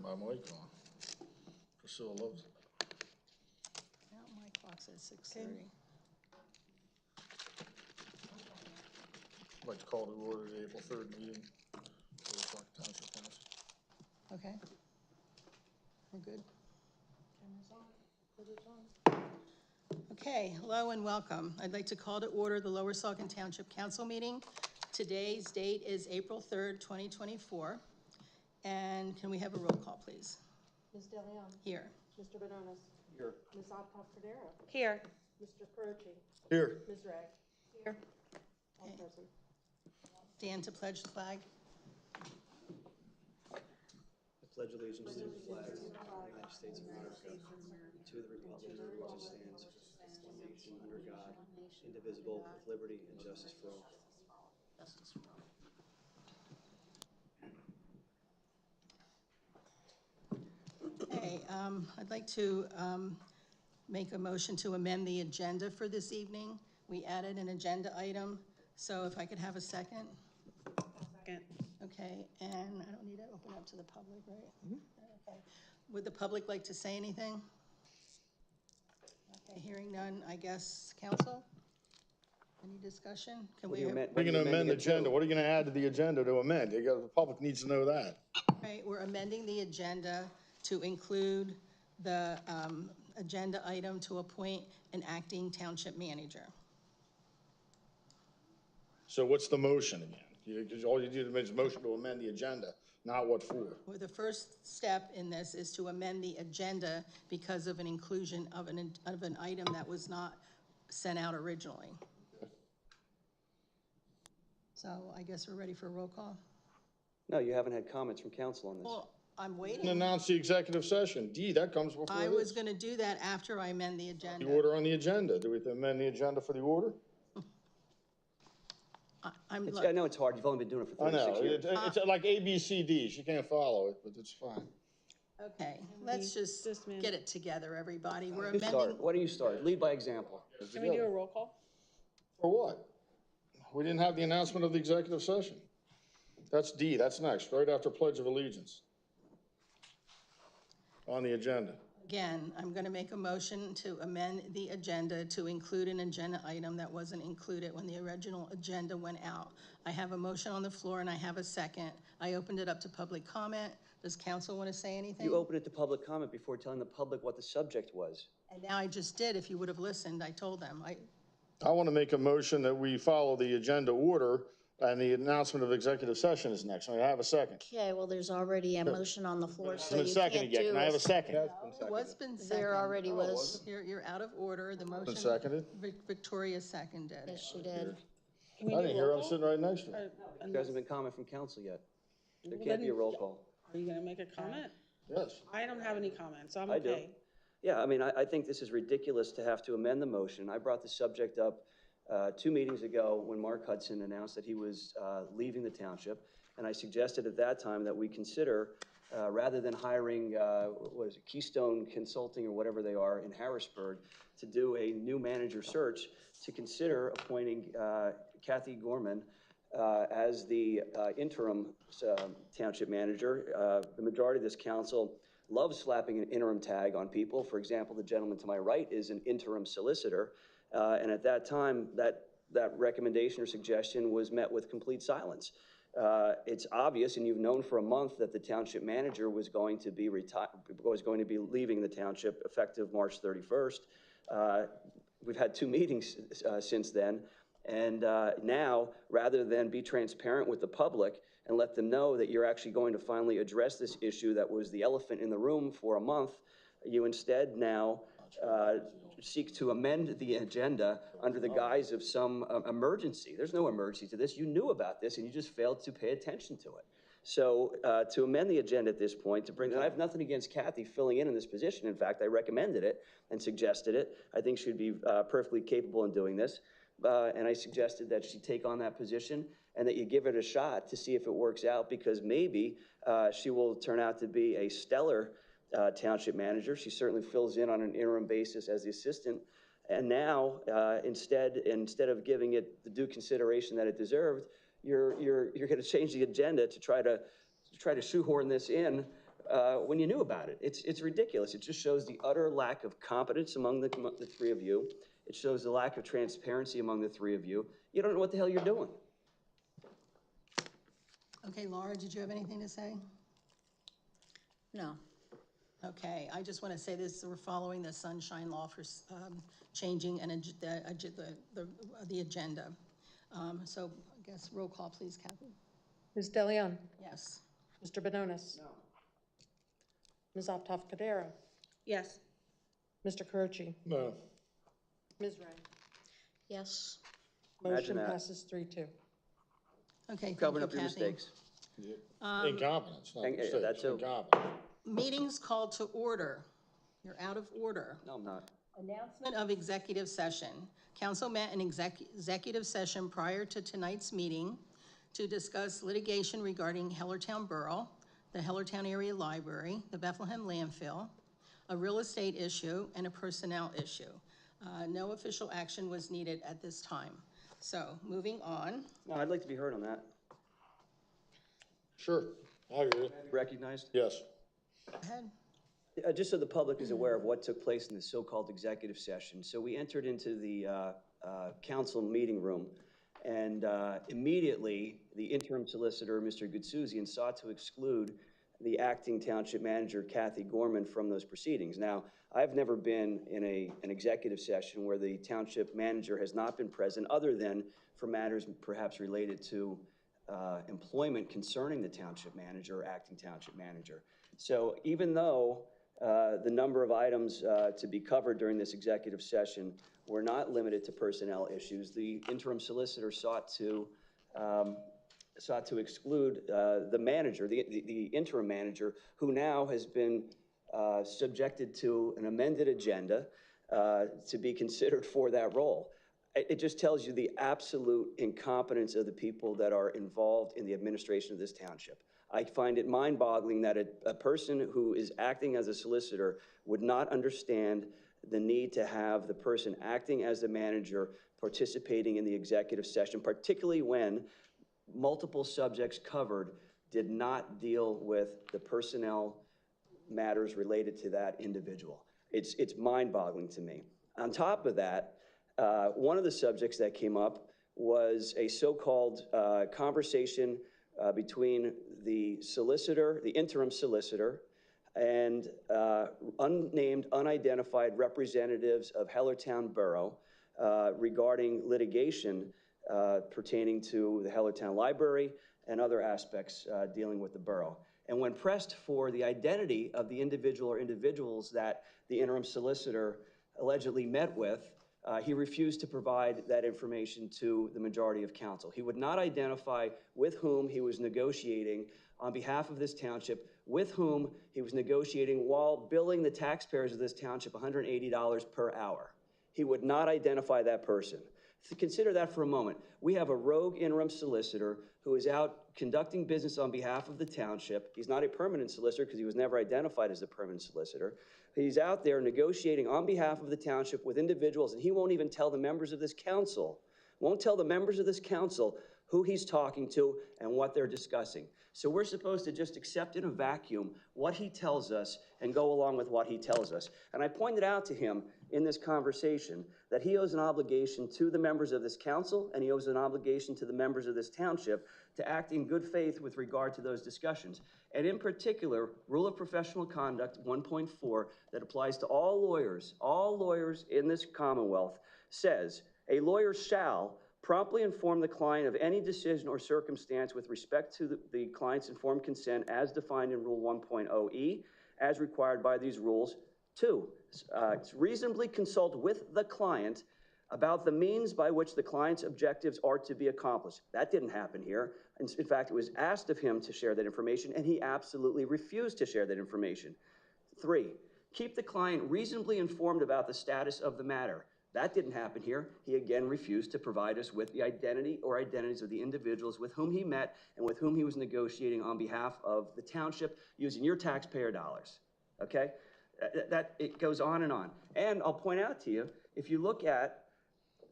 turn my mic on. Priscilla loves it. Now my clock says 6:30. I'd like to call to order the April 3rd meeting for the Saucon Township Council. Okay. We're good. Okay, hello and welcome. I'd like to call to order the Lower Saucon Township Council meeting. Today's date is April 3rd, 2024. And can we have a roll call, please? Ms. DeLeon. Here. Mr. Benonis. Here. Ms. Cordero. Here. Mr. Croce. Here. Ms. Ray. Here. All present. Dan to pledge the flag. I pledge allegiance to the flag of the United States of America, and to the republic for which it stands, one nation under God, indivisible, with liberty and justice for all. Okay, I'd like to make a motion to amend the agenda for this evening. We added an agenda item, so if I could have a second. Second. Okay, and I don't need to open up to the public, right? Okay. Would the public like to say anything? Okay, hearing none, I guess, council? Any discussion? Can we have? We're going to amend the agenda. What are you going to add to the agenda to amend? The public needs to know that. Right, we're amending the agenda to include the agenda item to appoint an acting township manager. So what's the motion again? Because all you do is motion to amend the agenda, not what for. Well, the first step in this is to amend the agenda because of an inclusion of an item that was not sent out originally. So I guess we're ready for a roll call? No, you haven't had comments from council on this. Well, I'm waiting. And announce the executive session. D, that comes before I this. was going to do that after I amend the agenda. The order on the agenda. Do we have to amend the agenda for the order? I know it's hard. You've only been doing it for I 36 know. years. It's like ABCDs. You can't follow it, but it's fine. Okay, let's just get it together, everybody. We're You amending. start. Why don't you start? Lead by example. Can we do a roll call? For what? We didn't have the announcement of the executive session. That's D. That's next, right after Pledge of Allegiance on the agenda. Again, I'm going to make a motion to amend the agenda to include an agenda item that wasn't included when the original agenda went out. I have a motion on the floor and I have a second. I opened it up to public comment. Does council want to say anything? You opened it to public comment before telling the public what the subject was. And now I just did. If you would have listened, I told them. I want to make a motion that we follow the agenda order, and the announcement of executive session is next. May I have a second? Okay, well, there's already a motion on the floor, so It's been you seconded can't yet. do Can I have a it. second? What's been seconded? There already was. You're out of order. The motion. Been seconded? Victoria seconded. Yes, she did. Can we I do didn't a hear. roll I'm call? sitting right next to her. There hasn't been comment from council yet. There Well, can't be a then- roll call. Are you gonna make a comment? Yes. I don't have any comments, so I'm I do. okay. Yeah, I mean, I think this is ridiculous to have to amend the motion. I brought the subject up 2 meetings ago when Mark Hudson announced that he was leaving the township. And I suggested at that time that we consider, rather than hiring, what is it, Keystone Consulting or whatever they are in Harrisburg, to do a new manager search, to consider appointing Kathy Gorman as the interim township manager. The majority of this council loves slapping an interim tag on people. For example, the gentleman to my right is an interim solicitor. And at that time, that recommendation or suggestion was met with complete silence. It's obvious, and you've known for a month, that the township manager was going to be leaving the township effective March 31st. We've had 2 meetings since then. And now, rather than be transparent with the public and let them know that you're actually going to finally address this issue that was the elephant in the room for a month, you instead now seek to amend the agenda under the guise of some emergency. There's no emergency to this. You knew about this and you just failed to pay attention to it. So to amend the agenda at this point, and I have nothing against Kathy filling in this position. In fact, I recommended it and suggested it. I think she'd be perfectly capable in doing this. And I suggested that she take on that position and that you give it a shot to see if it works out, because maybe she will turn out to be a stellar township manager. She certainly fills in on an interim basis as the assistant. And now, instead of giving it the due consideration that it deserved, you're going to change the agenda to try to shoehorn this in when you knew about it. It's ridiculous. It just shows the utter lack of competence among the three of you. It shows the lack of transparency among the three of you. You don't know what the hell you're doing. Okay, Laura, did you have anything to say? No. Okay, I just want to say this, we're following the sunshine law for changing the agenda. So I guess roll call, please, Kathy. Ms. DeLeon? Yes. Mr. Benonis? No. Ms. Optoff Kadera? Yes. Mr. Carucci? No. Ms. Ray? Yes. Imagine Motion that. passes 3-2. Okay, thank Covering you, up your Kathy. mistakes. Incompetence, not and- yeah, mistakes, that too. incompetence. Meetings called to order. You're out of order. No, I'm not. Announcement of executive session. Council met in executive session prior to tonight's meeting to discuss litigation regarding Hellertown Borough, the Hellertown Area Library, the Bethlehem landfill, a real estate issue, and a personnel issue. No official action was needed at this time. So, moving on. No, I'd like to be heard on that. Sure, I agree. Recognized? Yes. Go ahead. Just so the public is aware of what took place in the so-called executive session. So we entered into the council meeting room, and immediately the interim solicitor, Mr. Gutsuzian, sought to exclude the acting township manager, Kathy Gorman, from those proceedings. Now, I've never been in an executive session where the township manager has not been present, other than for matters perhaps related to employment concerning the township manager or acting township manager. So even though the number of items to be covered during this executive session were not limited to personnel issues, the interim solicitor sought to exclude the manager, the interim manager, who now has been subjected to an amended agenda to be considered for that role. It just tells you the absolute incompetence of the people that are involved in the administration of this township. I find it mind-boggling that a person who is acting as a solicitor would not understand the need to have the person acting as the manager participating in the executive session, particularly when multiple subjects covered did not deal with the personnel matters related to that individual. It's mind-boggling to me. On top of that, one of the subjects that came up was a so-called conversation between the solicitor, the interim solicitor, and unnamed, unidentified representatives of Hellertown Borough regarding litigation pertaining to the Hellertown Library and other aspects dealing with the borough. And when pressed for the identity of the individual or individuals that the interim solicitor allegedly met with, he refused to provide that information to the majority of council. He would not identify with whom he was negotiating on behalf of this township, with whom he was negotiating while billing the taxpayers of this township $180 per hour. He would not identify that person. Consider that for a moment. We have a rogue interim solicitor who is out conducting business on behalf of the township. He's not a permanent solicitor because he was never identified as a permanent solicitor. He's out there negotiating on behalf of the township with individuals, and he won't even tell the members of this council, who he's talking to and what they're discussing. So we're supposed to just accept in a vacuum what he tells us and go along with what he tells us. And I pointed out to him in this conversation that he owes an obligation to the members of this council, and he owes an obligation to the members of this township to act in good faith with regard to those discussions. And in particular, Rule of Professional Conduct 1.4 that applies to all lawyers in this Commonwealth says, a lawyer shall promptly inform the client of any decision or circumstance with respect to the client's informed consent as defined in Rule 1.0e, as required by these rules. 2, reasonably consult with the client about the means by which the client's objectives are to be accomplished. That didn't happen here. In fact, it was asked of him to share that information, and he absolutely refused to share that information. 3, keep the client reasonably informed about the status of the matter. That didn't happen here. He again refused to provide us with the identity or identities of the individuals with whom he met and with whom he was negotiating on behalf of the township using your taxpayer dollars, okay? It goes on and on. And I'll point out to you, if you look at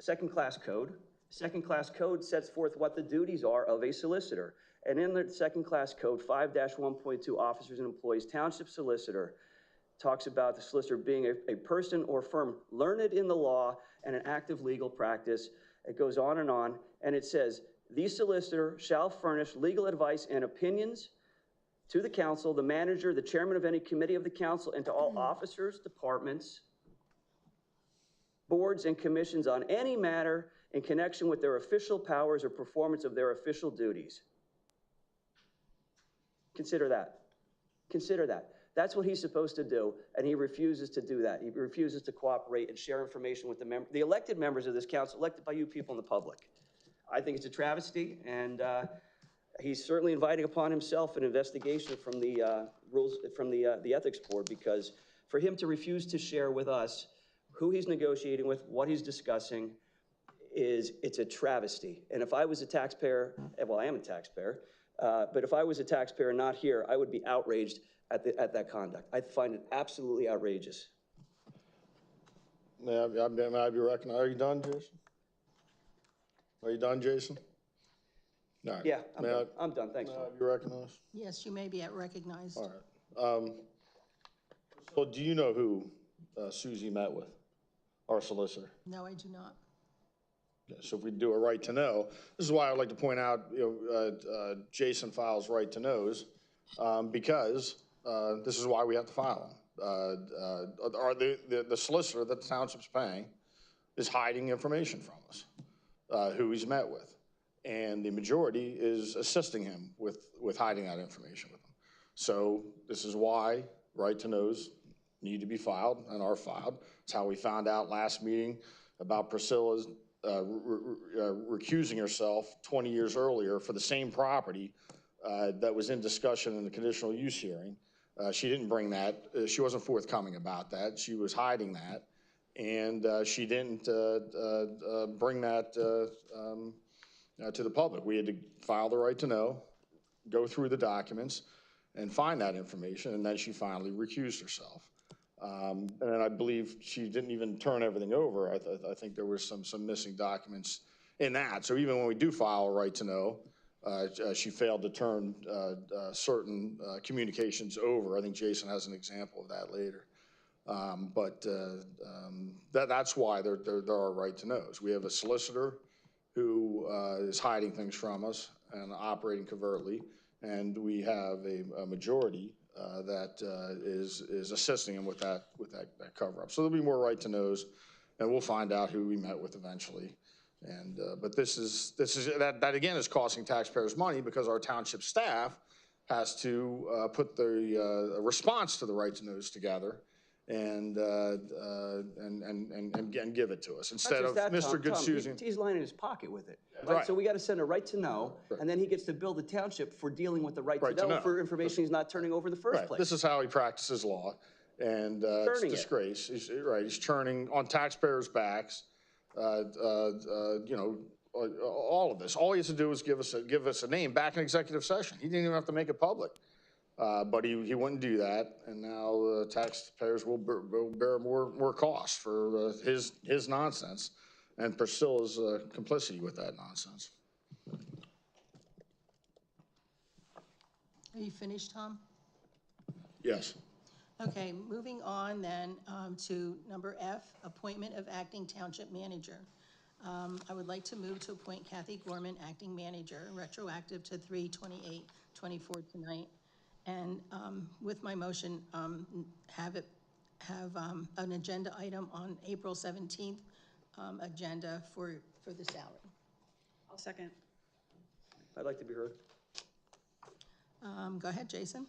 second class code sets forth what the duties are of a solicitor. And in the second-class code, 5-1.2, officers and employees, township solicitor talks about the solicitor being a person or firm learned in the law and an active legal practice. It goes on, and it says, the solicitor shall furnish legal advice and opinions to the council, the manager, the chairman of any committee of the council, and to all officers, departments, boards, and commissions on any matter in connection with their official powers or performance of their official duties. Consider that. Consider that. That's what he's supposed to do, and he refuses to do that. He refuses to cooperate and share information with the elected members of this council, elected by you people in the public. I think it's a travesty, and he's certainly inviting upon himself an investigation from the the ethics board, because for him to refuse to share with us who he's negotiating with, what he's discussing, it's a travesty. And if I was a taxpayer, well, I am a taxpayer, but if I was a taxpayer not here, I would be outraged at that conduct. I find it absolutely outrageous. May I be recognized? Are you done, Jason? Are you done, Jason? All right. Yeah, I'm done, thanks. May I be recognized? Yes, you may be recognized. All right. So do you know who Susie met with, our solicitor? No, I do not. Yeah, so if we do a right to know, this is why I'd like to point out, Jason files right to knows, because this is why we have to file them. The solicitor that the township's paying is hiding information from us, who he's met with. And the majority is assisting him with hiding that information with him. So this is why right to knows need to be filed and are filed. It's how we found out last meeting about Priscilla's recusing herself 20 years earlier for the same property that was in discussion in the conditional use hearing. She didn't bring that. She wasn't forthcoming about that. She was hiding that. And she didn't bring that to the public. We had to file the right to know, go through the documents, and find that information, and then she finally recused herself. And I believe she didn't even turn everything over. I think there was some missing documents in that. So even when we do file a right to know, she failed to turn certain communications over. I think Jason has an example of that later. That's why there are right to knows. We have a solicitor who is hiding things from us and operating covertly, and we have a majority that is assisting him with that cover-up. So there'll be more right to knows, and we'll find out who we met with eventually. And but that again is costing taxpayers money, because our township staff has to put the response to the right to knows together and give it to us instead of Mr. Goodsuse. He's lying in his pocket with it. Right. So we got to send a right to know, and then he gets to bill the township for dealing with the right to know for information he's not turning over in the first place. This is how he practices law, and it's a disgrace. He's churning on taxpayers' backs. All of this. All he has to do is give us a name back in executive session. He didn't even have to make it public. But he wouldn't do that, and now taxpayers will bear more costs for his nonsense and Priscilla's complicity with that nonsense. Are you finished, Tom? Yes. Okay, moving on then to number F, appointment of acting township manager. I would like to move to appoint Kathy Gorman, acting manager, retroactive to 3/28/24 tonight. And with my motion, have an agenda item on April 17th agenda for the salary. I'll second. I'd like to be heard. Go ahead, Jason.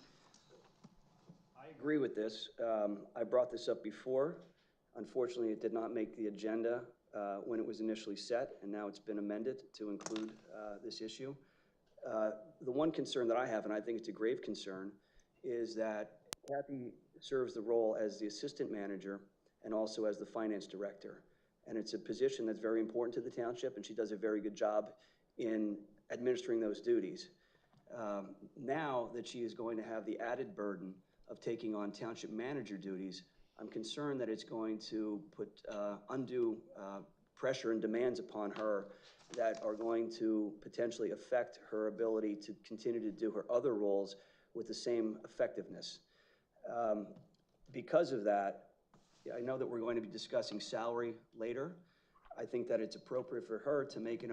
I agree with this. I brought this up before. Unfortunately, it did not make the agenda when it was initially set, and now it's been amended to include this issue. The one concern that I have, and I think it's a grave concern, is that Kathy serves the role as the assistant manager and also as the finance director. And it's a position that's very important to the township, and she does a very good job in administering those duties. Now that she is going to have the added burden of taking on township manager duties, I'm concerned that it's going to put undue pressure and demands upon her that are going to potentially affect her ability to continue to do her other roles with the same effectiveness. Because of that, I know that we're going to be discussing salary later. I think that it's appropriate for her to make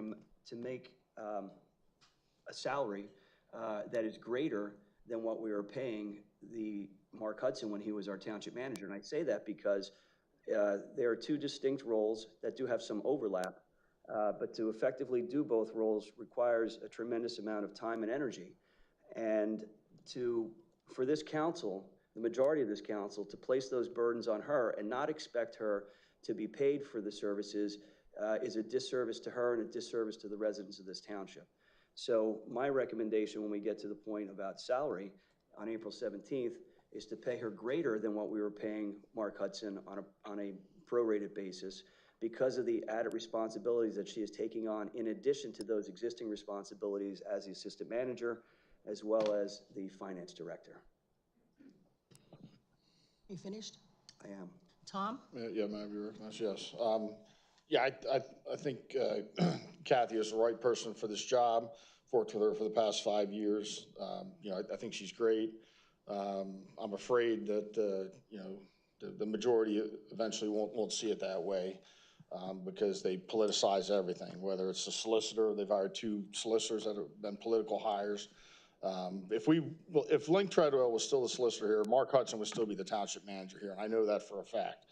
a salary that is greater than what we were paying the Mark Hudson when he was our township manager. And I say that because there are two distinct roles that do have some overlap, but to effectively do both roles requires a tremendous amount of time and energy. And for this council, the majority of this council, to place those burdens on her and not expect her to be paid for the services is a disservice to her and a disservice to the residents of this township. So my recommendation when we get to the point about salary on April 17th is to pay her greater than what we were paying Mark Hudson on a prorated basis because of the added responsibilities that she is taking on in addition to those existing responsibilities as the assistant manager as well as the finance director. You finished? I am. Tom? Yeah, may I be recognized? Yes. Yeah, I think Kathy is the right person for this job. Worked with her for the past 5 years. You know, I think she's great. I'm afraid that, you know, the majority eventually won't see it that way because they politicize everything, whether it's a solicitor, they've hired 2 solicitors that have been political hires. If Link Treadwell was still the solicitor here, Mark Hudson would still be the township manager here, and I know that for a fact,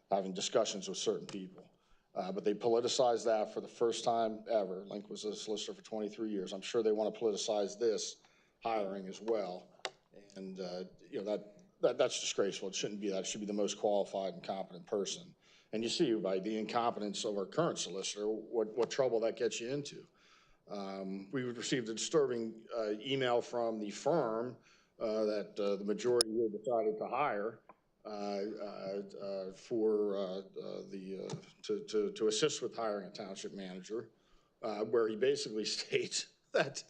having discussions with certain people. But they politicized that for the first time ever. Link was a solicitor for 23 years. I'm sure they want to politicize this hiring as well. And, you know, that's disgraceful. It shouldn't be that. It should be the most qualified and competent person. And you see by the incompetence of our current solicitor, what trouble that gets you into. We received a disturbing email from the firm that the majority here decided to hire to assist with hiring a township manager, where he basically states that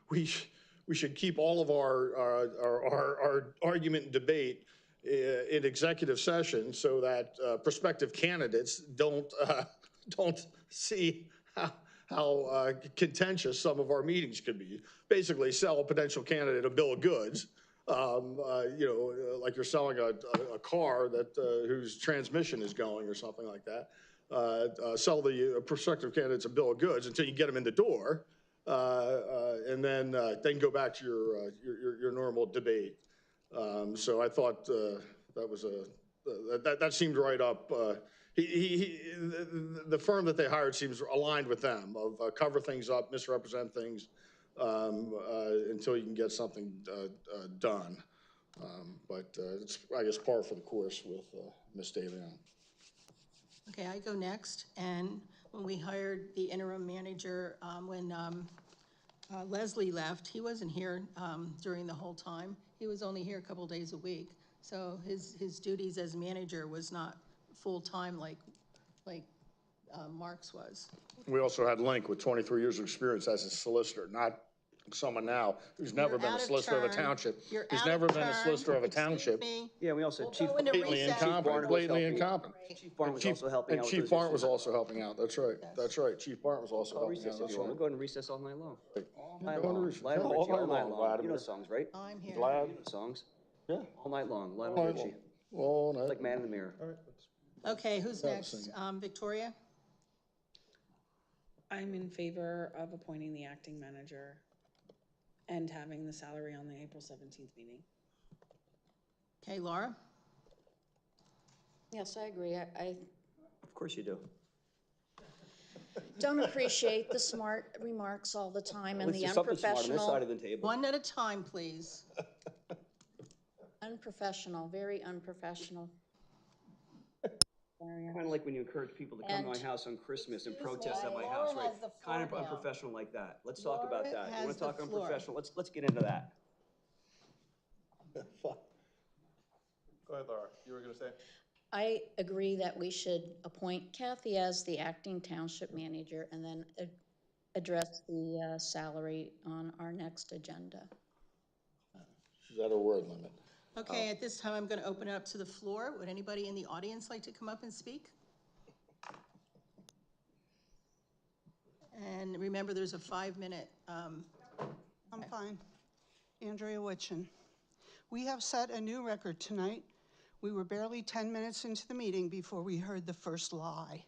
we should keep all of our argument and debate in executive session so that prospective candidates don't see how contentious some of our meetings could be. Basically, sell a potential candidate a bill of goods. You know, like you're selling a car that whose transmission is going or something like that. Sell the prospective candidates a bill of goods until you get them in the door, and then go back to your normal debate. So I thought that was that seemed right up. The firm that they hired seems aligned with them of cover things up, misrepresent things. Until you can get something done. But it's, I guess, par for the course with Ms. DeLeon. Okay, I go next. And when we hired the interim manager, when Leslie left, he wasn't here during the whole time. He was only here a couple days a week. So his duties as manager was not full-time like Mark's was. We also had Link with 23 years of experience as a solicitor, not someone now who's never been a solicitor of a township. Who's never been a solicitor of a township. Yeah, we also had Chief Go into Blatantly recess. incompetent, blatantly incompetent. Chief Barton was also helping out. And Chief Barton was also helping out, that's right. That's right, Chief Barton was also helping out, Recess if that's you want. right. We'll go into recess all night long. All night Go into long. recess. Lionel All Richie, all night night long, long. You know Vladimir. the songs, right? I'm here. Glad. You know the songs. Yeah. All night long. All Lionel night Richie. long. All night. Like Man in the Mirror. Okay, who's That was next? Victoria? I'm in favor of appointing the acting manager and having the salary on the April 17th meeting. Okay, Laura? Yes, I agree. I Of course you do. don't appreciate the smart remarks all the time and At least the there's something smart on this side of the table. One at a time, please. unprofessional, very unprofessional. Kind of like when you encourage people to come to my And- house on Christmas and Excuse me, protest at my Laura house, right? has the Kind of floor now. unprofessional like that. Let's talk about Laura that. You has want to the talk floor. unprofessional? Let's get into that. Go ahead, Laura. You were going to say? I agree that we should appoint Kathy as the acting township manager and then address the salary on our next agenda. She's at her word limit. Okay, at this time, I'm going to open it up to the floor. Would anybody in the audience like to come up and speak? And remember, there's a 5-minute, I'm fine. Andrea Witchen. We have set a new record tonight. We were barely 10 minutes into the meeting before we heard the first lie.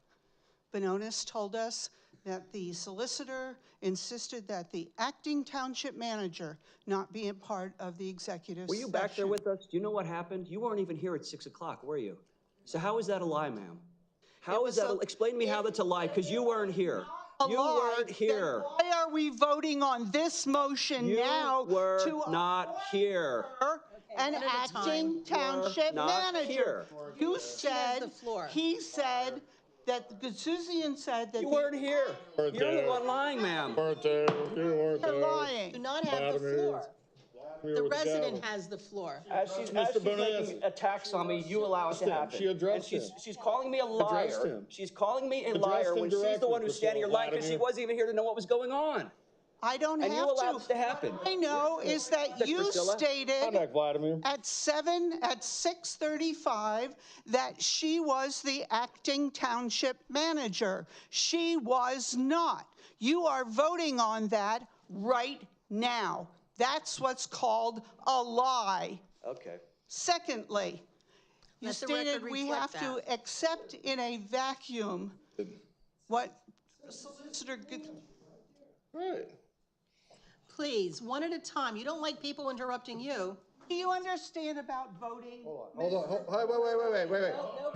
Bononis told us that the solicitor insisted that the acting township manager not be a part of the executive Were you session. back there with us? Do you know what happened? You weren't even here at 6 o'clock, were you? So how is that a lie, ma'am? How is that, explain to me how that's a lie, because you weren't here. You weren't here. Then why are we voting on this motion now You were to not here. an one at a acting time. township not manager? here. You has said, the floor. he said that, Gazouzian said that You weren't here. Weren't You're the there. one lying, ma'am. Weren't there, you weren't they're there. Do lying. not have the floor. The resident has the floor. As she's Bononis. making attacks on me, you allow it to happen. She addressed And him. she's calling me a Addressed liar. him. She's calling me a Addressed liar him when she's the directly, one who's standing here Priscilla lying because she Vladimir. wasn't even here to know what was going on. I don't And have you to. allowed this to happen. What I know is that you Priscilla. stated Contact Vladimir. at 6:35 that she was the acting township manager. She was not. You are voting on that right now. That's what's called a lie. Okay. Secondly, you Let the stated record we reflect have to accept in a vacuum what Solicitor Right. Please, one at a time. You don't like people interrupting you. Do you understand about voting? Hold on, wait. No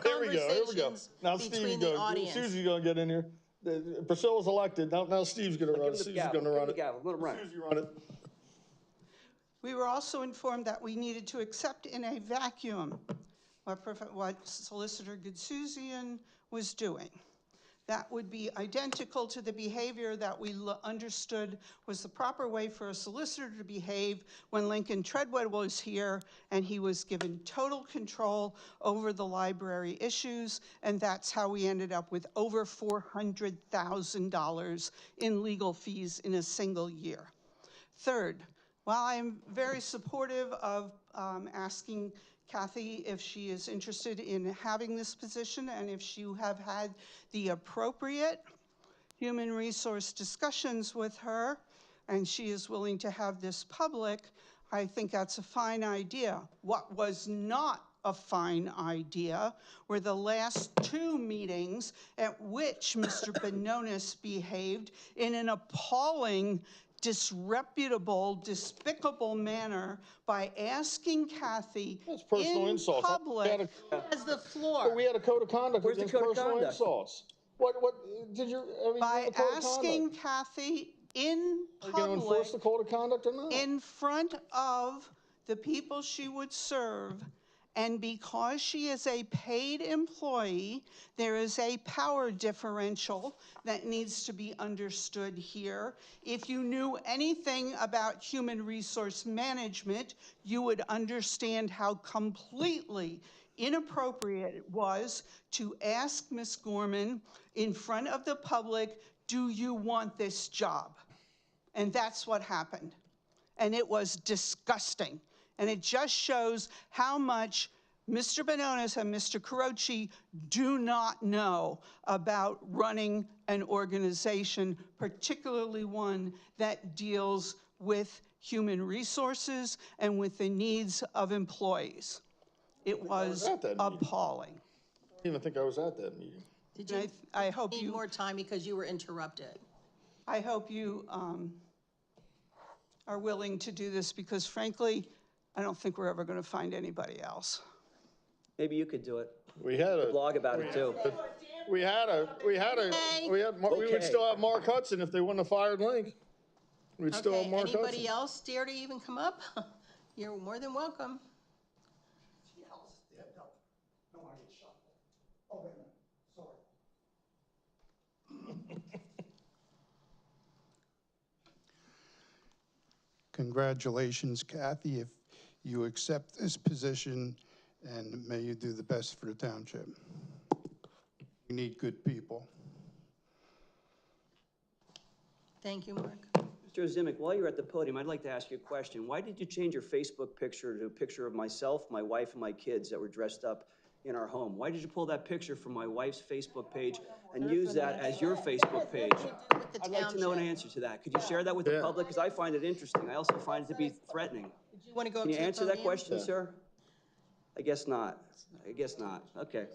Here we go. conversations Now Steve, between the audience. Susie's gonna get in here. Priscilla's elected, now Steve's gonna run it, Give him the Susie's gavel. gonna Give him run the it. gavel. Let him run it. Susie, run it. We were also informed that we needed to accept in a vacuum what Solicitor Gazouzian was doing. That would be identical to the behavior that we understood was the proper way for a solicitor to behave when Lincoln Treadwell was here and he was given total control over the library issues, and that's how we ended up with over $400,000 in legal fees in a single year. Third, while I'm very supportive of asking Kathy if she is interested in having this position and if you have had the appropriate human resource discussions with her and she is willing to have this public, I think that's a fine idea. What was not a fine idea were the last 2 meetings at which Mr. Bononis behaved in an appalling, disreputable, despicable manner by asking Kathy That's personal in insults. public. Has the floor. We had a code of conduct Where's the against code of personal conduct? insults. What, did you, I mean, By the code of asking conduct. Kathy in Are you gonna enforce the public, code of conduct or not? in front of the people she would serve, and because she is a paid employee, there is a power differential that needs to be understood here. If you knew anything about human resource management, you would understand how completely inappropriate it was to ask Ms. Gorman in front of the public, do you want this job? And that's what happened. And it was disgusting. And it just shows how much Mr. Bononis and Mr. Carochi do not know about running an organization, particularly one that deals with human resources and with the needs of employees. It was at that meeting. appalling. I don't even think I was at that meeting. Did And you I hope need you, more time because you were interrupted? I hope you are willing to do this because frankly, I don't think we're ever going to find anybody else. Maybe you could do it. We had a. Blog about it too. We would still have Mark Hudson if they wouldn't have fired Link. We'd still have Okay, Mark Hudson. anybody else dare to even come up? You're more than welcome. Congratulations, Kathy, if you accept this position, and may you do the best for the township. We need good people. Thank you, Mark. Mr. Zimic, while you're at the podium, I'd like to ask you a question. Why did you change your Facebook picture to a picture of myself, my wife, and my kids that were dressed up in our home? Why did you pull that picture from my wife's Facebook page and use that as your Facebook page? I'd like to know an answer to that. Could you share that with the public? Because I find it interesting. I also find it to be threatening. You want to go up Can to you the answer that podium? question, sir? I guess not. I guess not. Okay.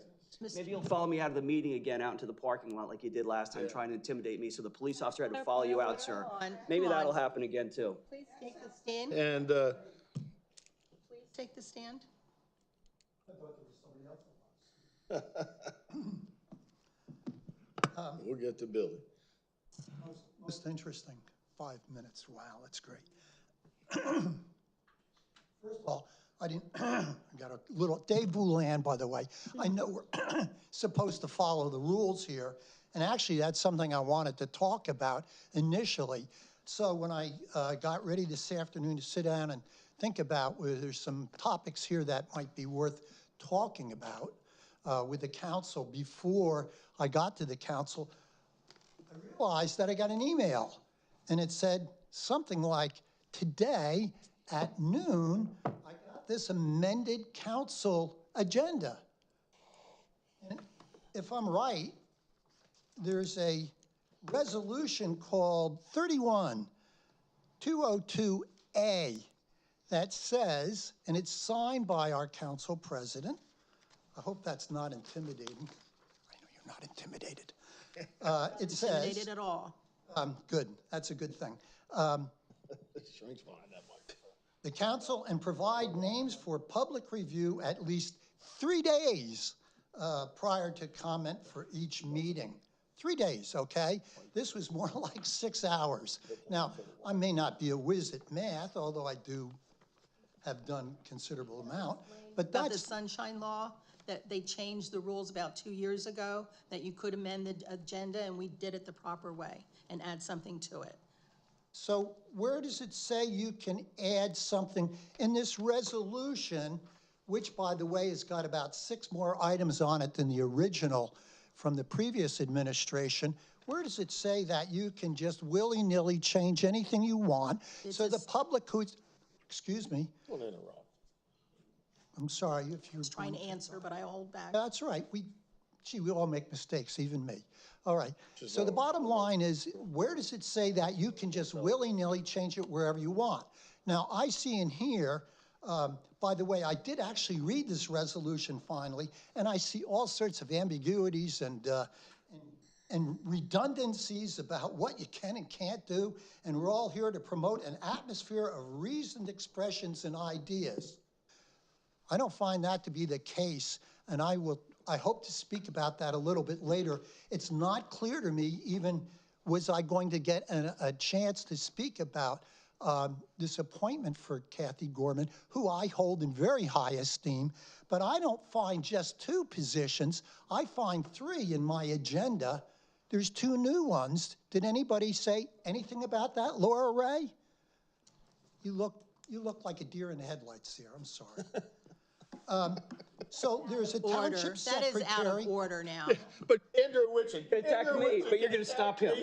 Maybe you'll follow me out of the meeting again, out into the parking lot like you did last time, trying to intimidate me, so the police officer had to follow you out, sir. Maybe that'll happen again, too. Please take the stand. And Please take the stand. we'll get to Billy. Most interesting 5 minutes. Wow, that's great. First of all, I didn't, I got a little, Dave Boulan, by the way. I know we're supposed to follow the rules here, and actually that's something I wanted to talk about initially. So when I got ready this afternoon to sit down and think about whether there's some topics here that might be worth talking about with the council before I got to the council, I realized that I got an email, and it said something like, today at noon, I got this amended council agenda. And if I'm right, there's a resolution called 31202A that says, and it's signed by our council president. I hope that's not intimidating. I know you're not intimidated. It says, Intimidated at all. good, that's a good thing. Shrink's behind that microphone. The council and provide names for public review at least 3 days prior to comment for each meeting. 3 days, okay? This was more like 6 hours. Now, I may not be a whiz at math, although I do have done considerable amount, but About the that's, sunshine law, that they changed the rules about 2 years ago, that you could amend the agenda, and we did it the proper way and add something to it. so where does it say you can add something in this resolution, which, by the way, has got about 6 more items on it than the original from the previous administration? Where does it say that you can just willy-nilly change anything you want? So the public who's, excuse me, Don't interrupt. I'm sorry if you're. Trying to answer, but I hold back. That's right. We all make mistakes, even me. All right. So the bottom line is, where does it say that you can just willy-nilly change it wherever you want? Now, I see in here, by the way, I did actually read this resolution finally, and I see all sorts of ambiguities and redundancies about what you can and can't do, and we're all here to promote an atmosphere of reasoned expressions and ideas. I don't find that to be the case, and I hope to speak about that a little bit later. It's not clear to me even was I going to get a chance to speak about this appointment for Kathy Gorman, who I hold in very high esteem, but I don't find just 2 positions. I find 3 in my agenda. There's 2 new ones. Did anybody say anything about that? Laura Ray? You look like a deer in the headlights here. I'm sorry. So there's a Order. township That is out secretary. of order now. But Andrew Witchen. Attack me, but you're gonna stop him.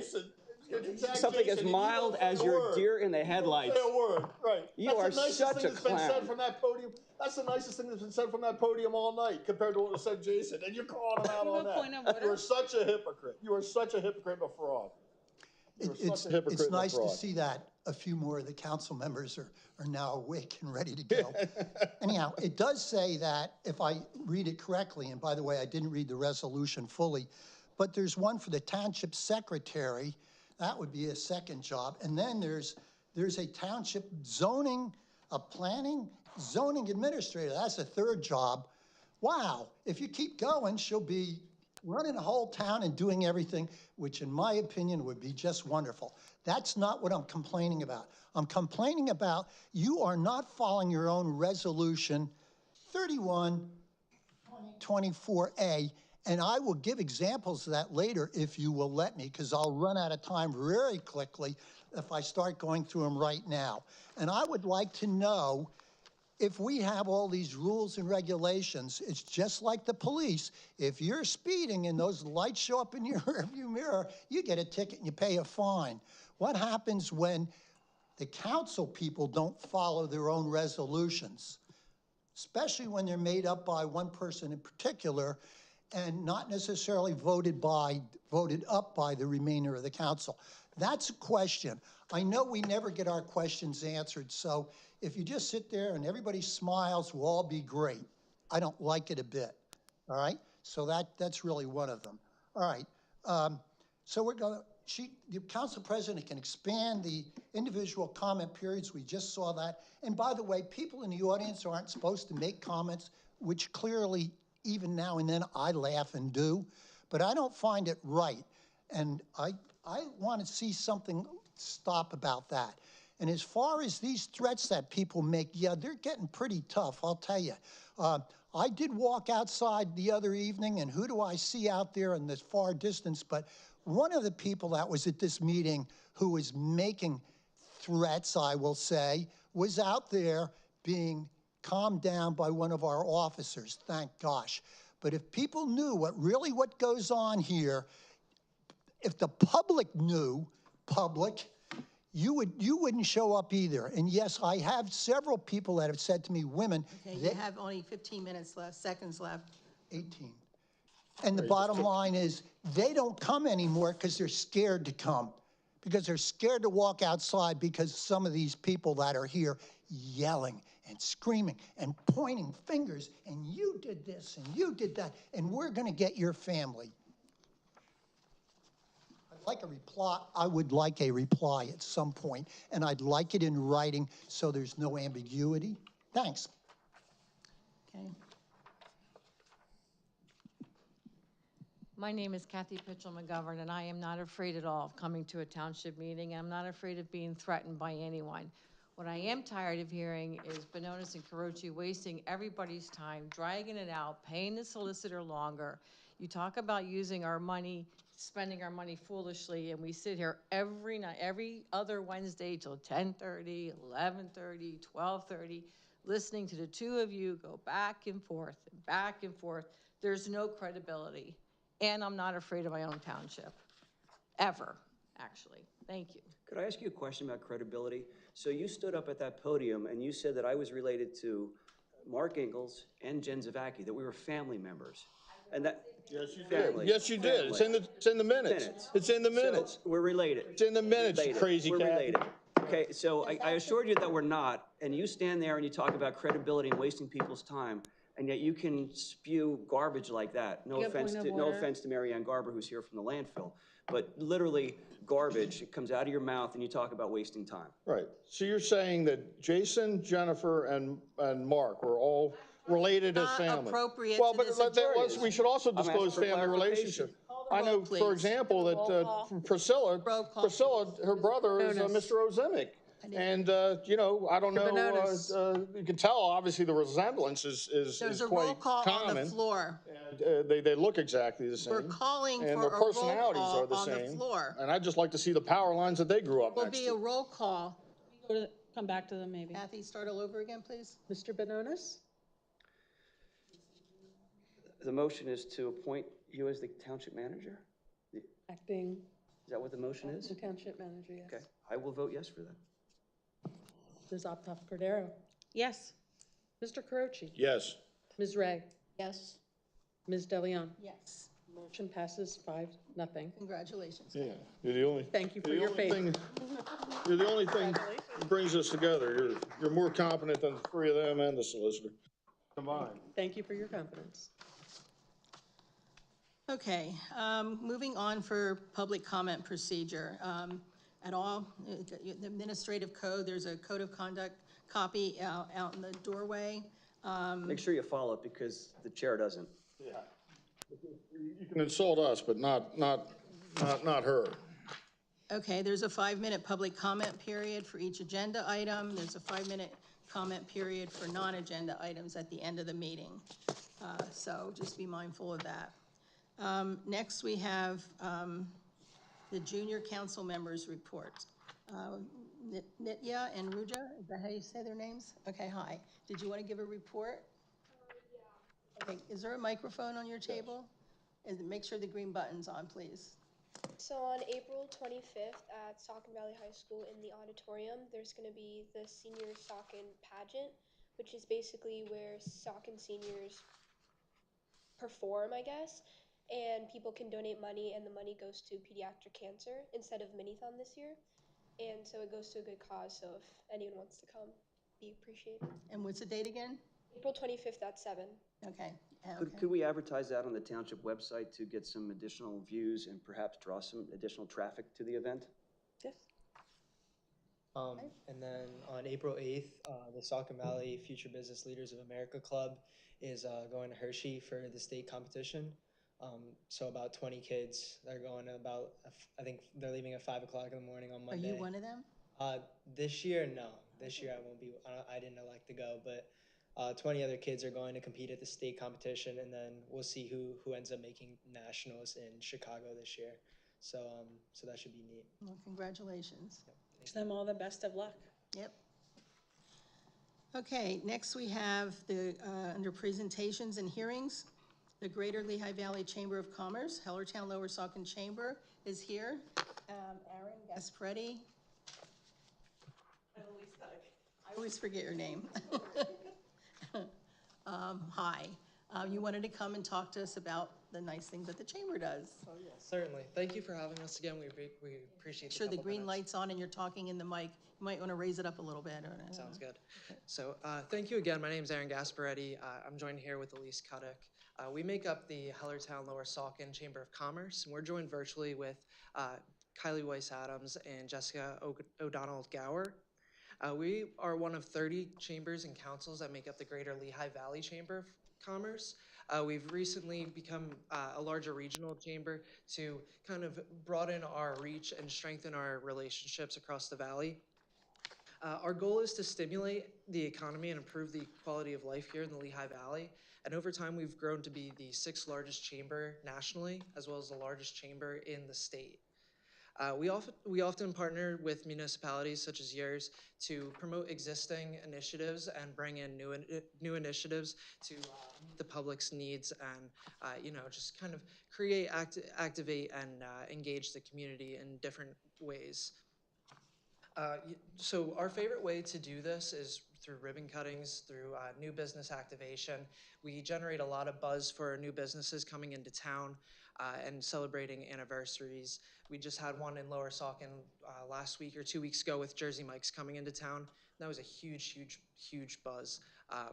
Something as mild as your deer in the headlights. Say a word, right. You are such a That's the nicest thing that's been said clown. from that podium. That's the nicest thing that's been said from that podium all night compared to what was said, Jason. And you're calling him out You on have a point that. of You order? are such a hypocrite. You are such a hypocrite and a fraud. You are It's such a hypocrite and a nice to fraud. see that a few more of the council members are now awake and ready to go. Anyhow, it does say that, if I read it correctly, and by the way, I didn't read the resolution fully, but there's one for the township secretary. That would be a second job. And then there's a township zoning, a planning, zoning administrator. That's a third job. Wow, if you keep going, she'll be running the whole town and doing everything, which in my opinion would be just wonderful. That's not what I'm complaining about. I'm complaining about you are not following your own resolution 31/2024A, and I will give examples of that later if you will let me, because I'll run out of time very quickly if I start going through them right now. And I would like to know, if we have all these rules and regulations, it's just like the police. If you're speeding and those lights show up in your rearview mirror, you get a ticket and you pay a fine. What happens when the council people don't follow their own resolutions? especially when they're made up by one person in particular and not necessarily voted up by the remainder of the council. That's a question. I know we never get our questions answered, so if you just sit there and everybody smiles, we'll all be great. I don't like it a bit, all right? So that's really one of them. All right, so the council president can expand the individual comment periods. We just saw that. And by the way, people in the audience aren't supposed to make comments, which clearly, even now and then, I laugh and do, but I don't find it right. And I want to see something stop about that. And as far as these threats that people make, yeah, they're getting pretty tough, I'll tell you. I did walk outside the other evening, and who do I see out there in this far distance? But one of the people that was at this meeting who was making threats, I will say, was out there being calmed down by one of our officers, thank gosh. But if people knew what goes on here, if the public knew, you wouldn't show up either. And yes, I have several people that have said to me, women. Okay, you have only 15 seconds left. 18. And the bottom line is, they don't come anymore because they're scared to come. Because they're scared to walk outside because some of these people that are here yelling and screaming and pointing fingers, and you did this and you did that, and we're gonna get your family. I would like a reply at some point, and I'd like it in writing so there's no ambiguity. Thanks. Okay. My name is Kathy Pitchell-McGovern, and I am not afraid at all of coming to a township meeting. I'm not afraid of being threatened by anyone. What I am tired of hearing is Bononis and Carochi wasting everybody's time, dragging it out, paying the solicitor longer. You talk about using our money, spending our money foolishly, and we sit here every night, every other Wednesday till 10:30, 11:30, 12:30, listening to the two of you go back and forth and back and forth. There's no credibility. And I'm not afraid of my own township, ever, actually. Thank you. Could I ask you a question about credibility? So you stood up at that podium and you said that I was related to Mark Ingalls and Jen Zavacki, that we were family members. And that, yes, you family, did. Yes, you did. It's in the minutes. It's in the minutes. So we're related. It's in the minutes, you crazy cat. We're related. Okay, so I assured you that we're not, and you stand there and you talk about credibility and wasting people's time, and yet you can spew garbage like that. No offense to Mary Ann Garber, who's here from the landfill, but literally garbage. It comes out of your mouth and you talk about wasting time. Right. So you're saying that Jason, Jennifer, and Mark were all related as family? Not appropriate well, to but this we should also disclose family relationship. I know, for example, that Priscilla, her brother is Mr. Ozemic. And, you know, I don't know, you can tell, obviously, the resemblance is There's a quite roll call common. on the floor. And, they look exactly the same. We're calling and for their a roll personalities call are the on the same. floor. And I'd just like to see the power lines that they grew up Will next be to. a roll call. Come back to them, maybe. Kathy, start all over again, please. Mr. Bononis? The motion is to appoint you as the township manager? Acting Is that what the motion is? the township manager, yes. Okay, I will vote yes for that. Ms. Optoff Cordero? Yes. Mr. Carochi? Yes. Ms. Ray? Yes. Ms. DeLeon? Yes. Motion passes 5-0. Congratulations. Yeah, you're the only. Thank you for your faith. You're the only thing that brings us together. You're more competent than the three of them and the solicitor combined. Thank you for your confidence. Okay, moving on for public comment procedure. At all, the administrative code, there's a code of conduct copy out in the doorway. Make sure you follow it because the chair doesn't. Yeah. You can insult us, but not her. Okay, there's a 5-minute public comment period for each agenda item. There's a 5-minute comment period for non-agenda items at the end of the meeting. So just be mindful of that. Next, we have the junior council members report. Nitya and Ruja, is that how you say their names? Okay, hi. Did you want to give a report? Yeah. Okay, is there a microphone on your table? And make sure the green button's on, please. So on April 25th at Saucon Valley High School in the auditorium, there's going to be the senior Saucon pageant. which is basically where Saucon seniors perform, I guess, and people can donate money, and the money goes to pediatric cancer instead of Minithon this year. And so it goes to a good cause, so if anyone wants to come, be appreciated. And what's the date again? April 25th at 7. Okay, yeah, Could, okay. could we advertise that on the township website to get some additional views and perhaps draw some additional traffic to the event? Yes. And then on April 8th, the Saucon Valley Future Business Leaders of America Club is going to Hershey for the state competition. So about 20 kids. They're going about, I think they're leaving at 5 o'clock in the morning on Are Monday. you one of them? This year, no. This year I won't be, I didn't elect to go, but 20 other kids are going to compete at the state competition, and then we'll see who ends up making nationals in Chicago this year. So that should be neat. Well, congratulations. Wish them all the best of luck. Yep. Okay, next we have the, under presentations and hearings, the Greater Lehigh Valley Chamber of Commerce, Hellertown Lower Saucon Chamber is here. Aaron Gasparetti. I always forget your name. Hi. You wanted to come and talk to us about the nice things that the chamber does. Oh, yeah, certainly. Thank you for having us again. We appreciate Sure, the couple green minutes. light's on and you're talking in the mic. You might want to raise it up a little bit. Sounds good. So thank you again. My name is Aaron Gasparetti. I'm joined here with Elise Kuddick. We make up the Hellertown Lower Saucon Chamber of Commerce, and we're joined virtually with Kylie Weiss-Adams and Jessica O'Donnell Gower. We are one of 30 chambers and councils that make up the Greater Lehigh Valley Chamber of Commerce. We've recently become a larger regional chamber to kind of broaden our reach and strengthen our relationships across the valley. Our goal is to stimulate the economy and improve the quality of life here in the Lehigh Valley. And over time, we've grown to be the 6th largest chamber nationally, as well as the largest chamber in the state. We often partner with municipalities such as yours to promote existing initiatives and bring in new initiatives to meet the public's needs and just kind of create, activate, and engage the community in different ways. So our favorite way to do this is through ribbon cuttings, through new business activation. We generate a lot of buzz for new businesses coming into town and celebrating anniversaries. We just had one in Lower Saucon last week or 2 weeks ago with Jersey Mike's coming into town. That was a huge, huge, huge buzz.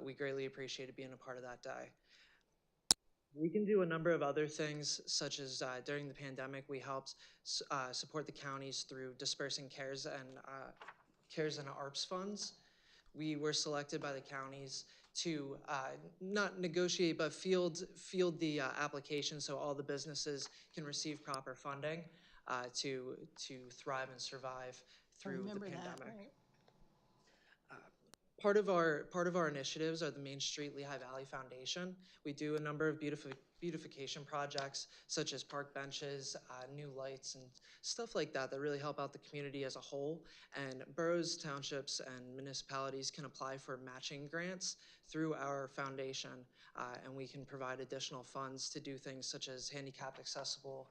We greatly appreciated being a part of that day. We can do a number of other things, such as during the pandemic, we helped support the counties through dispersing CARES and ARPS funds. We were selected by the counties to not negotiate, but field the application so all the businesses can receive proper funding to thrive and survive through the pandemic. That, right? Part of our initiatives are the Main Street Lehigh Valley Foundation. We do a number of beautification projects such as park benches, new lights, and stuff like that that really help out the community as a whole. And boroughs, townships, and municipalities can apply for matching grants through our foundation, and we can provide additional funds to do things such as handicapped accessible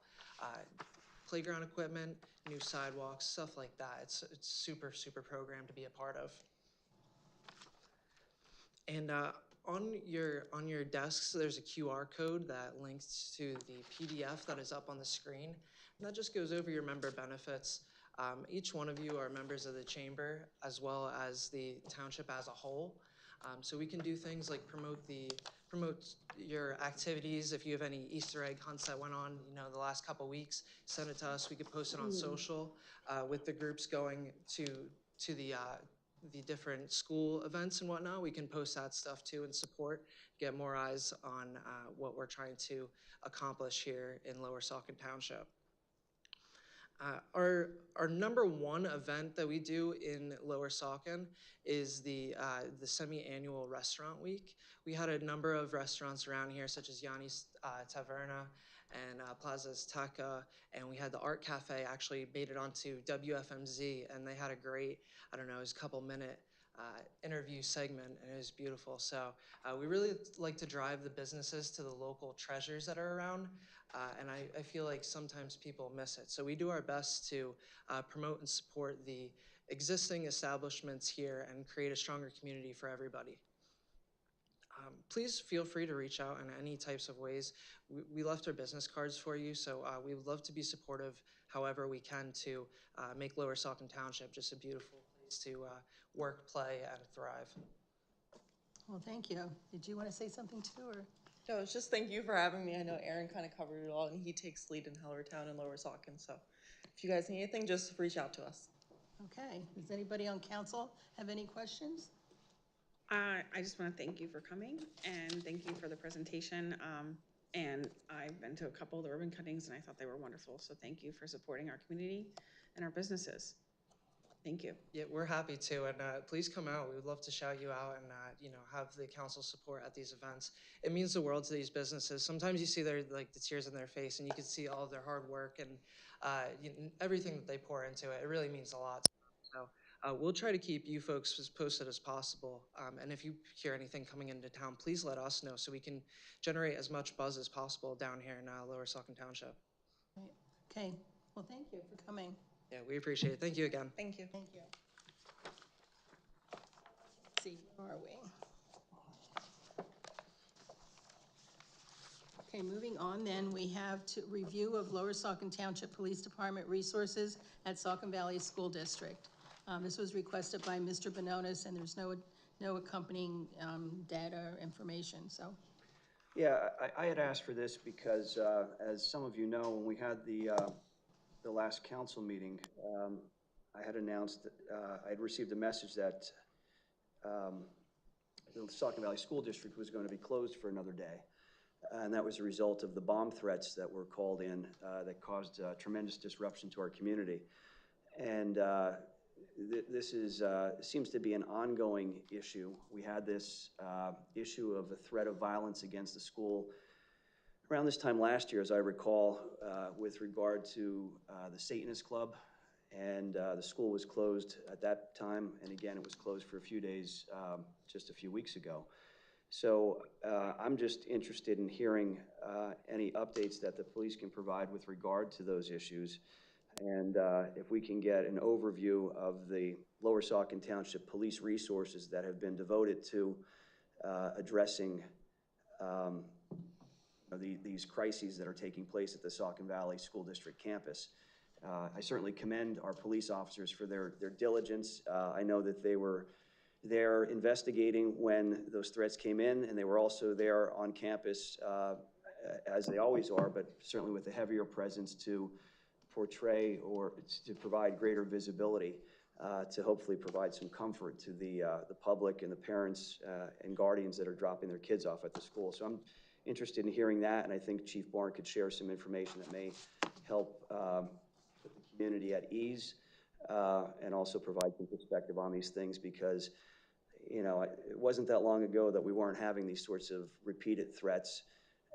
playground equipment, new sidewalks, stuff like that. It's a super, super program to be a part of. And on your desks, there's a QR code that links to the PDF that is up on the screen. And that just goes over your member benefits. Each one of you are members of the chamber as well as the township as a whole. So we can do things like promote your activities. If you have any Easter egg hunts that went on, the last couple weeks, send it to us. We could post it on social with the groups going to the different school events and whatnot. We can post that stuff too and support, get more eyes on what we're trying to accomplish here in Lower Saucon Township. Our number one event that we do in Lower Saucon is the semi-annual restaurant week. We had a number of restaurants around here, such as Yanni's Taverna and Plaza Azteca, and we had the Art Cafe actually made it onto WFMZ, and they had a great, it was a couple-minute interview segment, and it was beautiful. So we really like to drive the businesses to the local treasures that are around, and I feel like sometimes people miss it. So we do our best to promote and support the existing establishments here and create a stronger community for everybody. please feel free to reach out in any types of ways. We left our business cards for you, so we would love to be supportive however we can to make Lower Saucon Township just a beautiful place to work, play, and thrive. Well, thank you. Did you want to say something too, or? No, it's just thank you for having me. I know Aaron kind of covered it all, and he takes lead in Hellertown and Lower Saucon. So if you guys need anything, just reach out to us. Okay. Does anybody on council have any questions? I just want to thank you for coming and thank you for the presentation. And I've been to a couple of the ribbon cuttings and I thought they were wonderful. So thank you for supporting our community and our businesses. Thank you. Yeah, we're happy to, and please come out. We would love to shout you out and have the council support at these events. It means the world to these businesses. Sometimes you see the tears in their face, and you can see all of their hard work and everything that they pour into it. It really means a lot. So we'll try to keep you folks as posted as possible. And if you hear anything coming into town, please let us know so we can generate as much buzz as possible down here in Lower Saucon Township. Right. Okay. Well, thank you for coming. Yeah, we appreciate it. Thank you again. Thank you. Thank you. Let's see, where are we? Okay, moving on then, we have to review of Lower Saucon Township Police Department resources at Saucon Valley School District. This was requested by Mr. Bononis, and there's no accompanying data or information, so. Yeah, I had asked for this because, as some of you know, when we had the last council meeting, I had announced that I had received a message that the Saucon Valley School District was going to be closed for another day. And that was a result of the bomb threats that were called in that caused tremendous disruption to our community. And this seems to be an ongoing issue. We had this issue of a threat of violence against the school around this time last year, as I recall, with regard to the Satanist Club, and the school was closed at that time, and again, it was closed for a few days just a few weeks ago. So I'm just interested in hearing any updates that the police can provide with regard to those issues, and if we can get an overview of the Lower Saucon Township police resources that have been devoted to addressing these crises that are taking place at the Saucon Valley School District campus. I certainly commend our police officers for their diligence. I know that they were there investigating when those threats came in, and they were also there on campus, as they always are, but certainly with a heavier presence to portray or to provide greater visibility, to hopefully provide some comfort to the public and the parents and guardians that are dropping their kids off at the school. So I'm interested in hearing that, and I think Chief Barn could share some information that may help put the community at ease, and also provide some perspective on these things, because it wasn't that long ago that we weren't having these sorts of repeated threats,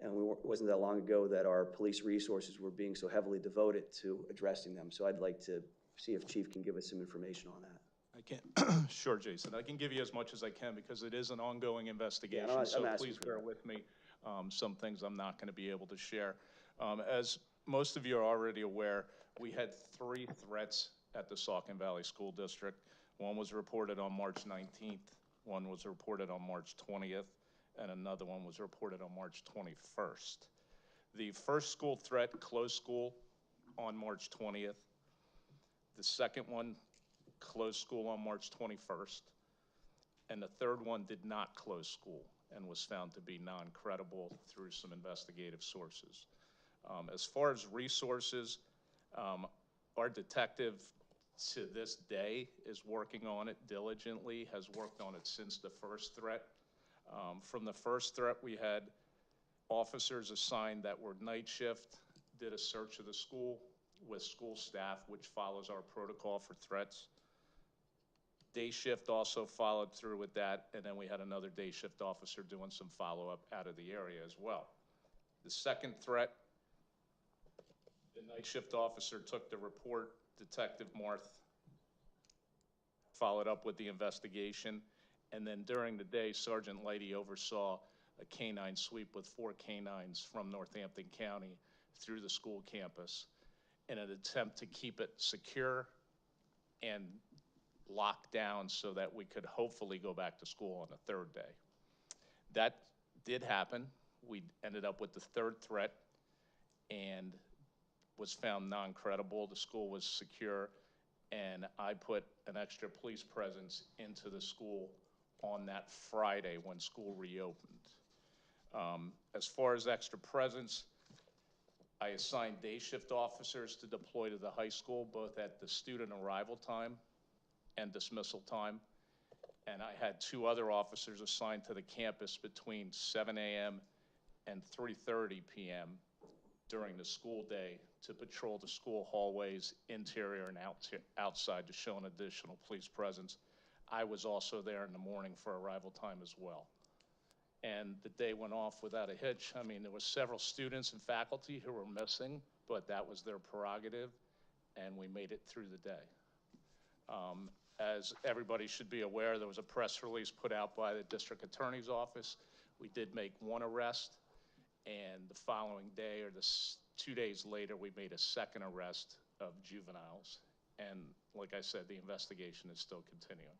and it wasn't that long ago that our police resources were being so heavily devoted to addressing them. So I'd like to see if Chief can give us some information on that. I can, sure, Jason. I can give you as much as I can because it is an ongoing investigation, Yeah, so please bear with me. Some things I'm not going to be able to share. As most of you are already aware, we had 3 threats at the Saucon Valley School District. One was reported on March 19th, one was reported on March 20th, and another one was reported on March 21st. The first school threat closed school on March 20th. The second one closed school on March 21st. And the third one did not close school and was found to be non-credible through some investigative sources. As far as resources, our detective to this day is working on it diligently, has worked on it since the first threat. From the first threat, we had officers assigned that were night shift, did a search of the school with school staff, which follows our protocol for threats. Day shift also followed through with that, and then we had another day shift officer doing some follow-up out of the area as well. The second threat, the night shift officer took the report, Detective Marth followed up with the investigation, and then during the day, Sergeant Lighty oversaw a canine sweep with 4 canines from Northampton County through the school campus in an attempt to keep it secure and locked down so that we could hopefully go back to school on the 3rd day. That did happen. We ended up with the third threat and was found non-credible. The school was secure, and I put an extra police presence into the school on that Friday when school reopened. As far as extra presence, I assigned day shift officers to deploy to the high school, both at the student arrival time and dismissal time. And I had 2 other officers assigned to the campus between 7 a.m. and 3:30 p.m. during the school day to patrol the school hallways, interior and outside, to show an additional police presence. I was also there in the morning for arrival time as well. And the day went off without a hitch. I mean, there were several students and faculty who were missing, but that was their prerogative, and we made it through the day. As everybody should be aware, there was a press release put out by the district attorney's office. We did make 1 arrest, and the following day, or 2 days later, we made a 2nd arrest of juveniles. And like I said, the investigation is still continuing.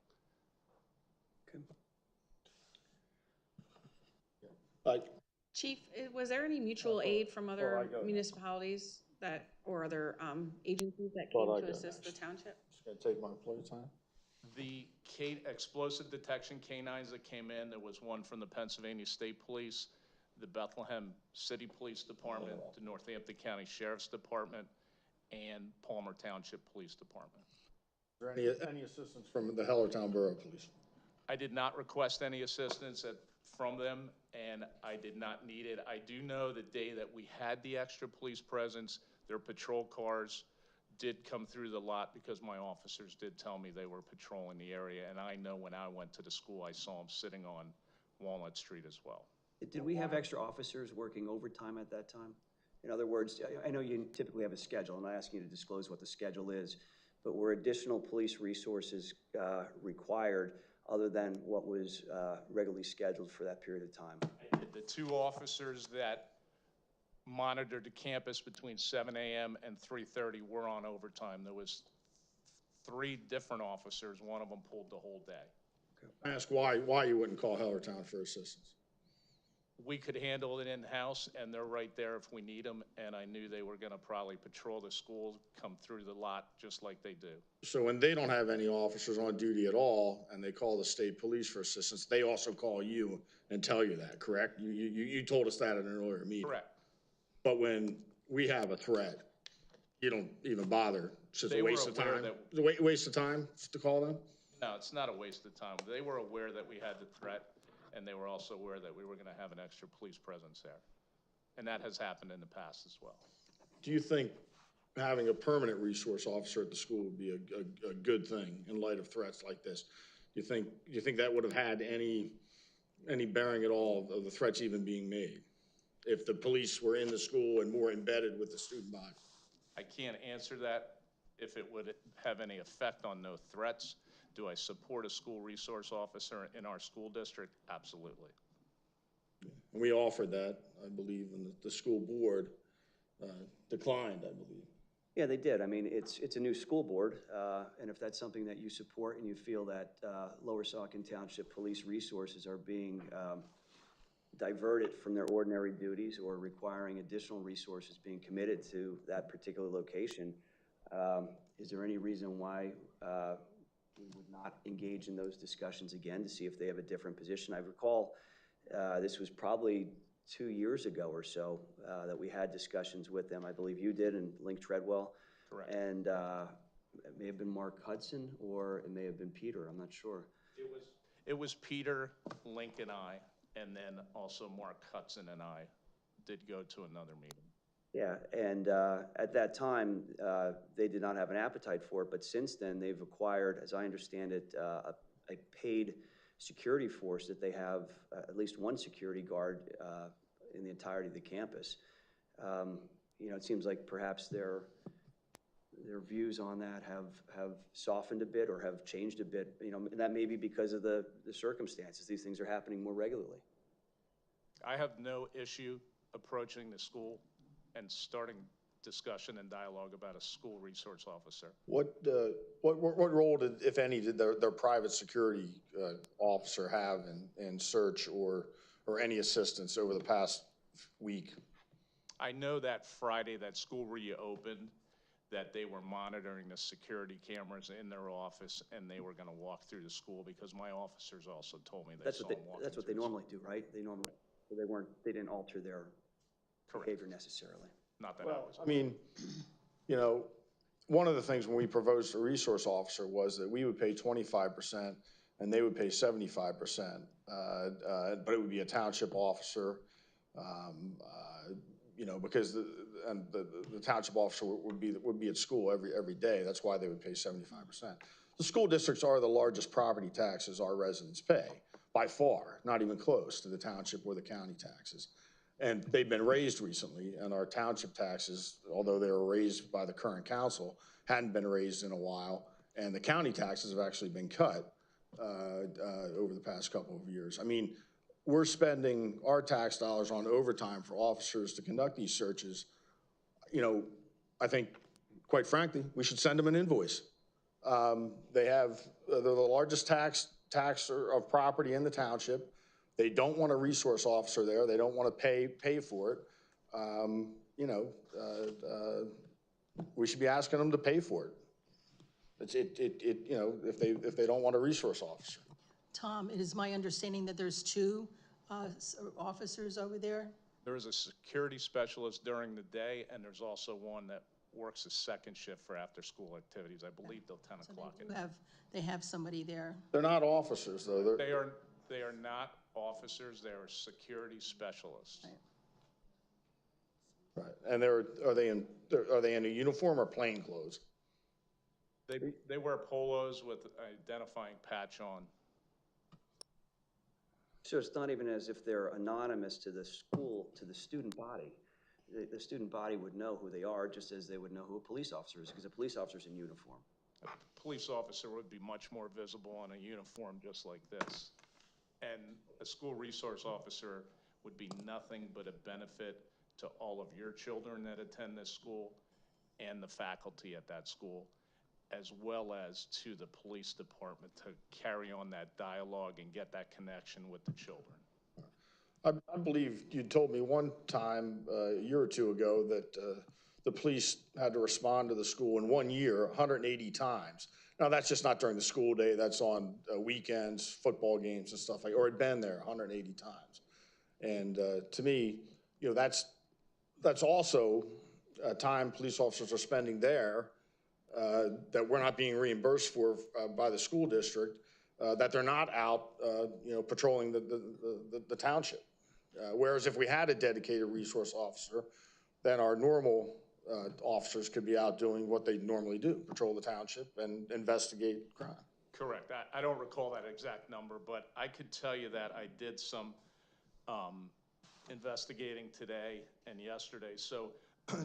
Chief, was there any mutual aid from other municipalities that, or other agencies that came to assist the township? Just gonna take my plate time. The explosive detection canines that came in, there was one from the Pennsylvania State Police, the Bethlehem City Police Department, the Northampton County Sheriff's Department, and Palmer Township Police Department. Is there any assistance from the Hellertown Borough Police? I did not request any assistance from them, and I did not need it. I do know the day that we had the extra police presence, their patrol cars did come through the lot because my officers did tell me they were patrolling the area, and I know when I went to the school, I saw them sitting on Walnut Street as well. Did we have extra officers working overtime at that time? In other words, I know you typically have a schedule. I'm not asking you to disclose what the schedule is, but were additional police resources required other than what was regularly scheduled for that period of time? The 2 officers that monitored the campus between 7 a.m. and 3:30 were on overtime. There was 3 different officers. One of them pulled the whole day. I ask why you wouldn't call Hellertown for assistance? We could handle it in-house, and they're right there if we need them, and I knew they were gonna probably patrol the school, come through the lot just like they do. So when they don't have any officers on duty at all, and they call the state police for assistance, they also call you and tell you that, correct? You told us that in an earlier meeting. Correct. But when we have a threat, you don't even bother. It's just a waste of time. It's a waste of time to call them? No, it's not a waste of time. They were aware that we had the threat, and they were also aware that we were gonna have an extra police presence there. And that has happened in the past as well. Do you think having a permanent resource officer at the school would be a good thing in light of threats like this? Do you think that would have had any bearing at all of the threats even being made? If the police were in the school and more embedded with the student body? I can't answer that, if it would have any effect on no threats. Do I support a school resource officer in our school district? Absolutely. And we offered that, I believe, and the school board declined, I believe. Yeah, they did. I mean, it's a new school board, and if that's something that you support and you feel that Lower Saucon Township police resources are being diverted from their ordinary duties or requiring additional resources being committed to that particular location, is there any reason why we would not engage in those discussions again to see if they have a different position? I recall this was probably 2 years ago or so that we had discussions with them. I believe you did, and Link Treadwell. Correct. And it may have been Mark Hudson, or it may have been Peter. I'm not sure. It was Peter, Link, and I, and then also Mark Hudson and I did go to another meeting. Yeah, and at that time, they did not have an appetite for it, but since then, they've acquired, as I understand it, a paid security force that they have at least one security guard in the entirety of the campus. You know, it seems like perhaps their views on that have softened a bit or have changed a bit. You know, and that may be because of the circumstances. These things are happening more regularly. I have no issue approaching the school and starting discussion and dialogue about a school resource officer. What role did, if any, did their private security officer have in search or or any assistance over the past week? I know that Friday that school reopened, that they were monitoring the security cameras in their office, and they were gonna walk through the school, because my officers also told me they saw them walking. That's what they normally do, right? They didn't alter their behavior necessarily. Not that I was. I mean, you know, one of the things when we proposed a resource officer was that we would pay 25% and they would pay 75%. But it would be a township officer, you know, because the township officer would be at school every day. That's why they would pay 75%. The school districts are the largest property taxes our residents pay, by far, not even close to the township or the county taxes. And they've been raised recently, and our township taxes, although they were raised by the current council, hadn't been raised in a while. And the county taxes have actually been cut over the past couple of years. I mean, we're spending our tax dollars on overtime for officers to conduct these searches. You know, I think, quite frankly, we should send them an invoice. They're the largest taxer of property in the township. They don't want a resource officer there. They don't want to pay for it. You know, we should be asking them to pay for it. You know, if they don't want a resource officer. Tom, it is my understanding that there's two officers over there? There is a security specialist during the day, and there's also one that works a second shift for after-school activities, I believe till 10 o'clock. They have somebody there. They're not officers, though. They are not officers, they are security specialists. Right. And are they in a uniform or plain clothes? They wear polos with identifying patch on. So it's not even as if they're anonymous to the school, to the student body. The student body would know who they are, just as they would know who a police officer is, because a police officer's in uniform. A police officer would be much more visible in a uniform just like this. And a school resource officer would be nothing but a benefit to all of your children that attend this school and the faculty at that school, as well as to the police department to carry on that dialogue and get that connection with the children. I believe you told me one time, a year or two ago, that the police had to respond to the school in 1 year 180 times. Now, that's just not during the school day. That's on weekends, football games and stuff like, or had been there 180 times. And to me, you know, that's also time police officers are spending there that we're not being reimbursed for by the school district, that they're not out, you know, patrolling the township. Whereas if we had a dedicated resource officer, then our normal officers could be out doing what they normally do, patrol the township and investigate crime. Correct. I don't recall that exact number, but I could tell you that I did some investigating today and yesterday. So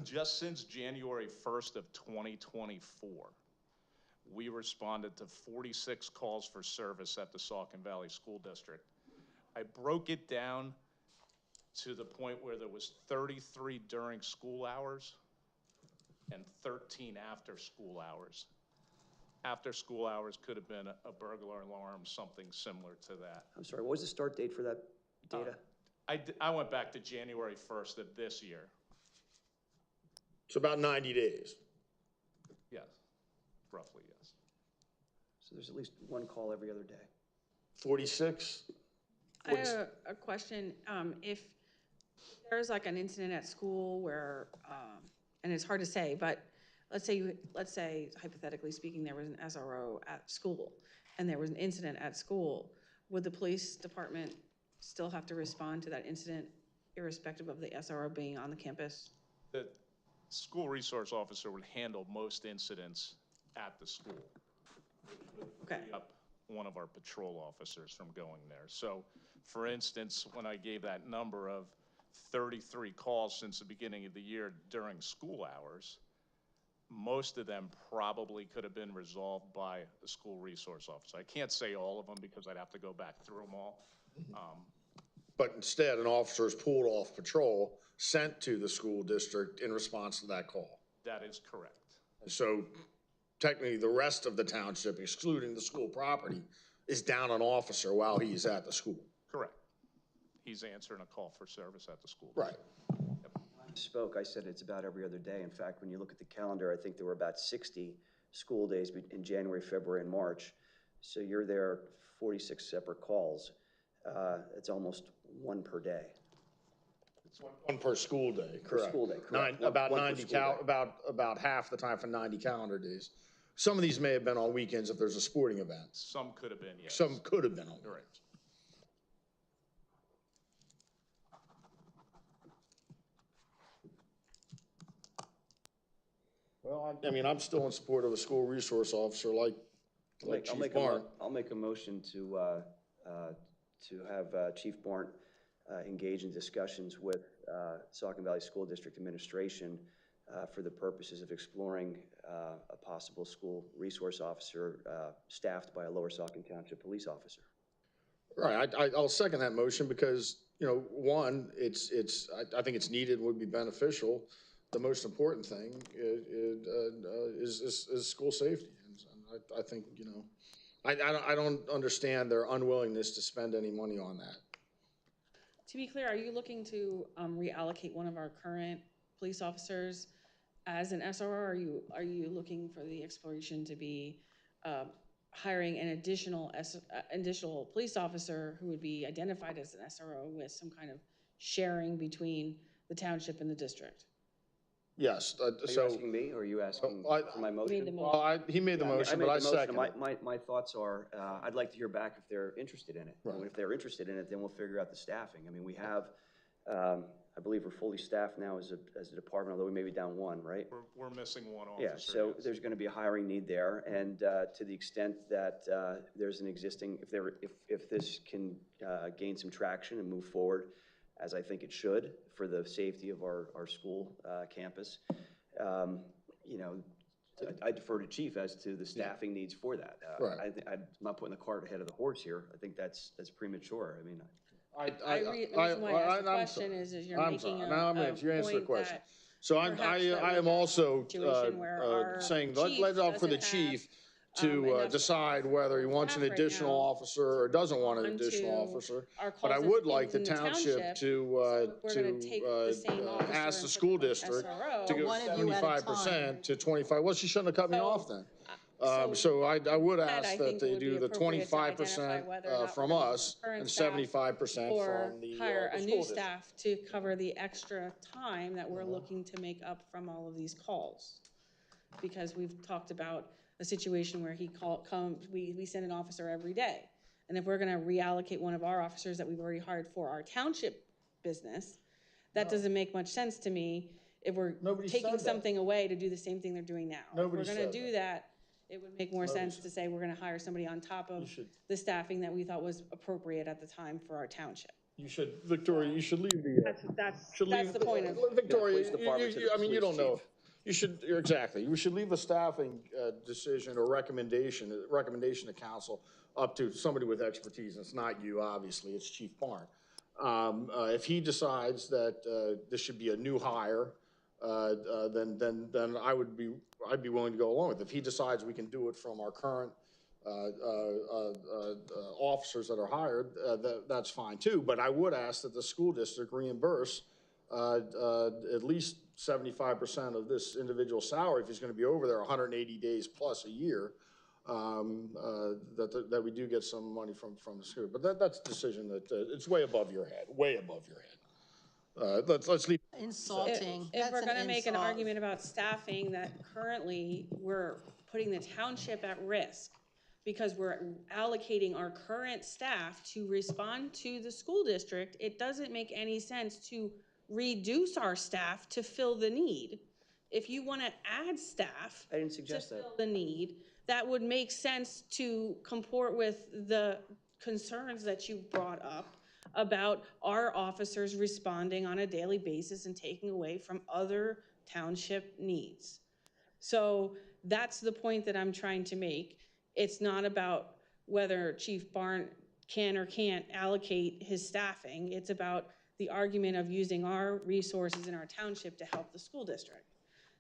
just since January 1st of 2024, we responded to 46 calls for service at the Saucon Valley School District. I broke it down to the point where there was 33 during school hours and 13 after school hours. After school hours could have been a burglar alarm, something similar to that. I'm sorry, what was the start date for that data? I went back to January 1st of this year. It's about 90 days. Yes, roughly, yes. So there's at least one call every other day. 46? I have a question. If there's like an incident at school where, and it's hard to say, but let's say hypothetically speaking, there was an SRO at school and there was an incident at school, would the police department still have to respond to that incident irrespective of the SRO being on the campus? The school resource officer would handle most incidents at the school. Okay. Up one of our patrol officers from going there. So for instance, when I gave that number of 33 calls since the beginning of the year during school hours, most of them probably could have been resolved by a school resource officer. I can't say all of them because I'd have to go back through them all. But instead, an officer is pulled off patrol, sent to the school district in response to that call. That is correct. So technically, the rest of the township, excluding the school property, is down an officer while he's at the school. Correct. he's answering a call for service at the school. Right. Spoke, I said it's about every other day. In fact, when you look at the calendar, I think there were about 60 school days in January, February, and March. So you're there 46 separate calls. It's almost one per day. It's one per school day, Per correct. school day, correct. About One per 90 school day. about half the time for 90 calendar days. Some of these may have been on weekends if there's a sporting event. Some could have been, yes. Some could have been on Right. weekends. Well, I mean, I'm still in support of a school resource officer like Chief Barn. I'll make a motion to have Chief Barn engage in discussions with Saucon Valley School District Administration for the purposes of exploring a possible school resource officer staffed by a Lower Saucon Township police officer. Right, I'll second that motion because, you know, one, I think it's needed and would be beneficial. The most important thing is school safety. And I think, you know, I don't understand their unwillingness to spend any money on that. To be clear, are you looking to reallocate one of our current police officers as an SRO? Or are you looking for the exploration to be hiring an additional police officer who would be identified as an SRO with some kind of sharing between the township and the district? Yes. Are you asking me, or are you asking for my motion? Well, he made the motion, but I second it. My thoughts are, I'd like to hear back if they're interested in it. Right. And if they're interested in it, then we'll figure out the staffing. I mean, we have, I believe we're fully staffed now as a department, although we may be down one, right? We're missing one officer. Yeah, so yes. there's going to be a hiring need there, and to the extent that there's an existing, if this can gain some traction and move forward, as I think it should, for the safety of our school campus, you know, I defer to Chief as to the staffing needs for that. Right. I'm not putting the cart ahead of the horse here. I think that's premature. I mean, The reason why I asked the question is you're making you're answering the question. that So I perhaps am also situation where our saying, chief let it up for the doesn't chief have, to enough decide whether he wants an staff right additional now officer or doesn't want an onto additional officer. our But I calls would like the in township So to, if we're gonna take the same officer ask the and school put them on district SRO, to go one of you at a 75% to 25. Well, she shouldn't have cut me So, off then. so So I would that, I ask think, that they would be do the appropriate to identify 25% whether or not from we're gonna us use our current and staff 75% or from the hire a school new district. staff to cover the extra time that we're looking to make up from all of these calls. Because we've talked about a situation where we send an officer every day. And if we're gonna reallocate one of our officers that we've already hired for our township business, that doesn't make much sense to me if we're Nobody taking said that. something away to do the same thing they're doing now. Nobody If we're gonna said do that, it would make more sense to say we're gonna hire somebody on top of the staffing that we thought was appropriate at the time for our township. You should, Victoria, you should leave the. That's should leave the point of. Victoria, police department to the I mean, you police don't know. chief. You should, exactly. You should leave the staffing decision or recommendation to council up to somebody with expertise. And it's not you, obviously, it's Chief Barn. If he decides that this should be a new hire, then I'd be willing to go along with it. If he decides we can do it from our current officers that are hired, that's fine too. But I would ask that the school district reimburse at least 75% of this individual salary if he's going to be over there 180 days plus a year. That we do get some money from the school. But that's a decision that it's way above your head. Way above your head. Let's leave. Insulting. If we're That's an gonna make an insult. argument about staffing, that currently we're putting the township at risk because we're allocating our current staff to respond to the school district, it doesn't make any sense to reduce our staff to fill the need. If you wanna add staff I didn't to suggest that. fill the need, that would make sense to comport with the concerns that you brought up about our officers responding on a daily basis and taking away from other township needs. So that's the point that I'm trying to make. It's not about whether Chief Barn can or can't allocate his staffing. It's about the argument of using our resources in our township to help the school district.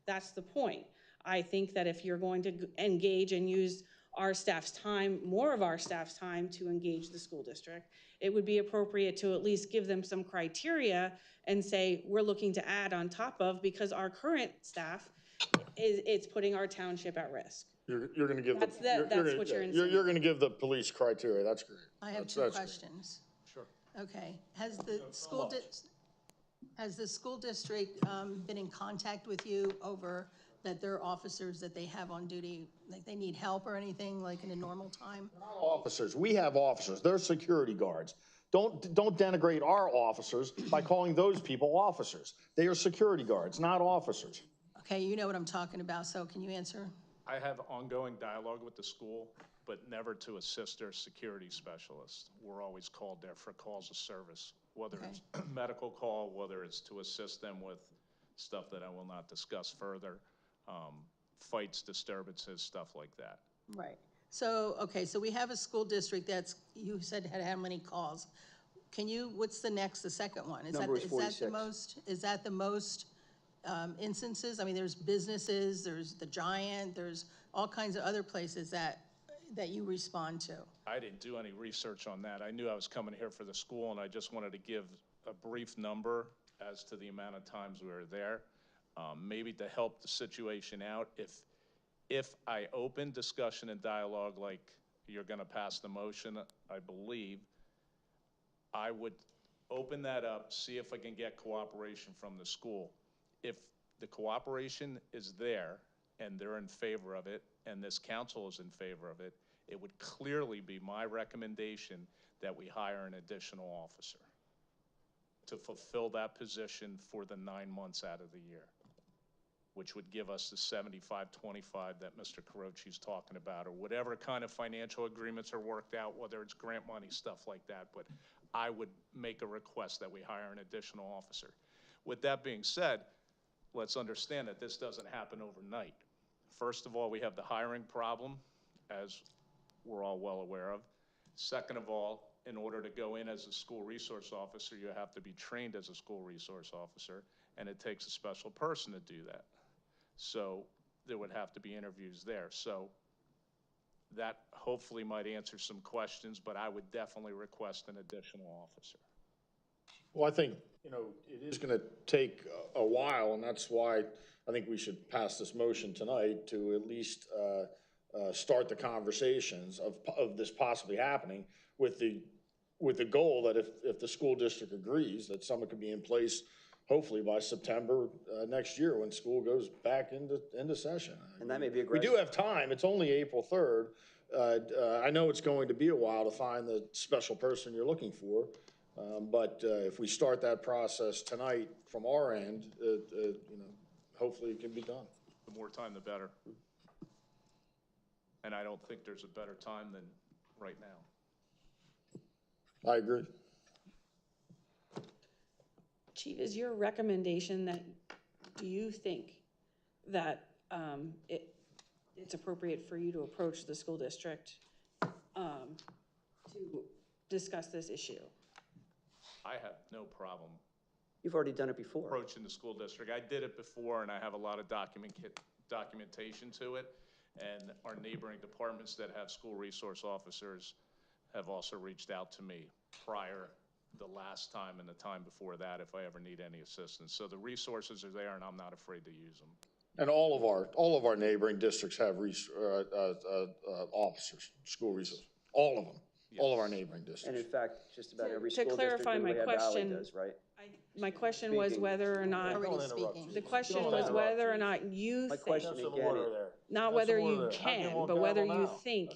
That's the point. I think that if you're going to engage and use our staff's time, more of our staff's time to engage the school district. It would be appropriate to at least give them some criteria and say, we're looking to add on top of, because our current staff it's putting our township at risk. You're gonna give That's what you're you're gonna give the police criteria, that's great. I have That's two great. questions. Sure. Okay, has the school district been in contact with you over that their officers that they have on duty, like they need help or anything, like in a normal time? Officers, we have officers, they're security guards. Don't denigrate our officers by calling those people officers. They are security guards, not officers. Okay, you know what I'm talking about, so can you answer? I have ongoing dialogue with the school, but never to assist their security specialist. We're always called there for calls of service, whether it's a medical call, whether it's to assist them with stuff that I will not discuss further, fights, disturbances, stuff like that. Right. So, okay, so we have a school district that's, you said had how many calls? Can you, what's the second one? Number is 46. Is that the most instances? I mean, there's businesses, there's the Giant, there's all kinds of other places that you respond to. I didn't do any research on that. I knew I was coming here for the school, and I just wanted to give a brief number as to the amount of times we were there, maybe to help the situation out. If I open discussion and dialogue like you're gonna pass the motion, I believe, I would open that up, see if I can get cooperation from the school. If the cooperation is there and they're in favor of it, and this council is in favor of it, it would clearly be my recommendation that we hire an additional officer to fulfill that position for the 9 months out of the year, which would give us the 75-25 that Mr. Carochi's talking about, or whatever kind of financial agreements are worked out, whether it's grant money, stuff like that. But I would make a request that we hire an additional officer. With that being said, let's understand that this doesn't happen overnight. First of all, we have the hiring problem, as we're all well aware of. Second of all, in order to go in as a school resource officer, you have to be trained as a school resource officer, and it takes a special person to do that. So there would have to be interviews there. So that hopefully might answer some questions, but I would definitely request an additional officer. Well, I think, it is gonna take a while, and that's why I think we should pass this motion tonight to at least start the conversations of this possibly happening with the goal that if the school district agrees, that someone could be in place hopefully by September next year when school goes back into session. And that may be aggressive. We do have time. It's only April 3rd. I know it's going to be a while to find the special person you're looking for. But if we start that process tonight from our end, hopefully it can be done. The more time, the better. And I don't think there's a better time than right now. I agree. Chief, is your recommendation that, do you think that it's appropriate for you to approach the school district to discuss this issue? I have no problem You've already done it before. approaching the school district. I did it before, and I have a lot of documentation to it. And our neighboring departments that have school resource officers have also reached out to me prior the last time and the time before that if I ever need any assistance. So the resources are there, and I'm not afraid to use them. And all of our neighboring districts have officers, school resource, all of them. Yes. All of our neighboring districts. And in fact, just about every To school district clarify in my Lehigh Valley question, does, right? My question was whether or not, Already speaking. the question was whether or not you My think, question again, not whether you can, but whether you think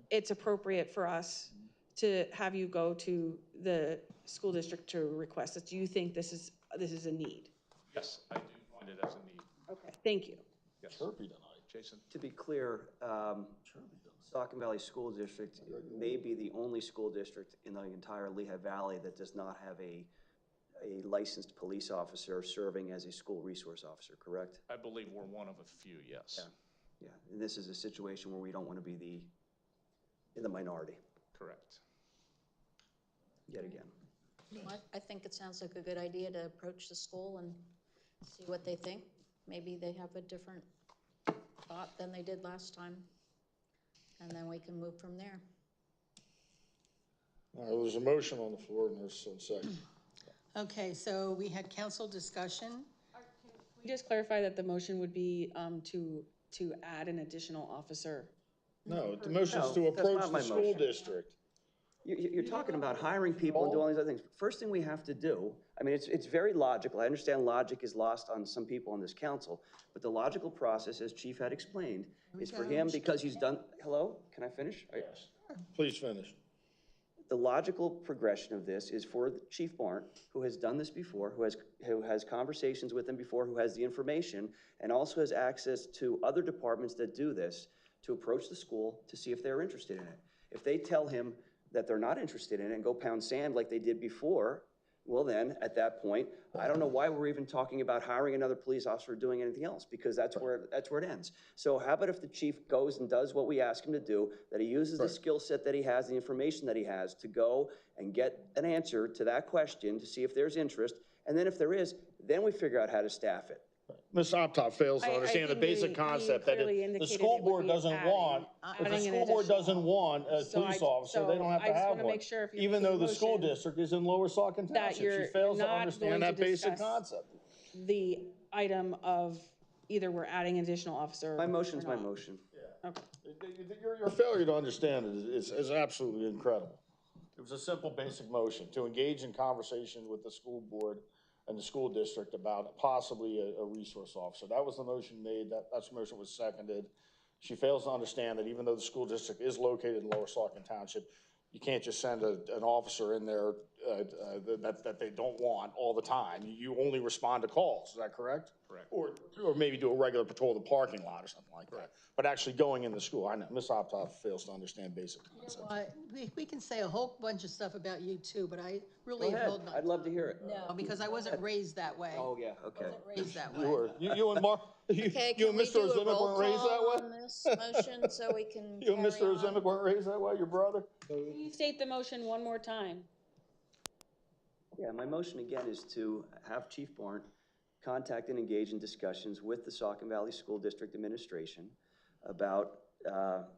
it's appropriate for us to have you go to the school district to request this. Do you think this is a need? Yes, I do find it as a need. Okay, thank you. Yes. Jason? to be clear, Saucon Valley School District may be the only school district in the entire Lehigh Valley that does not have a licensed police officer serving as a school resource officer, correct? I believe we're one of a few, yes. Yeah, and this is a situation where we don't want to be in the minority Correct. yet again. I think it sounds like a good idea to approach the school and see what they think. Maybe they have a different thought than they did last time. and then we can move from there. All right, there's a motion on the floor and there's a second. Okay, so we had council discussion. Can we just clarify that the motion would be to add an additional officer? No, the motion is No, to that's approach not the my school motion. district. You're talking about hiring people and doing all these other things. First thing we have to do, I mean, it's very logical. I understand logic is lost on some people on this council, but the logical process, as Chief had explained, is for him, because he's done, hello, can I finish? Yes. Please finish. The logical progression of this is for Chief Barnt, who has done this before, who has conversations with him before, who has the information, and also has access to other departments that do this, to approach the school to see if they're interested in it. If they tell him that they're not interested in it and go pound sand like they did before, well then, at that point, I don't know why we're even talking about hiring another police officer or doing anything else, because that's where it ends. So how about if the chief goes and does what we ask him to do, that he uses the skill set that he has, the information that he has, to go and get an answer to that question to see if there's interest, and then if there is, then we figure out how to staff it. Ms. Optoff fails to understand the basic concept that the school board doesn't want, if the school board doesn't want a police officer, they don't have to have one. Even though the school district is in Lower Saucon Township, she fails to understand that basic concept. The item of either we're adding an additional officer. My motion's my motion. Okay. Your failure to understand it is absolutely incredible. It was a simple, basic motion to engage in conversation with the school board and the school district about possibly a resource officer. That was the motion made, that's the motion was seconded. She fails to understand that even though the school district is located in Lower Saucon Township, you can't just send an officer in there that they don't want all the time. You only respond to calls, is that correct? Correct. Or maybe do a regular patrol of the parking lot or something like that. But actually going in the school, I know, Ms. Optoff fails to understand basic concepts. We can say a whole bunch of stuff about you too, but I really Go ahead, hold my. I'd love to hear it. No, because I wasn't raised that way. Oh, yeah, okay. Raised that way. You and Mark, Okay, you can and we Mr. do a Ozimic roll weren't raised that call way? on this motion so we can You and carry Mr. on? Ozimic weren't raised that way, your brother? Can you state the motion one more time? Yeah, my motion again is to have Chief Barnt contact and engage in discussions with the Saucon Valley School District Administration about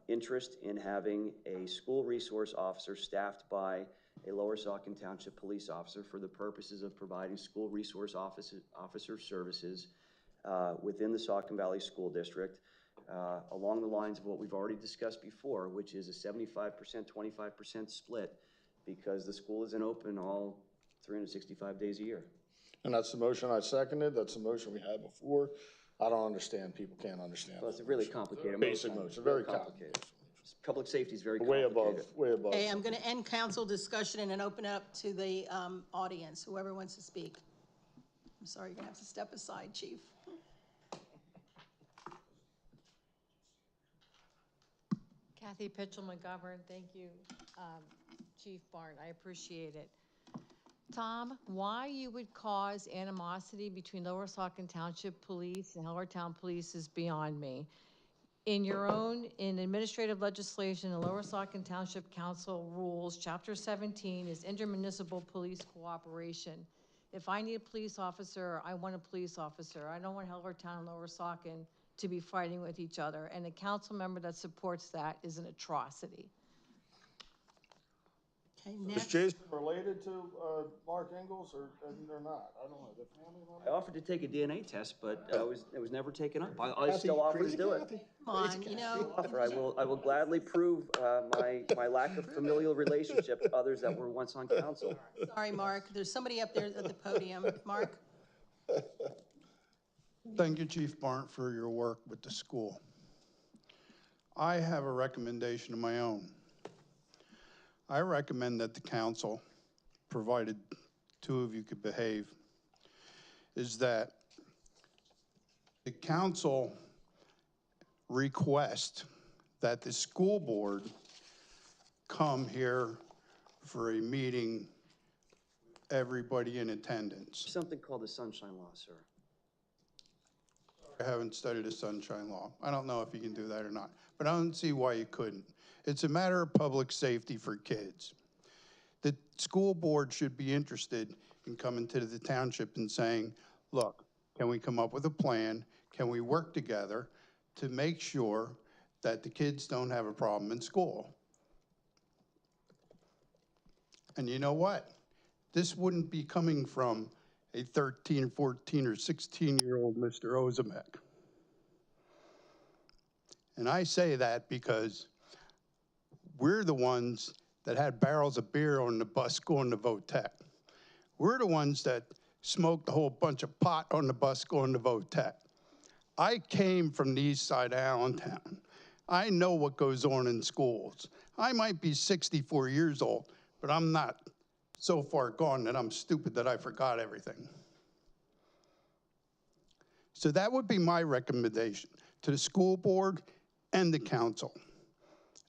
interest in having a school resource officer staffed by a Lower Saucon Township police officer for the purposes of providing school resource officer services within the Saucon Valley School District, along the lines of what we've already discussed before, which is a 75%, 25% split, because the school isn't open all 365 days a year. And that's the motion I seconded, that's the motion we had before. I don't understand, people can't understand. Well, it's a really complicated Basic motion. motion, very complicated. Public safety is very Way complicated. above, way above. Okay, I'm going to end council discussion and then open it up to the audience, whoever wants to speak. I'm sorry, you're going to have to step aside, Chief. Kathy Pitchell-McGovern, thank you, Chief Barnt, I appreciate it. Tom, why you would cause animosity between Lower Saucon Township Police and Hellertown Police is beyond me. In administrative legislation, the Lower Saucon Township Council rules, Chapter 17 is intermunicipal police cooperation. If I need a police officer, I want a police officer. I don't want Hellertown and Lower Saucon to be fighting with each other, and a council member that supports that is an atrocity. Okay, Is next. Jason related to Mark Ingalls or not? I don't know, the family member? I offered to take a DNA test, but it was never taken up. I still offer to do it. Come on, you know. I will gladly prove my lack of familial relationship to others that were once on council. Sorry, Mark, there's somebody up there at the podium. Mark? Thank you, Chief Barnt, for your work with the school. I have a recommendation of my own. I recommend that the council, provided two of you could behave, is that the council request that the school board come here for a meeting, everybody in attendance. Something called the Sunshine Law, sir. I haven't studied the Sunshine Law. I don't know if you can do that or not, but I don't see why you couldn't. It's a matter of public safety for kids. The school board should be interested in coming to the township and saying, look, can we come up with a plan? Can we work together to make sure that the kids don't have a problem in school. And you know what? This wouldn't be coming from a 13, 14, or 16-year-old Mr. Ozimek. And I say that because we're the ones that had barrels of beer on the bus going to Votech. We're the ones that smoked a whole bunch of pot on the bus going to Votech. I came from the east side of Allentown. I know what goes on in schools. I might be 64 years old, but I'm not so far gone that I'm stupid that I forgot everything. So that would be my recommendation to the school board and the council.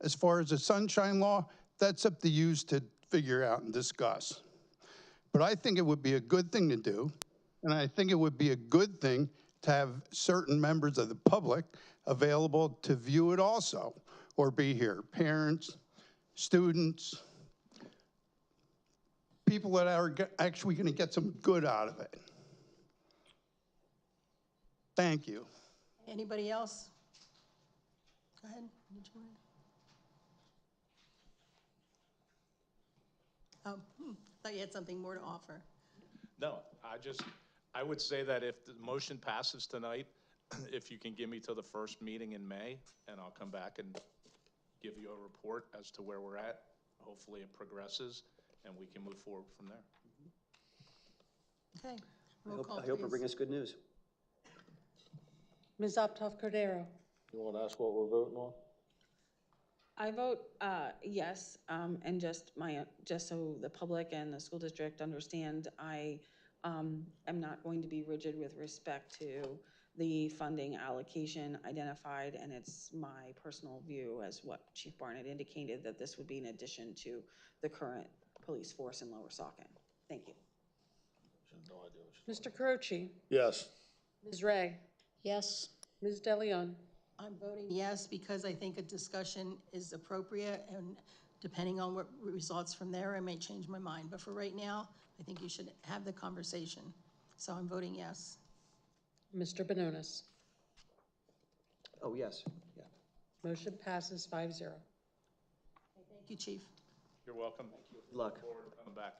As far as the sunshine law, that's up to you to figure out and discuss. But I think it would be a good thing to do, and I think it would be a good thing to have certain members of the public available to view it also, or be here, parents, students, people that are actually gonna get some good out of it. Thank you. Anybody else? Go ahead. Did you want thought you had something more to offer. No, I would say that if the motion passes tonight, if you can give me till the first meeting in May, and I'll come back and give you a report as to where we're at. Hopefully it progresses, and we can move forward from there. Okay. I hope it brings us good news. Ms. Optoff Cordero. You want to ask what we're voting on? I vote yes, and just so the public and the school district understand, I am not going to be rigid with respect to the funding allocation identified, and it's my personal view, as what Chief Barnett indicated, that this would be in addition to the current police force in Lower Saucon. Thank you. No idea what Mr. Carochi. Yes. Ms. Ray. Yes. Ms. DeLeon. I'm voting yes because I think a discussion is appropriate, and depending on what results from there, I may change my mind. But for right now, I think you should have the conversation. So I'm voting yes. Mr. Benonis. Oh, yes, yeah. Motion passes 5-0. Thank you, Chief. You're welcome. Good luck. Coming back.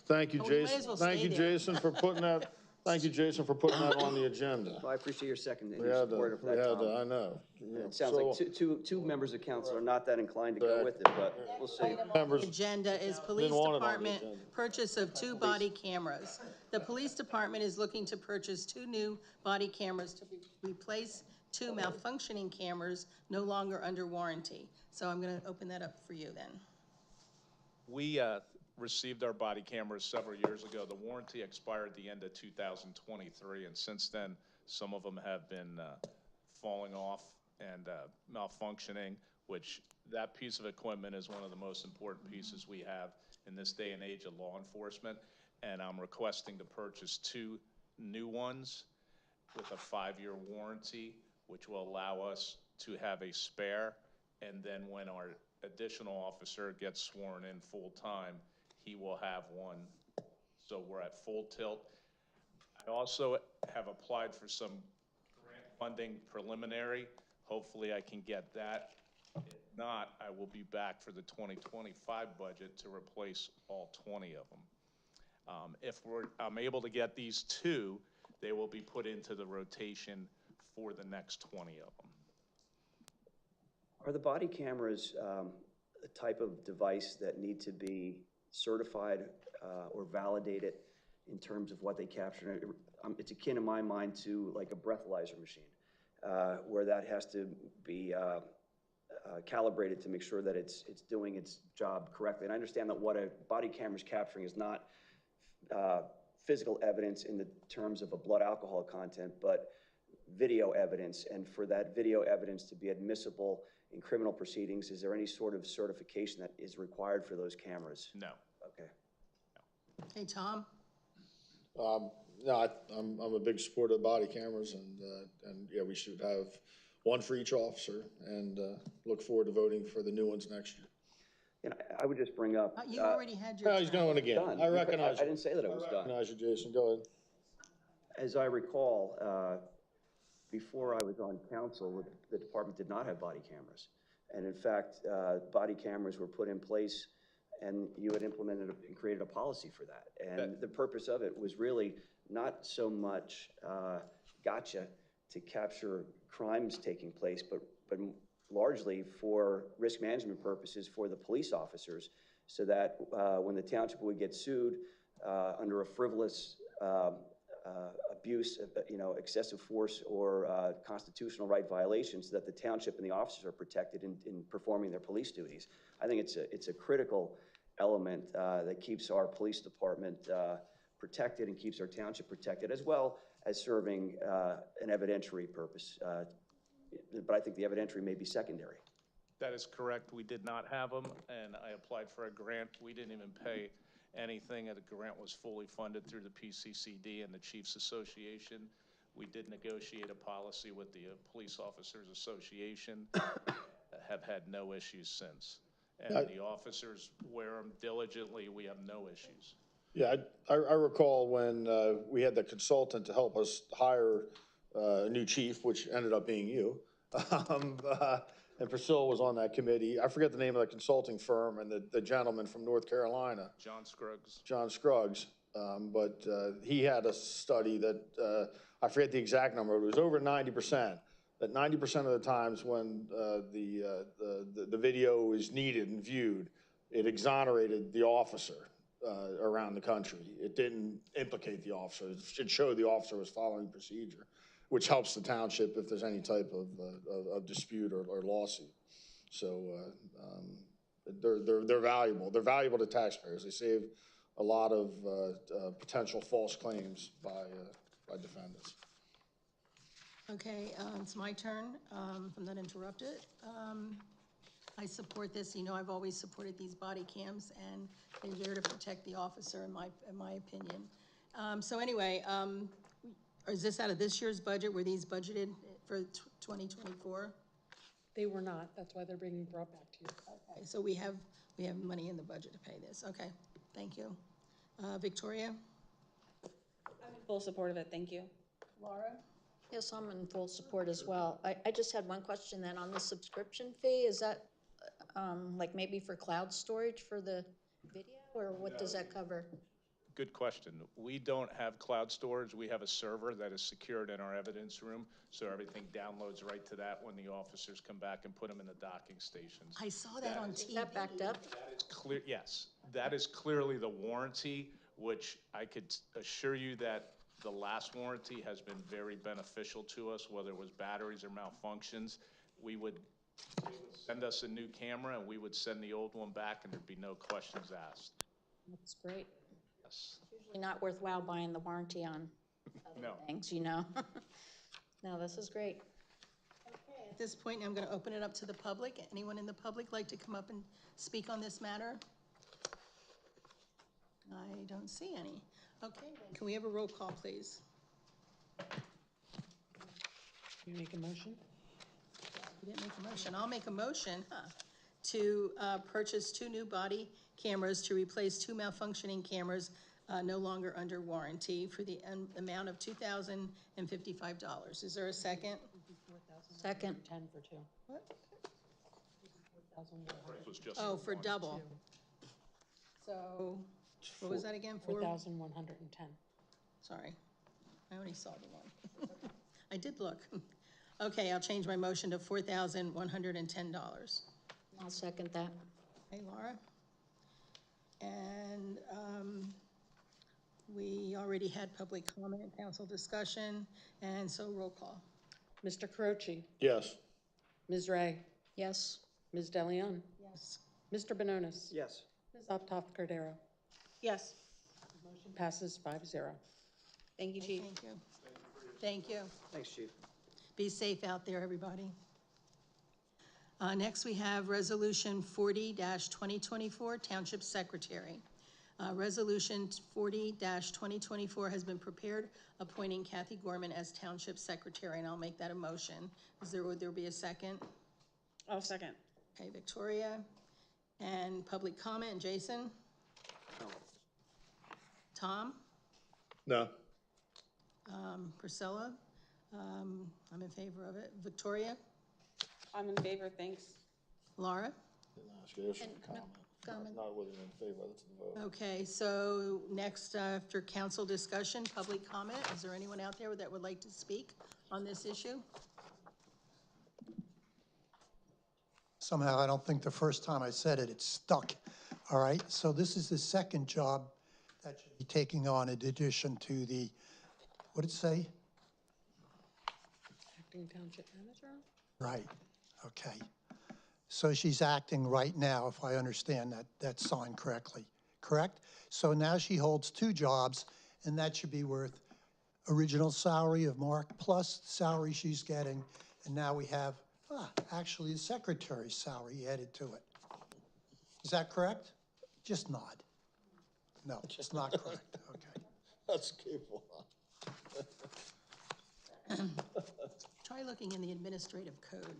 Thank you, Oh, we might Jason. as well Thank stay you, there. Jason, for putting that. Thank you, Jason, for putting that on the agenda. Well, I appreciate your second and We your had support of that, Tom. I know. It sounds like two members of council are not that inclined to go with it, but we'll see. Members, Agenda is Police want it on the Department agenda. purchase of 2 body cameras. The Police Department is looking to purchase 2 new body cameras to replace 2 malfunctioning cameras no longer under warranty. So I'm going to open that up for you then. We received our body cameras several years ago. The warranty expired at the end of 2023, and since then, some of them have been falling off and malfunctioning, which that piece of equipment is one of the most important pieces we have in this day and age of law enforcement. And I'm requesting to purchase 2 new ones with a 5-year warranty, which will allow us to have a spare. And then when our additional officer gets sworn in full-time, he will have one. So we're at full tilt. I also have applied for some grant funding preliminary. Hopefully I can get that. If not, I will be back for the 2025 budget to replace all 20 of them. If I'm able to get these 2, they will be put into the rotation for the next 20 of them. Are the body cameras a type of device that need to be certified or validated in terms of what they capture? It's akin in my mind to like a breathalyzer machine, where that has to be calibrated to make sure that it's doing its job correctly. And I understand that what a body camera is capturing is not physical evidence in the terms of a blood alcohol content, but video evidence. And for that video evidence to be admissible in criminal proceedings, is there any sort of certification that is required for those cameras? No. Okay. Hey, Tom? No, I'm a big supporter of body cameras, and yeah, we should have one for each officer, and look forward to voting for the new ones next year. And I would just bring up. You already had your. No, he's going again. Done. I recognize. I didn't say that it was done. I recognize you, Jason. Go ahead. As I recall, before I was on council, the department did not have body cameras. And in fact, body cameras were put in place and you had implemented and created a policy for that. And the purpose of it was really not so much gotcha to capture crimes taking place, but largely for risk management purposes for the police officers, so that when the township would get sued under a frivolous abuse, excessive force or constitutional right violations, that the township and the officers are protected in performing their police duties. I think it's a critical element that keeps our police department protected and keeps our township protected, as well as serving an evidentiary purpose. But I think the evidentiary may be secondary. That is correct. We did not have them, and I applied for a grant. We didn't even pay anything, and the grant was fully funded through the PCCD and the Chiefs Association. We did negotiate a policy with the Police Officers Association, have had no issues since. And the officers wear them diligently. We have no issues. Yeah, I recall when we had the consultant to help us hire a new chief, which ended up being you. And Priscilla was on that committee. I forget the name of the consulting firm, and the gentleman from North Carolina. John Scruggs. John Scruggs. But he had a study that, I forget the exact number, it was over 90%. That 90% of the times when the video is needed and viewed, it exonerated the officer around the country. It didn't implicate the officer. It showed the officer was following procedure, which helps the township if there's any type of dispute or lawsuit. So they're valuable. They're valuable to taxpayers. They save a lot of potential false claims by defendants. Okay, it's my turn, if I'm not interrupted. I support this. You know, I've always supported these body cams, and they're there to protect the officer, in my opinion. So anyway, is this out of this year's budget? Were these budgeted for 2024? They were not. That's why they're being brought back to you. Okay, so we have money in the budget to pay this. Okay, thank you. Victoria? I'm in full support of it, thank you. Laura? Yes, I'm in full support as well. I just had one question then on the subscription fee. Is that like maybe for cloud storage for the video, or what does that cover? Good question. We don't have cloud storage. We have a server that is secured in our evidence room, so everything downloads right to that when the officers come back and put them in the docking stations. I saw that on TV. Is that backed up? That is clear, yes. That is clearly the warranty, which I could assure you that the last warranty has been very beneficial to us, whether it was batteries or malfunctions. They would send us a new camera and we would send the old one back and there'd be no questions asked. That's great. Yes. Usually not worthwhile buying the warranty on other things, you know? No, this is great. Okay, at this point, I'm going to open it up to the public. Anyone in the public like to come up and speak on this matter? I don't see any. Okay, then can we have a roll call, please? You make a motion? You didn't make a motion. I'll make a motion to purchase 2 new body cameras to replace 2 malfunctioning cameras no longer under warranty for the amount of $2,055. Is there a second? Second. 10 for 2. What? Was just Oh, for double. So, what was that again? 4,110. Sorry, I only saw the one. I did look. Okay, I'll change my motion to $4,110. I'll second that. Hey, Laura. And we already had public comment, council discussion, and so roll call. Mr. Caroci? Yes. Ms. Ray? Yes. Ms. DeLeon? Yes. Mr. Benonis? Yes. Ms. Uptoff Cordero? Yes. Motion passes 5-0. Thank you, Chief. Thank you. Thank you. Thanks, Chief. Be safe out there, everybody. Next, we have Resolution 40-2024, Township Secretary. Resolution 40-2024 has been prepared, appointing Kathy Gorman as Township Secretary, and I'll make that a motion. Would there be a second? I'll second. Okay, Victoria. And public comment, Jason? Tom? No. Priscilla? I'm in favor of it. Victoria? I'm in favor, thanks. Laura? Didn't ask you, there's some comment. comment. Not whether you're in favor, that's the vote. Okay, so next, after council discussion, public comment. Is there anyone out there that would like to speak on this issue? Somehow, I don't think the first time I said it, it stuck. All right, so this is the second job that should be taking on in addition to the, what did it say? Acting Township Manager? Right, okay. So she's acting right now, if I understand that sign correctly, correct? So now she holds two jobs, and that should be worth original salary of Mark plus salary she's getting, and now we have, actually the secretary's salary added to it. Is that correct? Just nod. No, it's not correct, okay. Let's keep on. Try looking in the administrative code.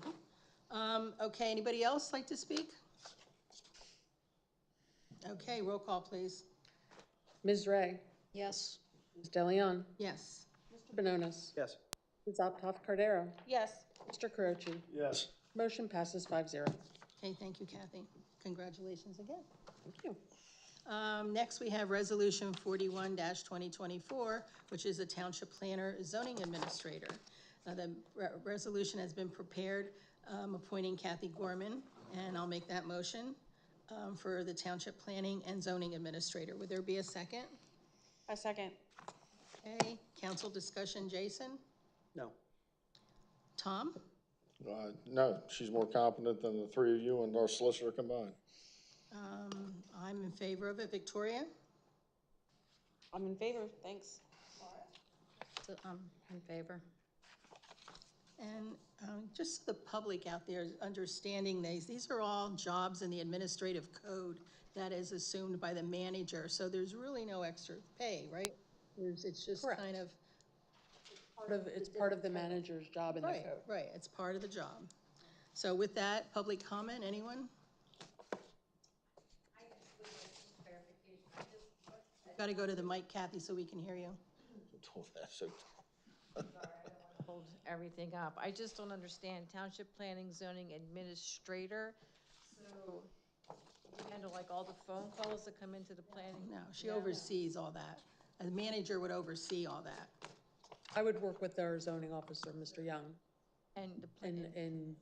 Okay, anybody else like to speak? Okay, roll call, please. Ms. Ray? Yes. Ms. DeLeon? Yes. Mr. Benonis? Yes. Ms. Optoff Cardero? Yes. Mr. Carochi? Yes. Motion passes 5-0. Okay, thank you, Kathy. Congratulations again. Thank you. Next, we have Resolution 41-2024, which is a Township Planner Zoning Administrator. The resolution has been prepared, appointing Kathy Gorman, and I'll make that motion for the Township Planning and Zoning Administrator. Would there be a second? A second. Okay, council discussion, Jason? No. Tom? No, she's more competent than the three of you and our solicitor combined. I'm in favor of it. Victoria? I'm in favor, thanks. So, in favor. And just so the public out there is understanding these are all jobs in the administrative code that is assumed by the manager, so there's really no extra pay, right? It's just Correct. kind of. It's part of the manager's job in the Right, code. right, it's part of the job. So with that, public comment, anyone? Got to go to the mic, Kathy, so we can hear you. Hold everything up. I just don't understand. Township Planning Zoning Administrator. So you handle like all the phone calls that come into the planning? No, she oversees all that. A manager would oversee all that. I would work with our zoning officer, Mr. Young, And the in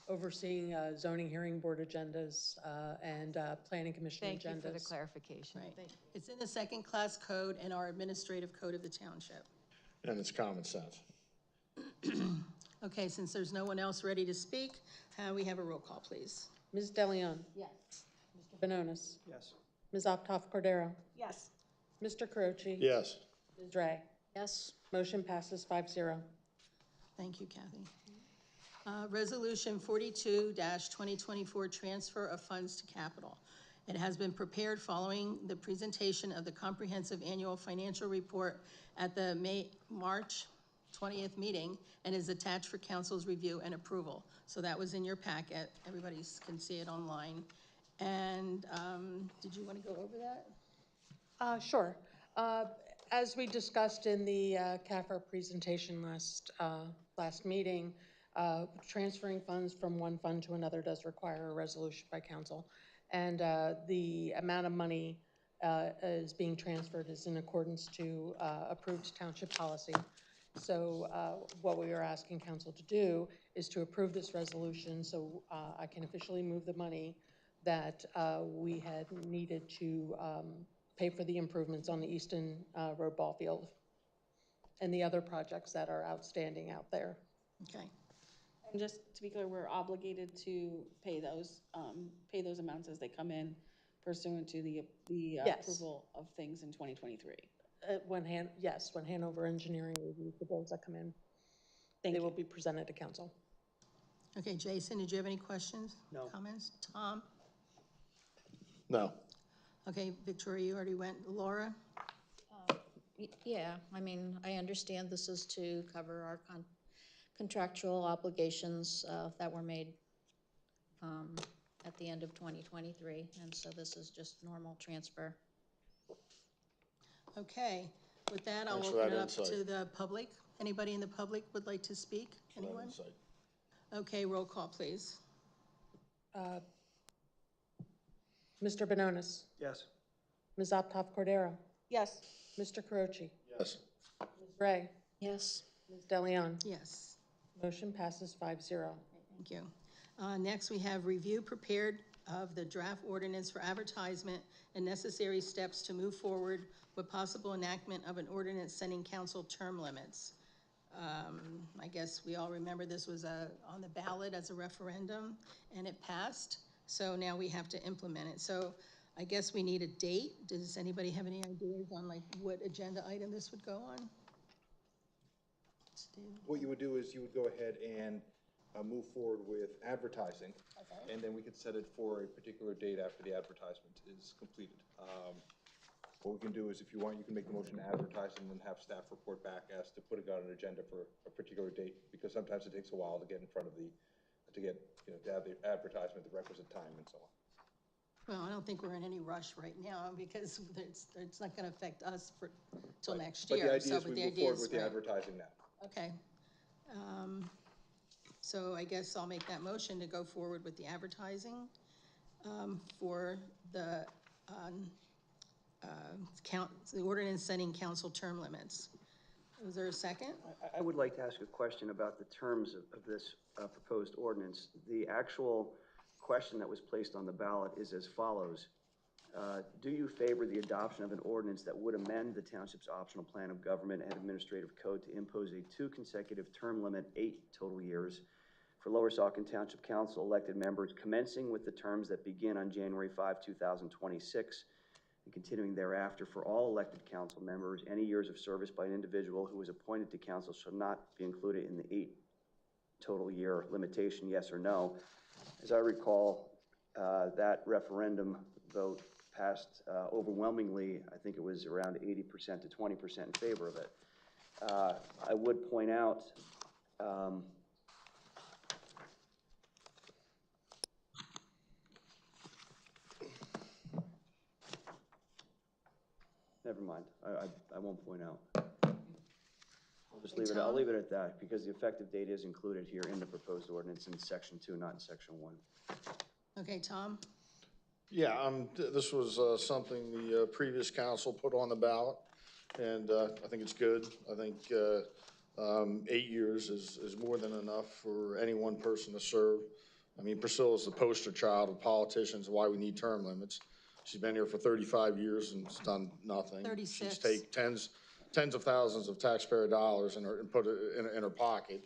overseeing zoning hearing board agendas and planning commission agendas. Thank you for the clarification. Right. Thank you. It's in the second class code and our administrative code of the township. And it's common sense. Okay, since there's no one else ready to speak, we have a roll call, please. Ms. DeLeon? Yes. Mr. Benonis? Yes. Ms. Optoff Cardero? Yes. Mr. Carochi? Yes. Ms. Ray? Yes. Motion passes 5-0. Thank you, Kathy. Resolution 42-2024, transfer of funds to capital. It has been prepared following the presentation of the comprehensive annual financial report at the March 20th meeting and is attached for council's review and approval. So that was in your packet. Everybody can see it online. And did you want to go over that? Sure. As we discussed in the CAFR presentation last meeting, transferring funds from one fund to another does require a resolution by council. And the amount of money is being transferred is in accordance to approved township policy. So what we are asking council to do is to approve this resolution so I can officially move the money that we had needed to pay for the improvements on the Easton Road Ball Field and the other projects that are outstanding out there. Okay. And just to be clear, we're obligated to pay those amounts as they come in pursuant to the Yes. approval of things in 2023. When Hanover Engineering reviews the bills that come in, they will be presented to council. Okay, Jason, did you have any questions? No. Comments? Tom? No. Okay, Victoria, you already went. Laura? Yeah, I mean, I understand this is to cover our contractual obligations that were made at the end of 2023, and so this is just normal transfer. Okay, with that, I'll Thanks for open that it up insight. to the public. Anybody in the public would like to speak? Anyone? Okay, roll call, please. Mr. Bononis? Yes. Ms. Optoff Cordero? Yes. Mr. Caroci? Yes. Ms. Ray? Yes. Ms. DeLeon? Yes. Motion passes 5-0. Thank you. Next, we have review prepared of the draft ordinance for advertisement and necessary steps to move forward with possible enactment of an ordinance setting council term limits. I guess we all remember this was on the ballot as a referendum, and it passed. So now we have to implement it. So I guess we need a date. Does anybody have any ideas on like what agenda item this would go on? Steve? What you would do is you would go ahead and move forward with advertising, and then we could set it for a particular date after the advertisement is completed. What we can do is, if you want, you can make the motion to advertise and then have staff report back as to put it on an agenda for a particular date, because sometimes it takes a while to get in front of the, to have the advertisement, the requisite time and so on. Well, I don't think we're in any rush right now because it's not going to affect us till next year. But the idea is we move forward with the advertising now. Okay. So I guess I'll make that motion to go forward with the advertising for the the ordinance setting council term limits. Was there a second? I would like to ask a question about the terms of this proposed ordinance. The actual question that was placed on the ballot is as follows. Do you favor the adoption of an ordinance that would amend the township's optional plan of government and administrative code to impose a 2 consecutive term limit, 8 total years, for Lower Saucon Township Council elected members commencing with the terms that begin on January 5, 2026, and continuing thereafter for all elected council members? Any years of service by an individual who is appointed to council shall not be included in the 8 total year limitation, yes or no? As I recall, that referendum vote passed overwhelmingly. I think it was around 80% to 20% in favor of it. I would point out never mind. I won't point out. I'll just leave it. I'll leave it at that because the effective date is included here in the proposed ordinance in section 2, not in section 1. Okay, Tom? Yeah, this was something the previous council put on the ballot, and I think it's good. I think 8 years is more than enough for any one person to serve. I mean, Priscilla's the poster child of politicians, why we need term limits. She's been here for 35 years and has done nothing. 36. She's taken tens of thousands of taxpayer dollars and put it in her pocket.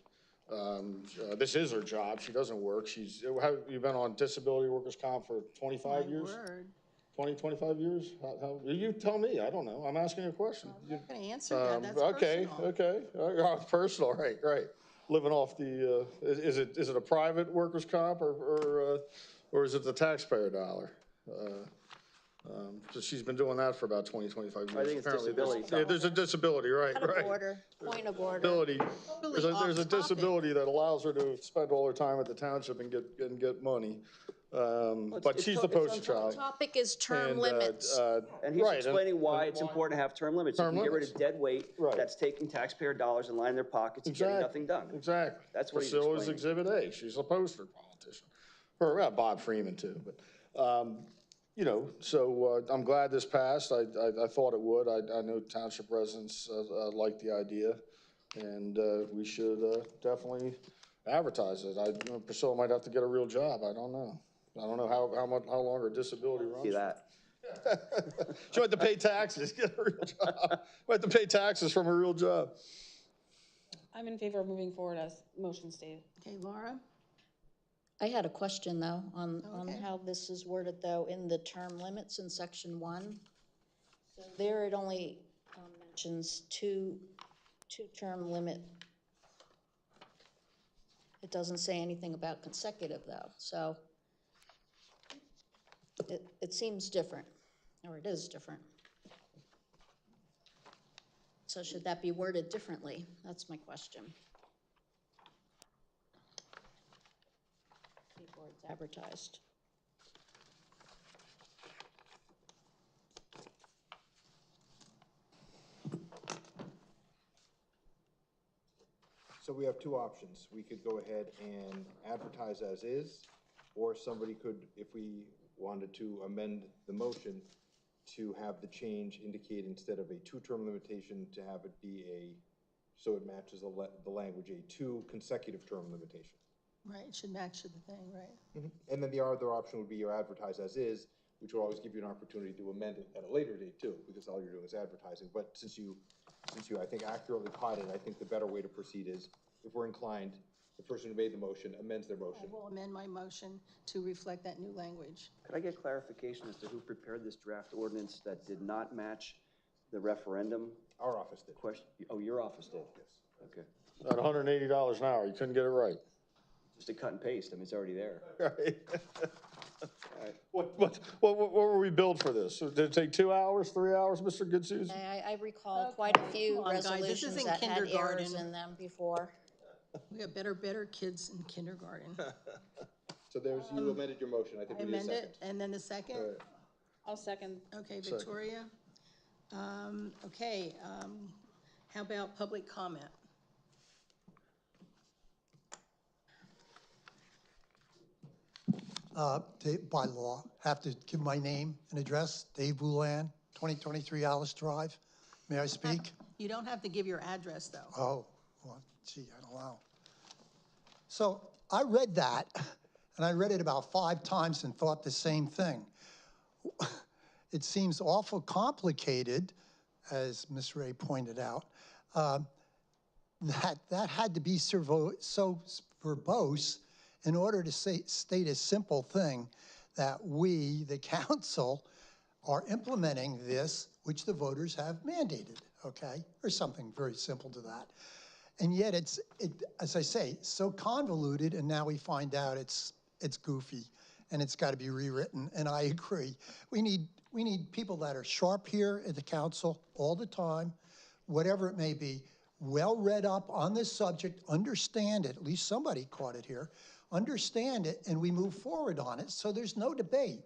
This is her job. She doesn't work. You've been on disability workers' comp for 25 years? Word. 25 years? You tell me. I don't know. I'm asking you a question. I'm not going to answer that. That's personal. Okay. It's personal. Right. Living off the, is it a private workers' comp or is it the taxpayer dollar? So she's been doing that for about 20, 25 years. I think it's disability. Yeah, there's a disability, right. Point of order. Point of order. Disability. Totally There's a off disability that allows her to spend all her time at the township and get money. But she's the poster child. Topic is term And, limits. And he's explaining why it's important to have term limits. You can get rid of dead weight that's taking taxpayer dollars and lining their pockets and getting nothing done. Exactly. That's what he's Priscilla's explaining. Exhibit A. She's a poster politician. Or Bob Freeman too, but. So I'm glad this passed. I thought it would. I know township residents like the idea, and we should definitely advertise it. Priscilla might have to get a real job. I don't know. I don't know how long her disability runs. See that? She might have to pay taxes, get a real job. Might have to pay taxes from a real job. I'm in favor of moving forward as motion stated. Okay, Laura? I had a question, though, on Okay. how this is worded, though, in the term limits in section 1. So there it only mentions two-term limit. It doesn't say anything about consecutive, though, so it seems different, or it is different. So should that be worded differently? That's my question. Before it's advertised. So we have two options. We could go ahead and advertise as is, or somebody could, if we wanted to amend the motion, to have the change indicate instead of a two-term limitation, to have it be so it matches the language, a 2 consecutive term limitation. Right, it should match the thing, right? And then the other option would be your advertise as is, which will always give you an opportunity to amend it at a later date too, because all you're doing is advertising. But since you, I think, accurately caught it, I think the better way to proceed is, if we're inclined, the person who made the motion amends their motion. I will amend my motion to reflect that new language. Could I get clarification as to who prepared this draft ordinance that did not match the referendum? Our office did. Question, oh, your office did? Yes. Okay. At $180 an hour, you couldn't get it right. Just a cut and paste, I mean, it's already there. Right. What were we billed for this? Did it take 2 hours, 3 hours, Mr. Goodsey? I recall quite a few Come on, guys, this resolutions isn't that had errors kindergarten. in them before. We have better kids in kindergarten. So there's, you amended your motion, I think I we need a amend second. it, and then the second? All right. I'll second. Okay, Victoria? Okay, how about public comment? By law, have to give my name and address, Dave Boulan, 2023 Alice Drive. May I speak? You don't have to give your address, though. Oh, well, gee, I don't know. So I read that, and I read it about 5 times and thought the same thing. It seems awful complicated, as Ms. Ray pointed out, that had to be so verbose in order to state a simple thing that we, the council, are implementing this, which the voters have mandated, okay? Or something very simple to that. And yet as I say, so convoluted, and now we find out it's goofy and it's got to be rewritten, and I agree. We need people that are sharp here at the council all the time, whatever it may be, well read up on this subject, understand it, at least somebody caught it here, understand it, and we move forward on it, so there's no debate.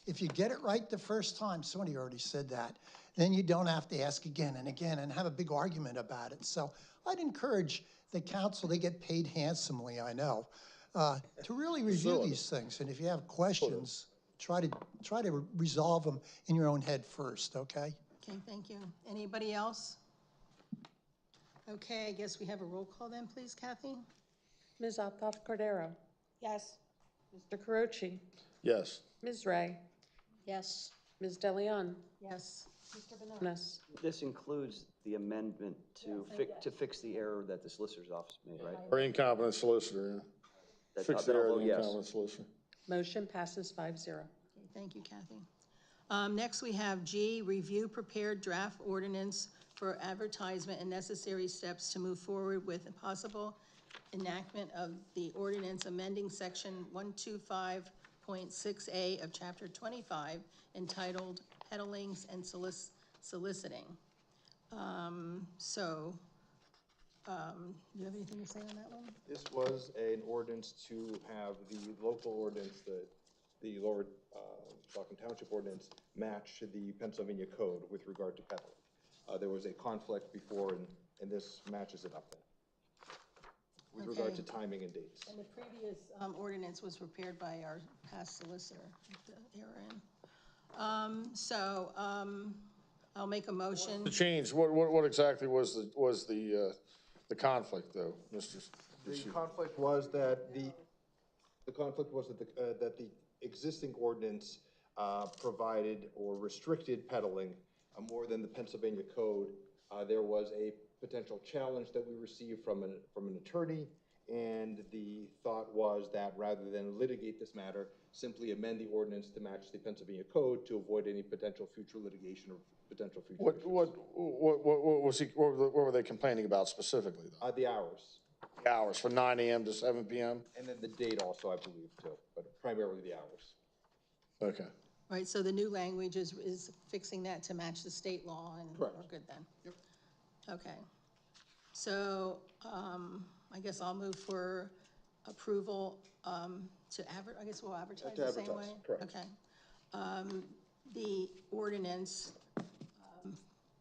If you get it right the first time, somebody already said that, then you don't have to ask again and again and have a big argument about it. So I'd encourage the council, they get paid handsomely, I know, to really review these things. And if you have questions, try to resolve them in your own head first, okay? Okay, thank you. Anybody else? Okay, I guess we have a roll call then, please, Kathy? Ms. Althoff Cordero, Yes. Mr. Carochi, Yes. Ms. Ray, Yes. Ms. DeLeon, Yes. Mr. Benonis. This includes the amendment to fix the error that the solicitor's office made, right? Or incompetent solicitor, yeah. That's Fix how the error they'll of vote the yes. incompetent solicitor. Motion passes 5-0. Okay, thank you, Kathy. Next, we have G, review prepared draft ordinance for advertisement and necessary steps to move forward with a possible enactment of the ordinance amending section 125.6A of chapter 25 entitled Peddlings and Soliciting. You have anything to say on that one? This was an ordinance to have the local ordinance, the lower Saucon Township ordinance, match the Pennsylvania code with regard to peddling. There was a conflict before, and this matches it up then, with regard to timing and dates. And the previous ordinance was prepared by our past solicitor, Aaron. I'll make a motion. The change, what exactly was the conflict, though, Mr.? The conflict was that the existing ordinance provided or restricted peddling more than the Pennsylvania code. There was a potential challenge that we received from an attorney, and the thought was that rather than litigate this matter, simply amend the ordinance to match the Pennsylvania code to avoid any potential future litigation or potential future issues. What were they complaining about specifically, though? The hours. The hours, from 9 a.m. to 7 p.m.? And then the date also, I believe, too, but primarily the hours. Okay. Right, so the new language is fixing that to match the state law, and we're good then? Yep. Okay. So, I guess I'll move for approval I guess we'll advertise the same way? Correct. Okay. The ordinance,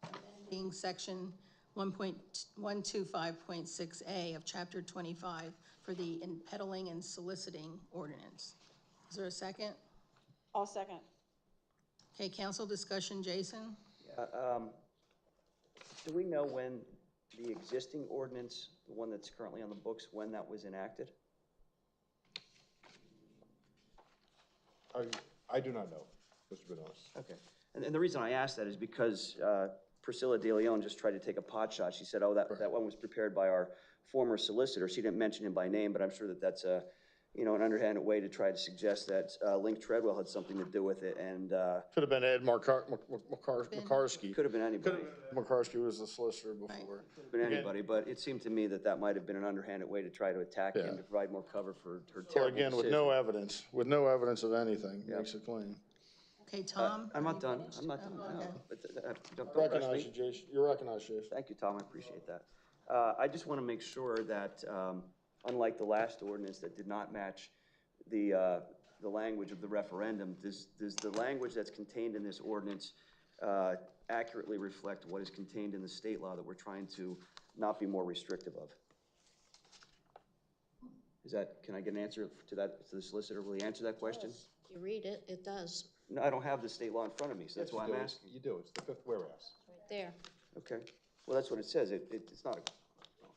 amending section 1.125.6A of Chapter 25 for the peddling and soliciting ordinance. Is there a second? I'll second. Okay, council discussion, Jason? Do we know when the existing ordinance, the one that's currently on the books, when that was enacted? I do not know, Mr. Benoist. Okay. And the reason I ask that is because Priscilla De Leon just tried to take a pot shot. She said, oh, that one was prepared by our former solicitor. She didn't mention him by name, but I'm sure that that's an underhanded way to try to suggest that Link Treadwell had something to do with it. And Could have been Ed Makarsky. could have been anybody. Makarsky was the solicitor before. Could have been anybody, but it seemed to me that that might have been an underhanded way to try to attack him, to provide more cover for her So terrible again, with no evidence of anything, makes it clean. Okay, Tom? I'm not done. I'm not done. No. Don't rush Recognize me. you, Jason. You're recognized, Jason. Thank you, Tom, I appreciate that. I just want to make sure that, unlike the last ordinance that did not match the language of the referendum, does the language that's contained in this ordinance accurately reflect what is contained in the state law that we're trying to not be more restrictive of? Can I get an answer to that, to the solicitor? Will he answer that question? If you read it, it does, No, I don't have the state law in front of me, so that's why I'm asking. You do, it's the fifth whereas. right there. Okay, well, that's what it says. It's not a,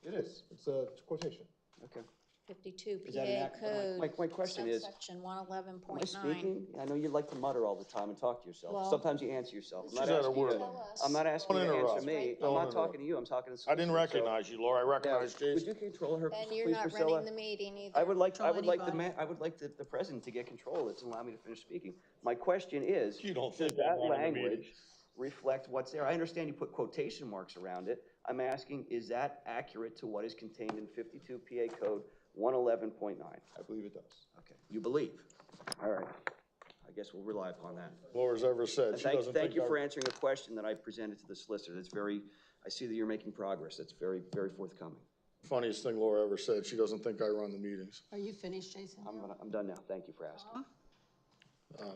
It is, it's a quotation. okay. 52 Is that PA an code. my question is, Section am I 111.9. speaking? I know you like to mutter all the time and talk to yourself. Well- Sometimes you answer yourself. She's out of word. I'm not asking you Don't to answer interrupt. me. I'm Don't not interrupt. talking to you, I'm talking to the I didn't solicitor. recognize you, Laura. I recognized Would Jason. you control her, And please, you're not Priscilla? running the meeting either. I would like the president to get control. Let's allow me to finish speaking. My question is, You don't does think I'm that running the meeting. language reflect what's there? I understand you put quotation marks around it. I'm asking, is that accurate to what is contained in 52 PA Code 111.9? I believe it does. Okay, you believe? All right. I guess we'll rely upon that. Laura's ever said she doesn't Thank think you I- for answering a question that I presented to the solicitor. That's I see that you're making progress. That's very, very forthcoming. Funniest thing Laura ever said, she doesn't think I run the meetings. Are you finished, Jason? I'm done now. Thank you for asking.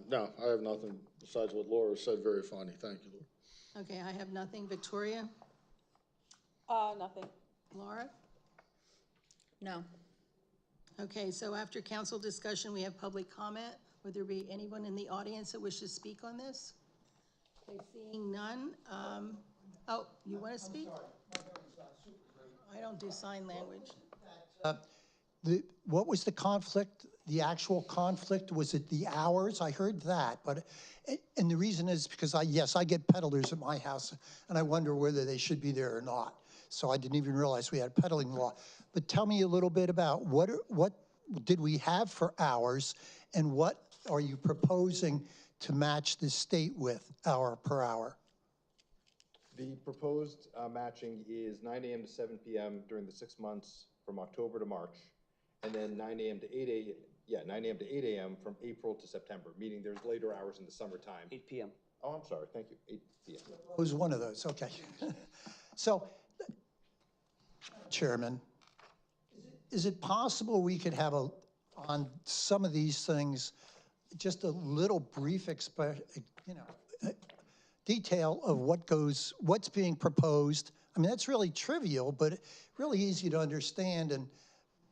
No, I have nothing besides what Laura said. Very funny. Thank you, Laura. Okay, I have nothing. Victoria? Nothing. Laura? No. Okay, so after council discussion, we have public comment. Would there be anyone in the audience that wishes to speak on this? Okay, seeing none. Oh, you want to speak? I don't do sign language. What was the conflict, the actual conflict? Was it the hours? I heard that, and the reason is because I get peddlers at my house, and I wonder whether they should be there or not. So I didn't even realize we had a peddling law. But tell me a little bit about what did we have for hours, and what are you proposing to match the state with hour per hour? The proposed matching is 9 a.m. to 7 p.m. during the 6 months from October to March, and then 9 a.m. to 8 a.m. from April to September, meaning there's later hours in the summertime. 8 p.m. Oh, I'm sorry, thank you, 8 p.m. It was one of those, okay. So, Chairman, is it possible we could have on some of these things, just a little brief detail of what's being proposed? I mean, that's really trivial, but really easy to understand, and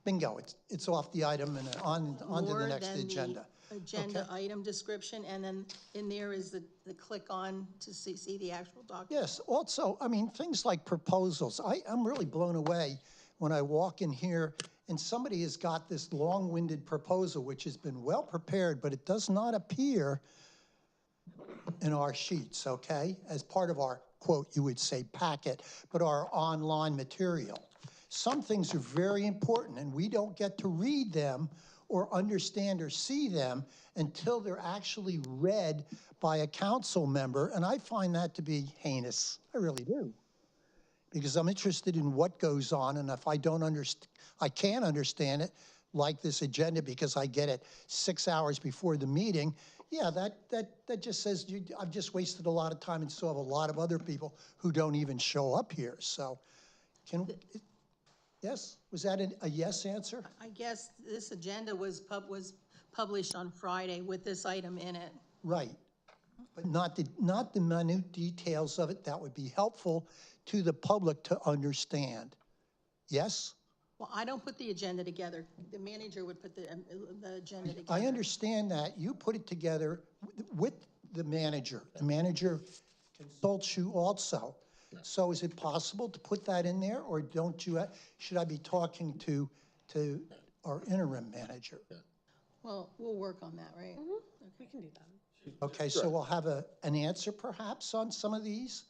bingo, it's off the item and on to the next agenda. Agenda item description, and then in there is the click on to see the actual document. Yes, also, I mean, things like proposals. I'm really blown away when I walk in here and somebody has got this long-winded proposal which has been well prepared, but it does not appear in our sheets, okay? As part of our, quote, you would say packet, but our online material. Some things are very important and we don't get to read them or understand or see them until they're actually read by a council member, and I find that to be heinous. I really do. Because I'm interested in what goes on, and if I don't understand, I can't understand it, like this agenda, because I get it 6 hours before the meeting, yeah, that just says I've just wasted a lot of time and so have a lot of other people who don't even show up here. So, yes, was that a yes answer? I guess this agenda was published on Friday with this item in it. Right. but not the minute details of it that would be helpful to the public to understand. Yes? Well, I don't put the agenda together. The manager would put the agenda together. I understand that. You put it together with the manager. The manager consults you also. So is it possible to put that in there, or don't you, should I be talking to our interim manager? Well, we'll work on that, right? We can do that. Okay, so we'll have an answer perhaps on some of these?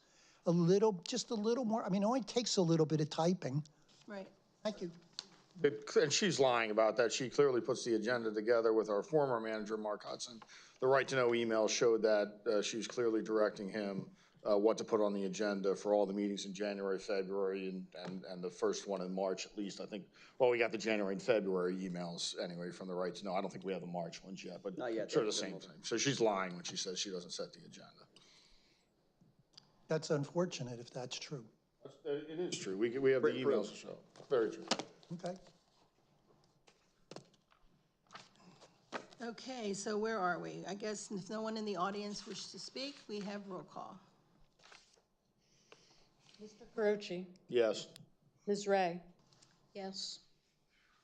Just a little more. I mean, it only takes a little bit of typing. Right. Thank you. And she's lying about that. She clearly puts the agenda together with our former manager, Mark Hudson. The right-to-know email showed that she was clearly directing him what to put on the agenda for all the meetings in January, February, and the first one in March at least. I think, well, we got the January and February emails anyway from the right-to-know. I don't think we have the March ones yet, but Not yet. sure the same thing. So she's lying when she says she doesn't set the agenda. That's unfortunate if that's true. It is true. We have the emails to show. Very true. Okay. Okay, so where are we? I guess if no one in the audience wishes to speak, we have roll call. Mr. Carucci, Yes. Ms. Ray, Yes.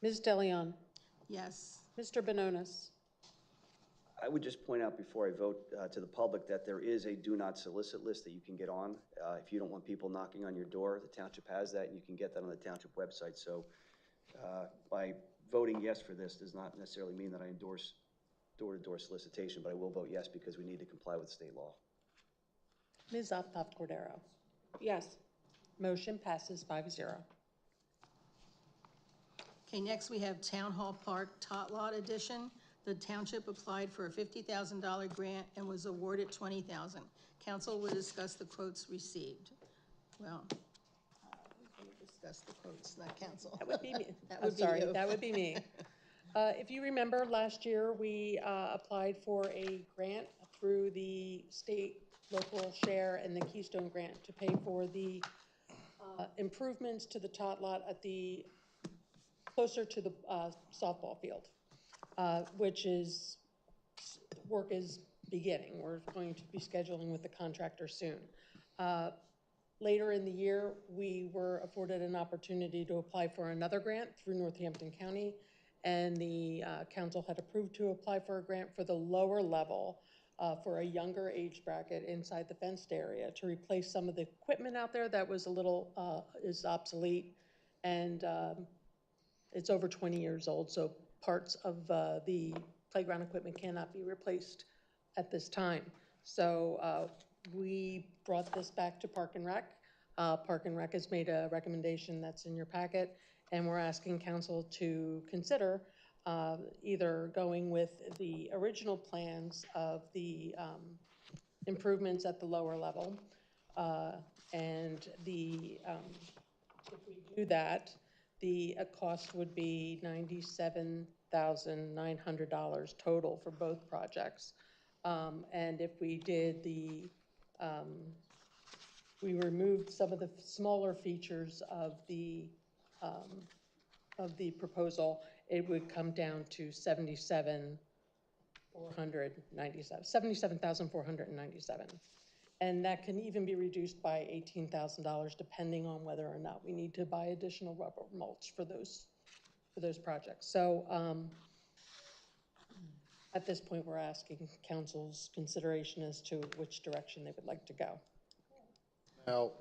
Ms. DeLeon, Yes. Mr. Bononis. I would just point out before I vote to the public that there is a do not solicit list that you can get on. If you don't want people knocking on your door, the township has that, and you can get that on the township website. So by voting yes for this does not necessarily mean that I endorse door-to-door solicitation, but I will vote yes because we need to comply with state law. Ms. Optoff Cordero. Yes. Motion passes 5-0. Okay, next we have Town Hall Park Tot Lot Edition. The township applied for a $50,000 grant and was awarded $20,000. Council will discuss the quotes received. Well, we're going to discuss the quotes, not council. That would be me. That I'm would be sorry, you. that would be me. If you remember, last year, we applied for a grant through the state local share and the Keystone Grant to pay for the improvements to the tot lot at the, closer to the softball field, which is, work is beginning. We're going to be scheduling with the contractor soon. Later in the year, we were afforded an opportunity to apply for another grant through Northampton County, and the council had approved to apply for a grant for the lower level for a younger age bracket inside the fenced area to replace some of the equipment out there that was a little, is obsolete, and it's over 20 years old, so parts of the playground equipment cannot be replaced at this time. So we brought this back to Park and Rec. Park and Rec has made a recommendation that's in your packet, and we're asking council to consider either going with the original plans of the improvements at the lower level, and the, if we do that, the cost would be $97,900 total for both projects. And if we did the, we removed some of the smaller features of the proposal, it would come down to $77,497. And that can even be reduced by $18,000 depending on whether or not we need to buy additional rubber mulch for those projects. So at this point, we're asking council's consideration as to which direction they would like to go. Now,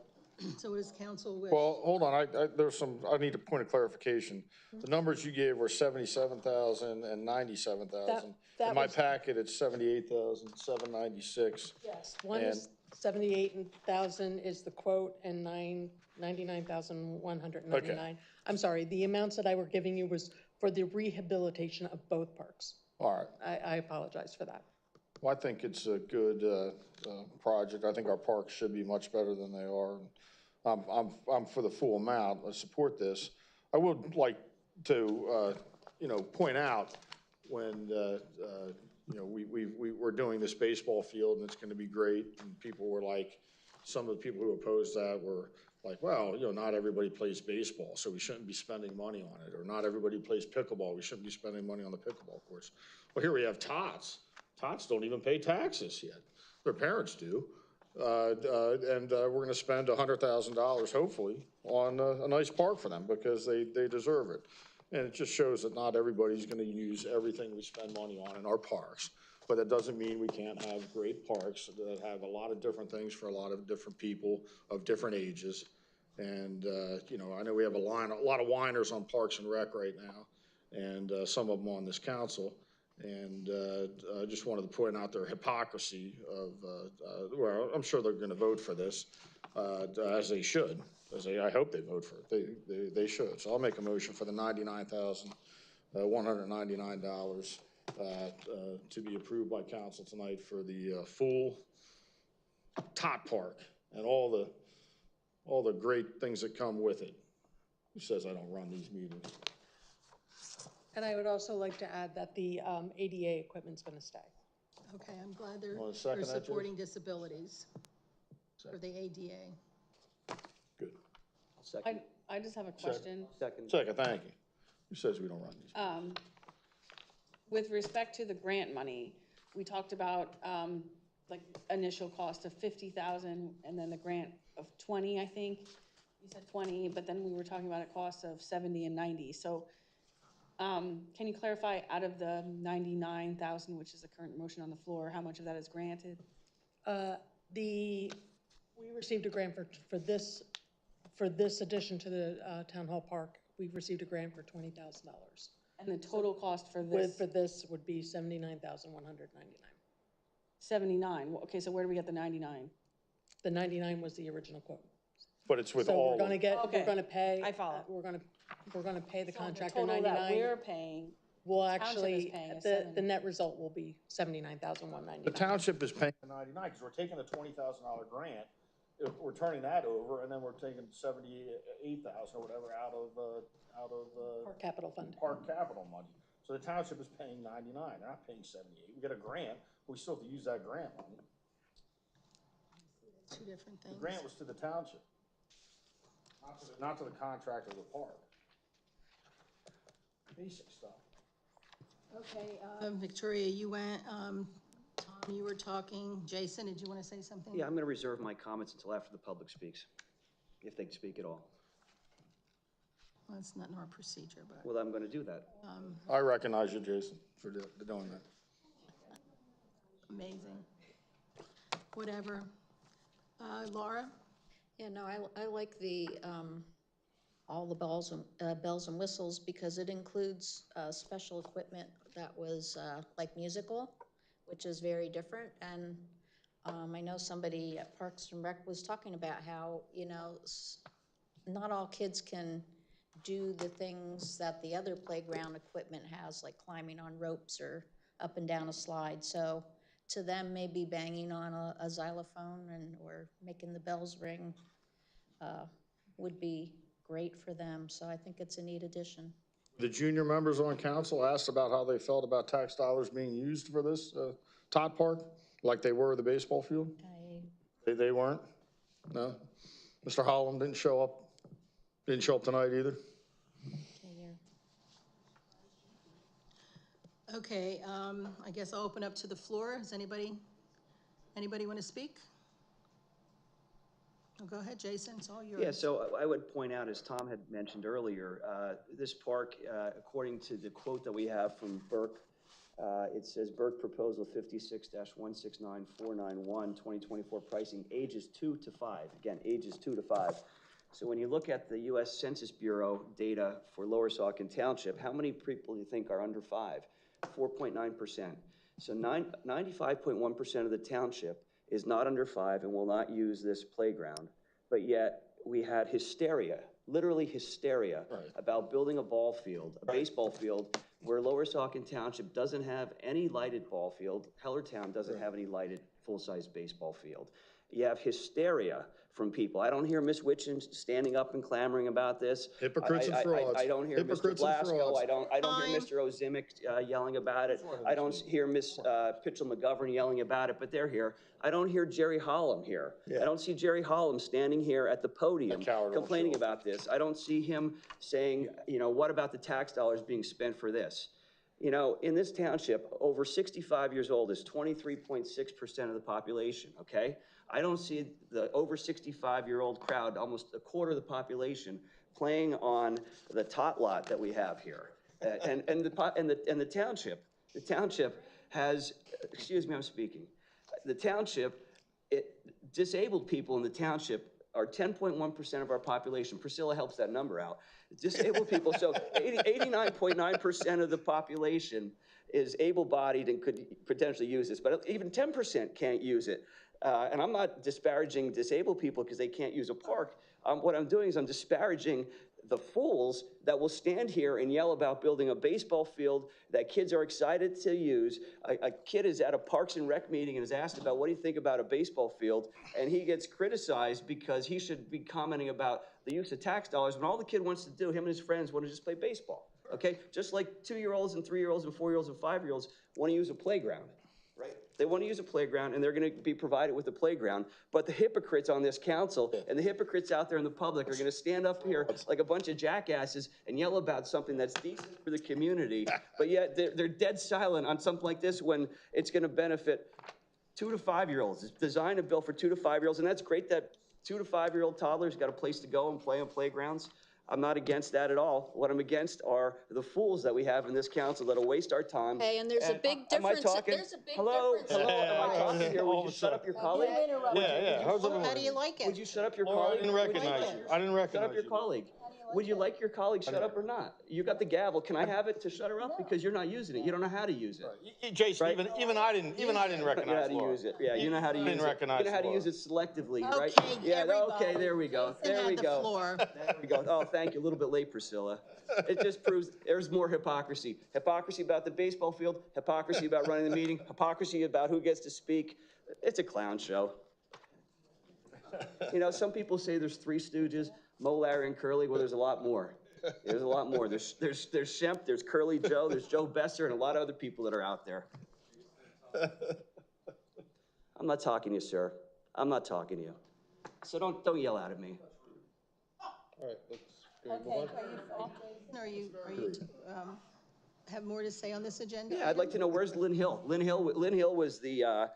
So what does council wish? well, hold on, I need a point of clarification. The numbers you gave were 77,000 and 97,000. That In my was- packet, it's 78,796. Yes, one is 78,000 is the quote, and 99,199. Okay. I'm sorry, the amounts that I were giving you was for the rehabilitation of both parks. All right. I apologize for that. Well, I think it's a good project. I think our parks should be much better than they are. I'm for the full amount. I support this. I would like to, point out when, we're doing this baseball field and it's going to be great. And people were like, some of the people who opposed that were like, well, not everybody plays baseball, so we shouldn't be spending money on it. Or not everybody plays pickleball, we shouldn't be spending money on the pickleball course. Well, here we have tots. Tots don't even pay taxes yet. their parents do. And we're gonna spend $100,000, hopefully, on a nice park for them, because they deserve it. And it just shows that not everybody's gonna use everything we spend money on in our parks. But that doesn't mean we can't have great parks that have a lot of different things for a lot of different people of different ages. And, you know, I know we have a lot of whiners on Parks and Rec right now, and some of them on this council. And I just wanted to point out their hypocrisy of, well, I'm sure they're going to vote for this, as they should. I hope they vote for it. They should. So I'll make a motion for the $99,199 to be approved by council tonight for the full tot park and all the great things that come with it. Who says I don't run these meetings? And I would also like to add that the ADA equipment's gonna stay. Okay, I'm glad they're second that, Jay? supporting disabilities for the ADA. Good. Second. I just have a question. Second. Second, thank you. Who says we don't run these? With respect to the grant money, we talked about, like, initial cost of 50,000 and then the grant of 20, I think. You said 20, but then we were talking about a cost of 70 and 90. So, can you clarify, out of the 99,000, which is the current motion on the floor, how much of that is granted? We received a grant for this addition to the Town Hall Park. We've received a grant for $20,000. And the total cost for this? For this would be $79,199. 79. Okay, so where do we get the 99? The 99 was the original quote. But it's with So all. we're gonna get, Okay. we're gonna pay. I follow. We're gonna pay the So contractor the total 99. that we're paying, Will township is actually, paying is the net result will be $79,199. The township is paying 99, because we're taking the $20,000 grant, if we're turning that over, and then we're taking 78,000 or whatever out of Park capital fund. park capital money. So the township is paying 99, they're not paying 78. We get a grant, but we still have to use that grant money. Two different The things. grant was to the township, not to the contractor of the park. Basic stuff. Okay, Victoria, you went, Tom, you were talking. Jason, did you want to say something? Yeah, I'm going to reserve my comments until after the public speaks, if they speak at all. Well, it's not in our procedure, but. Well, I'm going to do that. I recognize you, Jason, for doing that. Amazing. Whatever. Laura? Yeah, no, I like the, all the bells and whistles, because it includes, special equipment that was, like musical, which is very different. And, I know somebody at Parks and Rec was talking about how, you know, not all kids can do the things that the other playground equipment has, like climbing on ropes or up and down a slide. So to them, maybe banging on a xylophone or making the bells ring would be great for them. So I think it's a neat addition. The junior members on council asked about how they felt about tax dollars being used for this tot park, like they were the baseball field. They weren't? No? Mr. Holland didn't show up? Didn't show up tonight either? Okay, I guess I'll open up to the floor. Does anybody want to speak? Oh, go ahead, Jason, it's all yours. Yeah, so I would point out, as Tom had mentioned earlier, this park, according to the quote that we have from Burke, it says Burke Proposal 56-169491, 2024 pricing, ages 2 to 5. Again, ages 2 to 5. So when you look at the U.S. Census Bureau data for Lower Saucon Township, how many people do you think are under 5? 4.9%. So 95.1% of the township is not under 5 and will not use this playground. But yet we had hysteria, literally hysteria, about building a ball field, a baseball field, where Lower Saucon Township doesn't have any lighted ball field. Hellertown doesn't have any lighted full-size baseball field. You have hysteria from people. I don't hear Ms. Witchin standing up and clamoring about this. Hypocrites and frauds. I don't hear Mr. Blasco. I don't hear Mr. Ozimick yelling about it. I don't hear Ms. Pitchell-McGovern yelling about it, but they're here. I don't hear Jerry Hollum here. I don't see Jerry Hollum standing here at the podium complaining about this. I don't see him saying, you know, what about the tax dollars being spent for this? You know, in this township, over 65 years old is 23.6% of the population, okay? I don't see the over 65-year-old crowd, almost a quarter of the population, playing on the tot lot that we have here. And the township has, excuse me, I'm speaking. The township, disabled people in the township are 10.1% of our population. Priscilla helps that number out. Disabled people, so 89.9% of the population is able-bodied and could potentially use this, but even 10% can't use it. And I'm not disparaging disabled people because they can't use a park. What I'm doing is I'm disparaging the fools that will stand here and yell about building a baseball field that kids are excited to use. A kid is at a Parks and Rec meeting and is asked about, what do you think about a baseball field? And he gets criticized because he should be commenting about the use of tax dollars when all the kid wants to do, him and his friends, want to just play baseball, okay? Just like 2-year-olds and 3-year-olds and 4-year-olds and 5-year-olds want to use a playground. Right. They want to use a playground, and they're going to be provided with a playground. But the hypocrites on this council and the hypocrites out there in the public are going to stand up here like a bunch of jackasses and yell about something that's decent for the community. But yet they're dead silent on something like this when it's going to benefit 2 to 5-year-olds. It's designed and built for 2 to 5-year-olds, and that's great that 2 to 5-year-old toddlers got a place to go and play on playgrounds. I'm not against that at all. What I'm against are the fools that we have in this council that'll waste our time. Okay, and there's a big Am I difference. talking? There's a big Hello? difference. Hello? Am I talking here? Would you shut up your colleague? How do you like Would it? you shut up your Laura, colleague? I didn't recognize you. I didn't Shut recognize up your you. colleague. Would you like your colleague shut up or not? You got the gavel. Can I have it to shut her up? Because you're not using it. You don't know how to use it. Jason, Right? even I didn't You know how recognize to Laura. use it. Yeah, you know how to I use didn't it. recognize You know how to Laura. use it selectively, right? Okay, Yeah, okay, everybody. there we go. Jason There we had the go. floor. There we go. Oh, thank you. A little bit late, Priscilla. It just proves there's more hypocrisy. Hypocrisy about the baseball field, hypocrisy about running the meeting, hypocrisy about who gets to speak. It's a clown show. You know, some people say there's 3 Stooges, Mo, Larry, and Curly. Well, there's a lot more. There's a lot more. There's Shemp, there's Curly Joe, there's Joe Besser, and a lot of other people that are out there. I'm not talking to you, sir. I'm not talking to you. So don't yell out at me. All right, let's go. Are you have more to say on this agenda? Yeah, I'd like to know, where's Lynn Hill? Lynn Hill was the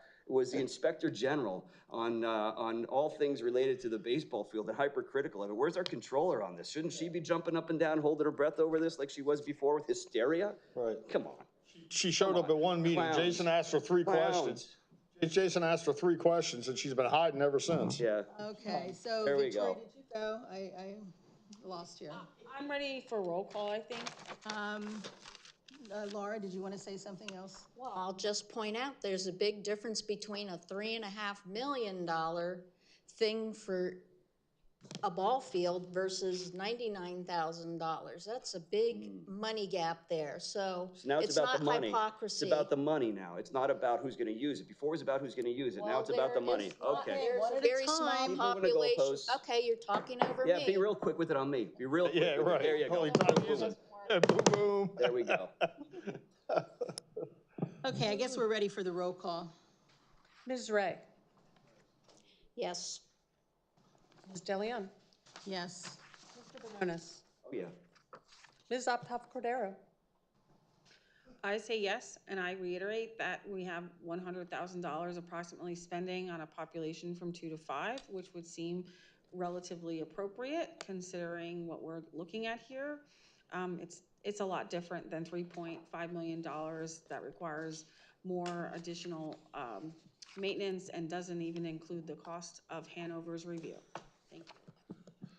Inspector General on all things related to the baseball field and hypercritical of it. Where's our controller on this? Shouldn't she be jumping up and down, holding her breath over this like she was before with hysteria? Right. Come on. She showed up at one meeting. Clowns. Jason asked her 3 Clowns. questions. Jason asked her 3 questions, and she's been hiding ever since. Yeah. Okay, so There we Victoria, go. did you go? I lost you. I'm ready for roll call, I think. Laura, did you want to say something else? Well, I'll just point out, there's a big difference between a $3.5 million thing for a ball field versus $99,000. That's a big money gap there, so So now it's about not the money. hypocrisy. It's about the money now. It's not about who's going to use it. Before it was about who's going to use it. Now it's about the money. Okay. There's a very small Keep moving the population. goalposts. Okay, you're talking over me. Yeah, be real quick with it on me. Be real quick. Yeah, with it. right. There you go. Only time is it. Boom, boom. There we go. Okay, I guess we're ready for the roll call. Ms. Ray, Yes. Ms. DeLeon, Yes. Mr. Benonis, Oh, yeah. Ms. Optoff Cordero, I say yes, and I reiterate that we have $100,000 approximately spending on a population from 2 to 5, which would seem relatively appropriate considering what we're looking at here. It's a lot different than $3.5 million that requires more additional maintenance and doesn't even include the cost of Hanover's review. Thank you.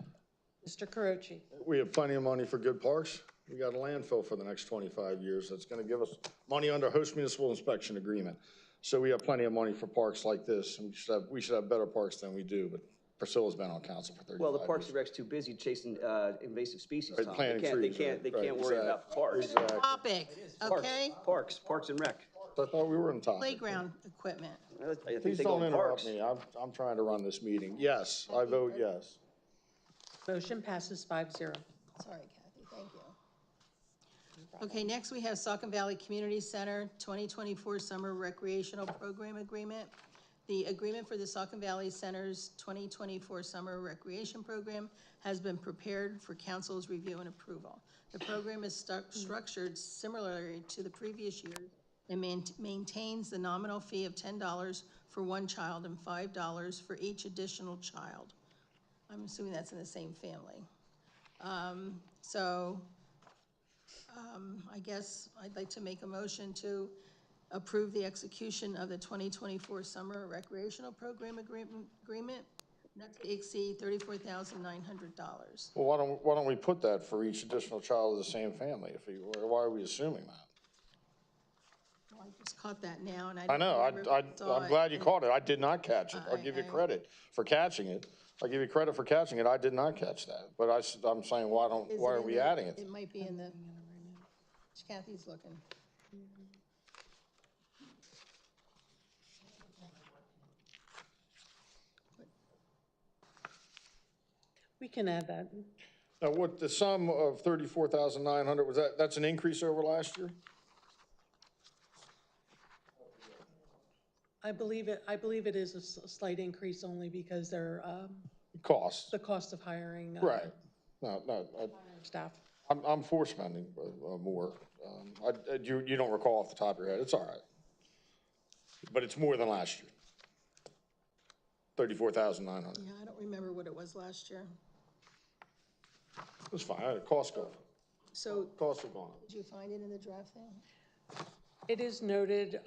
Mr. Carucci. We have plenty of money for good parks. We got a landfill for the next 25 years that's going to give us money under host municipal inspection agreement. So we have plenty of money for parks like this. We should have better parks than we do, but Priscilla's been on council for 35 years. Well, the Parks and Rec's too busy chasing invasive species. Right, Tom. planting trees, They right, can't worry about parks. Exactly. Topic, okay? Parks and Rec. I thought we were on top. Playground equipment. I think Please they go don't parks. interrupt me. I'm trying to run this meeting. Yes, I vote yes. Motion passes 5-0. Sorry, Kathy, thank you. Okay, next we have Saucon Valley Community Center 2024 Summer Recreational Program Agreement. The agreement for the Saucon Valley Center's 2024 Summer Recreation Program has been prepared for council's review and approval. The program is structured similarly to the previous years and maintains the nominal fee of $10 for one child and $5 for each additional child. I'm assuming that's in the same family. I guess I'd like to make a motion to approve the execution of the 2024 Summer Recreational Program agreement, not to exceed $34,900. Well, why don't we put that for each additional child of the same family? Why are we assuming that? Well, I just caught that now, and I I don't know, remember if I saw I'm it. glad you caught it. I did not catch it. I'll give you credit for catching it. I'll give you credit for catching it. I did not catch that. But I'm saying, why Is are it in we the- adding it? It might be in the, Kathy's looking. We can add that. Now, what, the sum of 34,900, that's an increase over last year? I believe it is a slight increase only because they're, Costs, the cost of hiring. right. No, Staff. I'm for spending more. You don't recall off the top of your head, it's all right. But it's more than last year. 34,900. Yeah, I don't remember what it was last year. It was fine, costs go. So, Costs are gone. did you find it in the draft thing? It is noted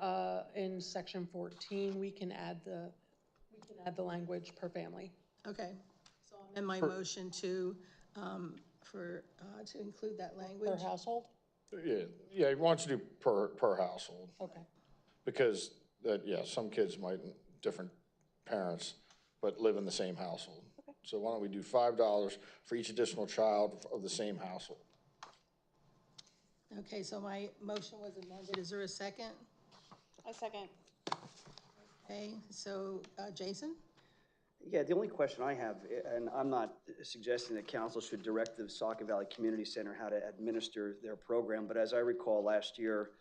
in section 14, we can add the language per family. Okay, so I'll amend my motion to include that language. Per household? Yeah, why don't you do per household? Okay. Because, some kids might, different parents, but live in the same household. Okay. So why don't we do $5 for each additional child of the same household? Okay, so my motion was amended. Is there a second? A second. Okay, so Jason? Yeah, the only question I have, and I'm not suggesting that council should direct the Saucon Valley Community Center how to administer their program, but as I recall last year,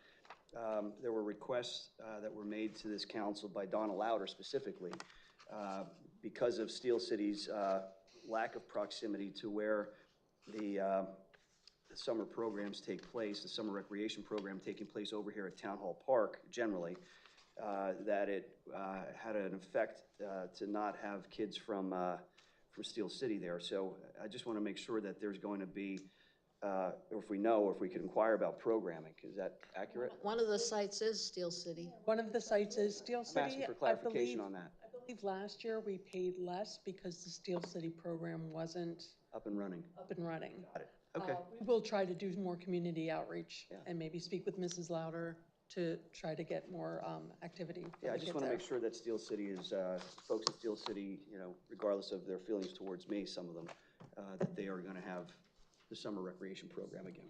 there were requests that were made to this council by Donna Louder specifically because of Steel City's lack of proximity to where the summer programs take place, the summer recreation program taking place over here at Town Hall Park generally, that it had an effect to not have kids from Steel City there. So I just want to make sure that there's going to be, or if we know, or if we could inquire about programming. Is that accurate? One of the sites is Steel City. One of the sites is Steel City. I'm asking for clarification on that. I believe last year we paid less because the Steel City program wasn't Up and running. Got it. Okay. We will try to do more community outreach and maybe speak with Mrs. Louder to try to get more activity. Yeah, I just want to make sure that Steel City is, folks at Steel City, regardless of their feelings towards me, some of them, that they are going to have the summer recreation program again.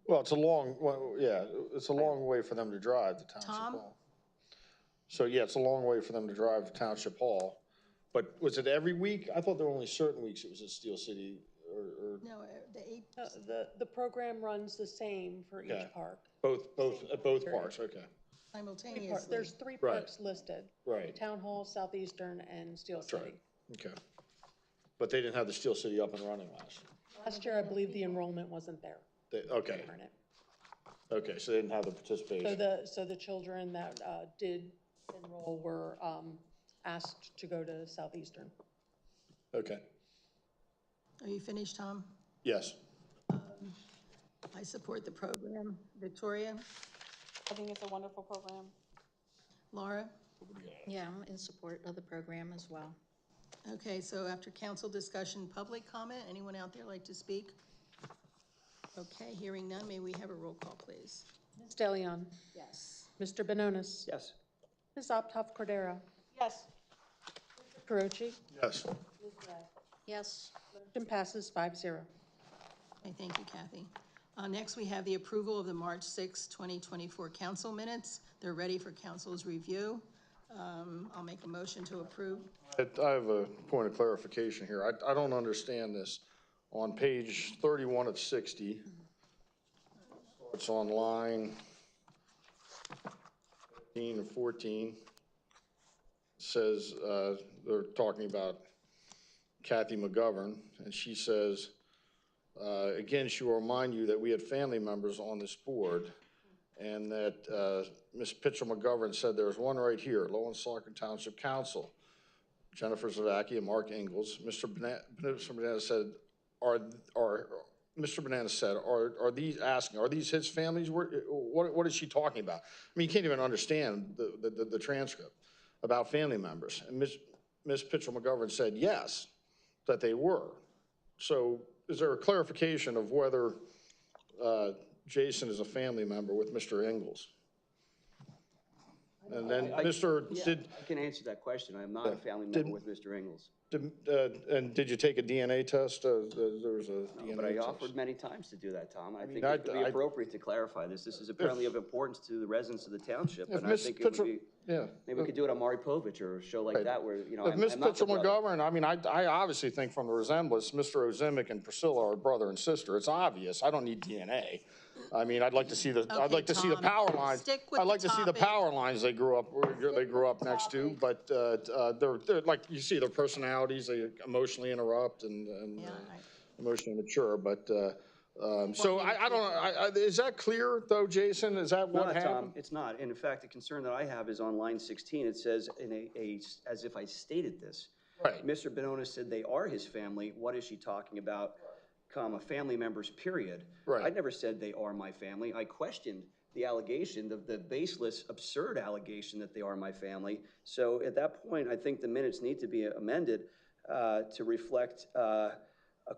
Well, it's a long way for them to drive to Township Hall. So, it's a long way for them to drive to Township Hall. But was it every week? I thought there were only certain weeks it was at Steel City or. No, the program runs the same for each park. At both parks, okay. Simultaneously. There's three parks listed. Right. Town Hall, Southeastern, and Steel City. Right. Okay. But they didn't have the Steel City up and running last year. Last year, I believe the enrollment wasn't there. Okay. Okay, so they didn't have the participation. So the children that did enroll were asked to go to Southeastern. Okay. Are you finished, Tom? Yes. I support the program. Victoria? I think it's a wonderful program. Laura? Yeah, I'm in support of the program as well. Okay, so after council discussion, public comment, anyone out there like to speak? Okay, hearing none, may we have a roll call, please? Ms. DeLeon? Yes. Mr. Bononis? Yes. Ms. Optoff Cordero? Yes. Mr. Carochi? Yes. Yes. Motion passes 5-0. Okay, thank you, Kathy. Next, we have the approval of the March 6, 2024 council minutes. They're ready for council's review. I'll make a motion to approve. I have a point of clarification here. I don't understand this. On page 31 of 60, it's on line 15 or 14. says, they're talking about Kathy McGovern, and she says, again, she will remind you that we had family members on this board, and that Ms. Pitchell McGovern said there's one right here, Lowell Saucon Township Council, Jennifer Zavacki and Mark Ingalls. Mr. Banana said, Mr. Banana said, are these his families? What is she talking about? I mean, you can't even understand the transcript about family members. And Ms. Pitchell McGovern said, yes, that they were. So is there a clarification of whether Jason is a family member with Mr. Ingalls? And then I can answer that question. I am not a family member with Mr. Ingalls. And did you take a DNA test? There was a DNA But I test. offered many times to do that, Tom. I think it would be appropriate to clarify this. This is apparently of importance to the residents of the township, and I think it would be, maybe we could do it on Maury Povich or a show like that where, you know, If Ms. I'm not the Pitchell brother. McGovern, I mean, I obviously think from the resemblance, Mr. Ozimick and Priscilla are brother and sister. It's obvious. I don't need DNA. I mean, I'd like to see the, I'd like to see the Tom, power lines. stick with I'd like the to see the topic. power lines they grew up next to, but they're like, you see their personalities, they emotionally interrupt and emotionally mature, but so I don't know, is that clear though, Jason? Is that what happened? Tom, it's not. And in fact, the concern that I have is on line 16. It says as if I stated this. Right. Mr. Benona said they are his family. What is she talking about? Comma, family members, period. Right. I never said they are my family. I questioned the allegation, the baseless, absurd allegation that they are my family. So at that point, I think the minutes need to be amended to reflect a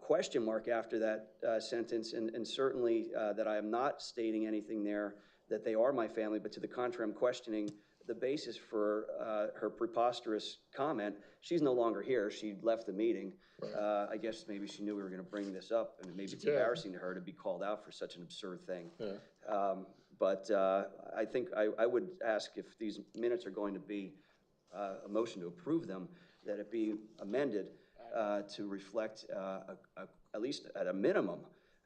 question mark after that sentence, and certainly that I am not stating anything there that they are my family, but to the contrary, I'm questioning the basis for her preposterous comment. She's no longer here. She left the meeting. I guess maybe she knew we were going to bring this up, and maybe it's embarrassing to her to be called out for such an absurd thing. But I think I would ask if these minutes are going to be a motion to approve them, that it be amended to reflect at least at a minimum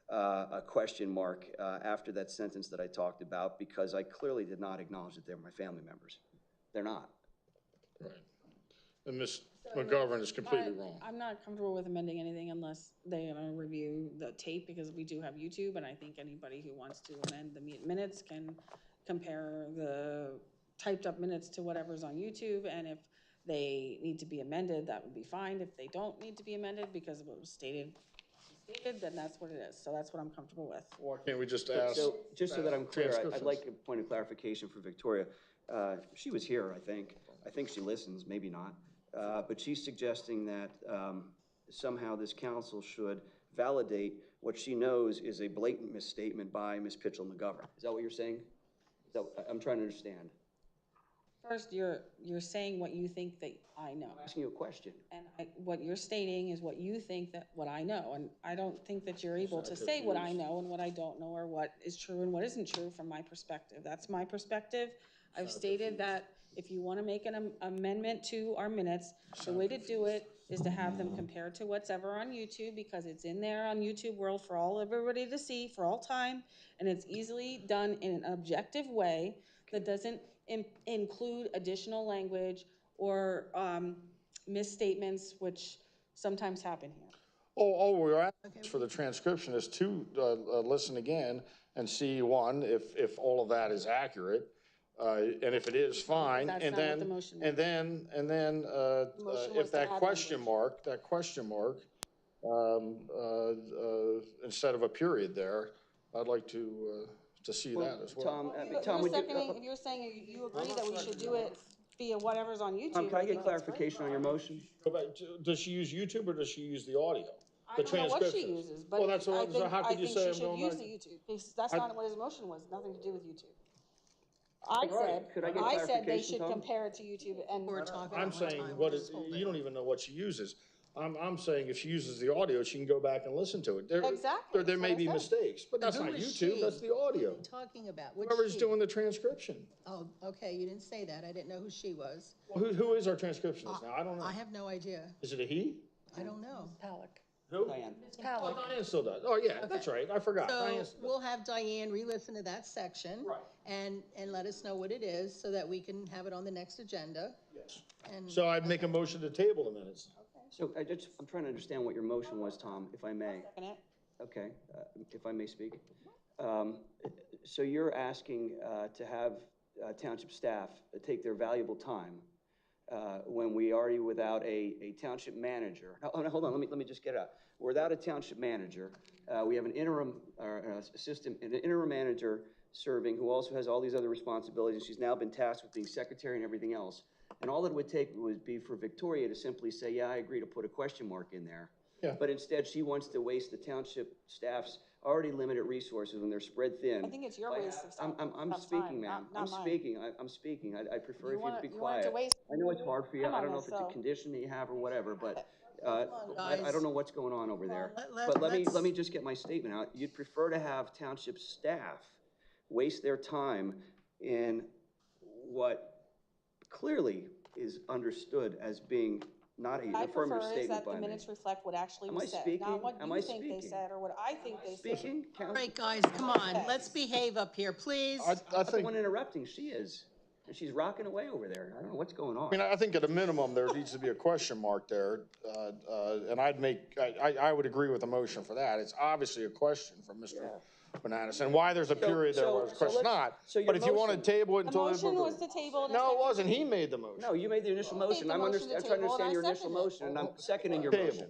a question mark after that sentence that I talked about, because I clearly did not acknowledge that they're my family members. They're not. Right. And Ms. McGovern is completely wrong. I'm not comfortable with amending anything unless they're gonna review the tape, because we do have YouTube, and I think anybody who wants to amend the minutes can compare the typed up minutes to whatever's on YouTube, and if they need to be amended, that would be fine. If they don't need to be amended because of what was stated, then that's what it is. So that's what I'm comfortable with. Why can't we just ask? So just so that I'm clear, I'd transcriptions? like a point of clarification for Victoria. She was here, I think. I think she listens, maybe not. But she's suggesting that somehow this council should validate what she knows is a blatant misstatement by Ms. Pitchell McGovern. Is that what you're saying? I'm trying to understand. First, you're saying what you think that I know. I'm asking you a question. And what you're stating is what you think that what I know. And I don't think that you're able to say what I know and what I don't know, or what is true and what isn't true from my perspective. That's my perspective. I've stated that if you want to make an amendment to our minutes, the way to do it is to have them compared to what's ever on YouTube, because it's in there on YouTube World for everybody to see for all time, and it's easily done in an objective way that doesn't include additional language or misstatements, which sometimes happen here. All we're asking for the transcription is to listen again and see, one, if all of that is accurate, and if it is, fine. That's And not what then, the motion and then, motion was if to that add question mark, instead of a period there, I'd like to see that as well. Tom, would you? If you're saying you agree that we should do it via whatever's on YouTube. Tom, can I get clarification on your motion? Go back does she use YouTube or does she use the audio? I don't know what she uses, but Well, that's what, so how could you say I think she should use the YouTube, because that's not what his motion was, nothing to do with YouTube. I said they should compare it to YouTube, and we're talking. I'm saying you don't even know what she uses. I'm saying if she uses the audio, she can go back and listen to it. Exactly. There may be mistakes, but that's not YouTube, that's the audio. What are you talking about? Which Whoever's she? doing the transcription. Oh, okay, you didn't say that. I didn't know who she was. Well, who is our transcriptionist now? I don't know. I have no idea. Is it a he? I don't know. Pollock. Who? Diane. Oh, Diane still does. Oh, yeah, that's right. I forgot. So Diane's- we'll have Diane re-listen to that section. Right. And let us know what it is so that we can have it on the next agenda. Yes. And So I'd make a motion to table the minutes. So I'm trying to understand what your motion was, Tom, if I may. Okay, if I may speak. So you're asking to have township staff take their valuable time when we already without a township manager. Oh, no, hold on, let me just get it out. Without a township manager, we have an interim assistant, an interim manager serving who also has all these other responsibilities. She's now been tasked with being secretary and everything else. And all it would take would be for Victoria to simply say, yeah, I agree to put a question mark in there. Yeah. But instead, she wants to waste the township staff's already limited resources when they're spread thin. I think it's your waste of time. I'm speaking, ma'am. I'm speaking. I'm speaking. I prefer if you to be quiet. I know it's hard for you. I don't know if it's a condition that you have or whatever, but I don't know what's going on over there. But let me just get my statement out. You'd prefer to have township staff waste their time in what clearly is understood as being not an affirmative statement by me. The minutes reflect what actually Am I was said, speaking? not what Am you I think they speaking? said or what I think they said. Speaking? all right, guys, come on, let's behave up here, please. I I'm the think, one interrupting. She is. And she's rocking away over there. I don't know what's going on. I mean, I think at a minimum, there needs to be a question mark there. And I would agree with the motion for that. It's obviously a question from Mr. Bananas. And why there's a period there was a question not. But if you want to table it The until. motion was to table. No, it wasn't. He made the motion. No, you made the initial motion. the I'm motion to trying to table, and understand I your initial seconded it. motion, and I'm seconding your Table. motion.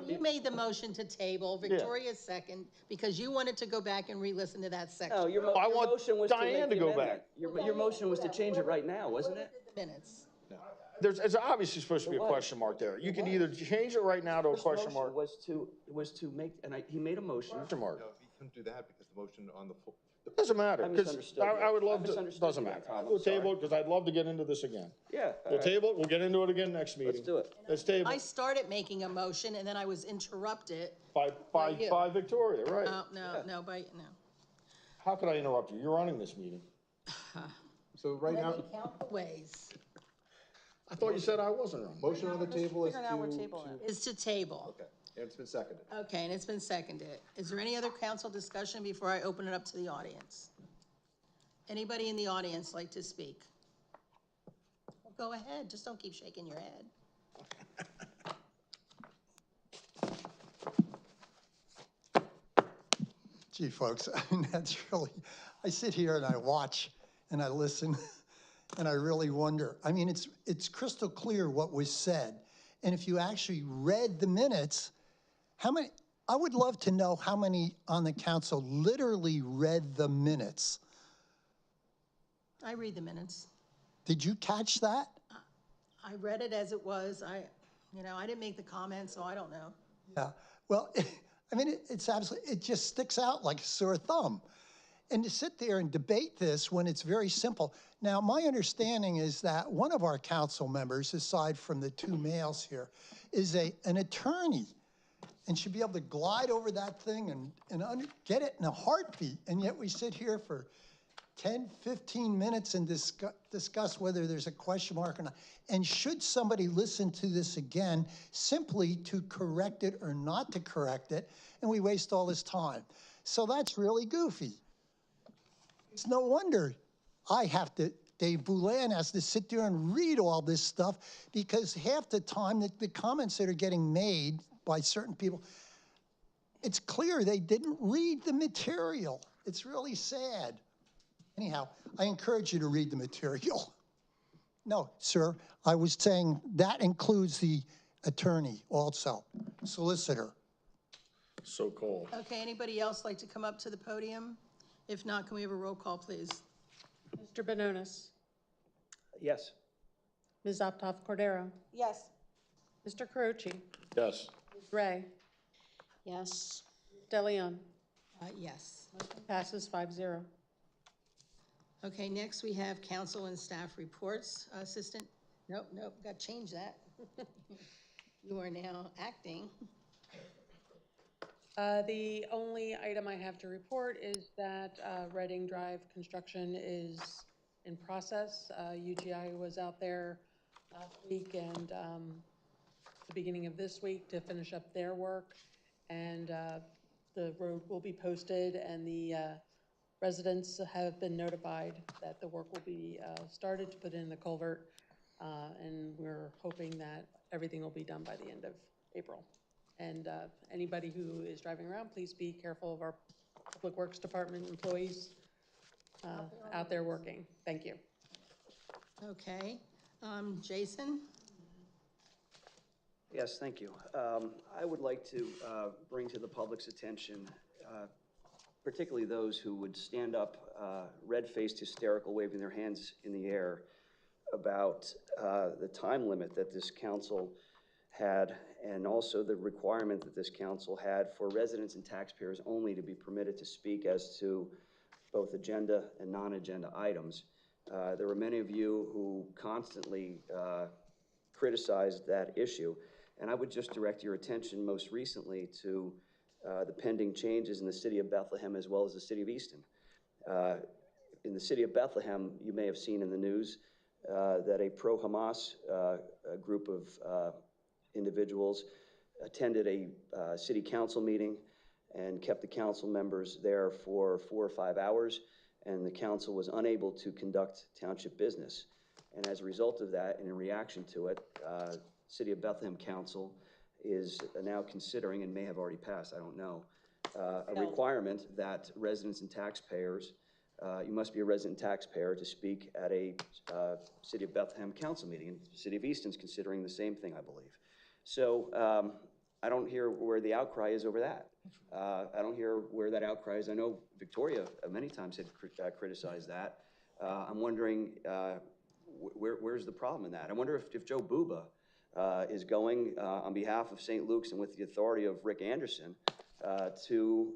You made the motion to table, Victoria's second, because you wanted to go back and re-listen to that section. No, your I want motion was to Diane make to the go amendment. back. Your motion was to change it right now, wasn't it? Minutes. It's obviously supposed to be a question mark there. You can either change it right now to a question mark. Was to make, and he made a motion. Question mark. No, he couldn't do that because the motion on the floor. Doesn't matter, I because misunderstood I would you. love I to, misunderstood doesn't you, matter. Tom, I'm We'll table sorry. it, because I'd love to get into this again. Yeah. We'll table it, we'll get into it again next meeting. Let's do it. Let's table I it started making a motion and then I was interrupted. by you. Victoria, right? No, How could I interrupt you? You're running this meeting. So right Let now, me count the ways. I thought you said I wasn't running. motion on the table is Figuring out we're to, tabling it. Is to table. okay, and it's been seconded. Okay, and it's been seconded. Is there any other council discussion before I open it up to the audience? Anybody in the audience like to speak? Well, go ahead, just don't keep shaking your head. Gee, folks, I mean, that's really, I sit here and I watch and I listen and I really wonder. I mean, it's crystal clear what was said. And if you actually read the minutes, how many, I would love to know how many on the council literally read the minutes. I read the minutes. Did you catch that? I read it as it was. I didn't make the comment, so I don't know. Yeah, well, I mean, it's absolutely, it just sticks out like a sore thumb. And to sit there and debate this when it's very simple. Now, my understanding is that one of our council members, aside from the two males here, is an attorney and should be able to glide over that thing and get it in a heartbeat. And yet we sit here for 10, 15 minutes and discuss whether there's a question mark or not. And should somebody listen to this again simply to correct it or not to correct it, and we waste all this time. So that's really goofy. It's no wonder Dave Boulin has to sit there and read all this stuff, because half the time the comments that are getting made by certain people, it's clear they didn't read the material. It's really sad. Anyhow, I encourage you to read the material. No, sir, I was saying that includes the attorney also, solicitor. So cold. Okay, anybody else like to come up to the podium? If not, can we have a roll call, please? Mr. Benonis, Yes. Ms. Optoff Cordero, Yes. Mr. Carucci, Yes. Ms. Ray, Yes. DeLeon. Yes. Passes 5-0. Okay, next we have council and staff reports. Assistant, nope, got to change that. You are now acting. The only item I have to report is that Reading Drive construction is in process. UGI was out there last week and the beginning of this week to finish up their work. And the road will be posted, and the residents have been notified that the work will be started to put in the culvert. And we're hoping that everything will be done by the end of April. And anybody who is driving around, please be careful of our Public Works Department employees out there working. Thank you. Okay, Jason? Yes, thank you. I would like to bring to the public's attention, particularly those who would stand up red-faced, hysterical, waving their hands in the air about the time limit that this council had, and also the requirement that this council had for residents and taxpayers only to be permitted to speak as to both agenda and non-agenda items. There were many of you who constantly criticized that issue, and I would just direct your attention most recently to the pending changes in the city of Bethlehem as well as the city of Easton. In the city of Bethlehem, you may have seen in the news that a pro-Hamas group of individuals attended a city council meeting and kept the council members there for 4 or 5 hours, and the council was unable to conduct township business. And as a result of that, and in reaction to it, City of Bethlehem Council is now considering, and may have already passed, I don't know, a requirement that residents and taxpayers, you must be a resident taxpayer to speak at a City of Bethlehem Council meeting. And the City of Easton's considering the same thing, I believe. So I don't hear where the outcry is over that. I don't hear where that outcry is. I know Victoria many times had criticized that. I'm wondering where's the problem in that? I wonder if Joe Buba is going on behalf of St. Luke's and with the authority of Rick Anderson to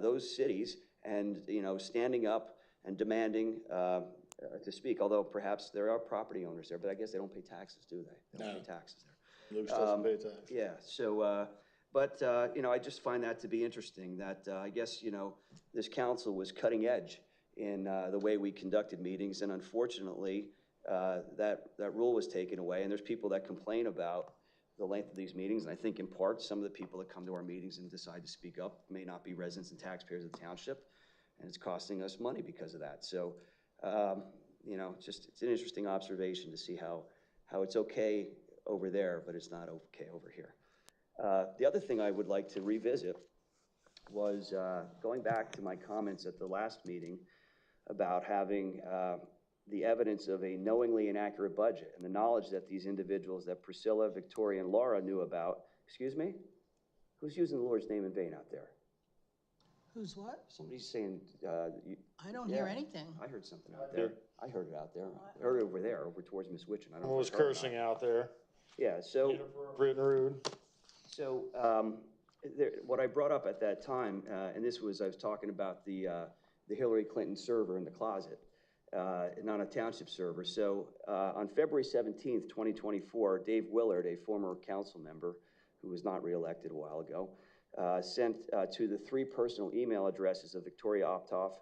those cities and, standing up and demanding to speak, although perhaps there are property owners there, but I guess they don't pay taxes, do they? They don't pay taxes there. Luke's doesn't pay taxes. Yeah, so, I just find that to be interesting, that I guess, this council was cutting edge in the way we conducted meetings, and unfortunately, that rule was taken away, and there's people that complain about the length of these meetings, and I think in part, some of the people that come to our meetings and decide to speak up may not be residents and taxpayers of the township, and it's costing us money because of that. So, it's an interesting observation to see how it's okay over there, but it's not okay over here. The other thing I would like to revisit was going back to my comments at the last meeting about having the evidence of a knowingly inaccurate budget and the knowledge that these individuals that Priscilla, Victoria, and Laura knew about. Excuse me? Who's using the Lord's name in vain out there? Who's what? Somebody's saying, I don't hear anything. I heard something out there. I heard it out there. I heard it over there, over towards Miss Witchin. I don't know. Someone was cursing out there. Yeah, so. Inappropriate and rude. So, what I brought up at that time, and I was talking about the Hillary Clinton server in the closet, not a township server. So, on February 17th, 2024, Dave Willard, a former council member who was not reelected a while ago, sent to the 3 personal email addresses of Victoria Optoff,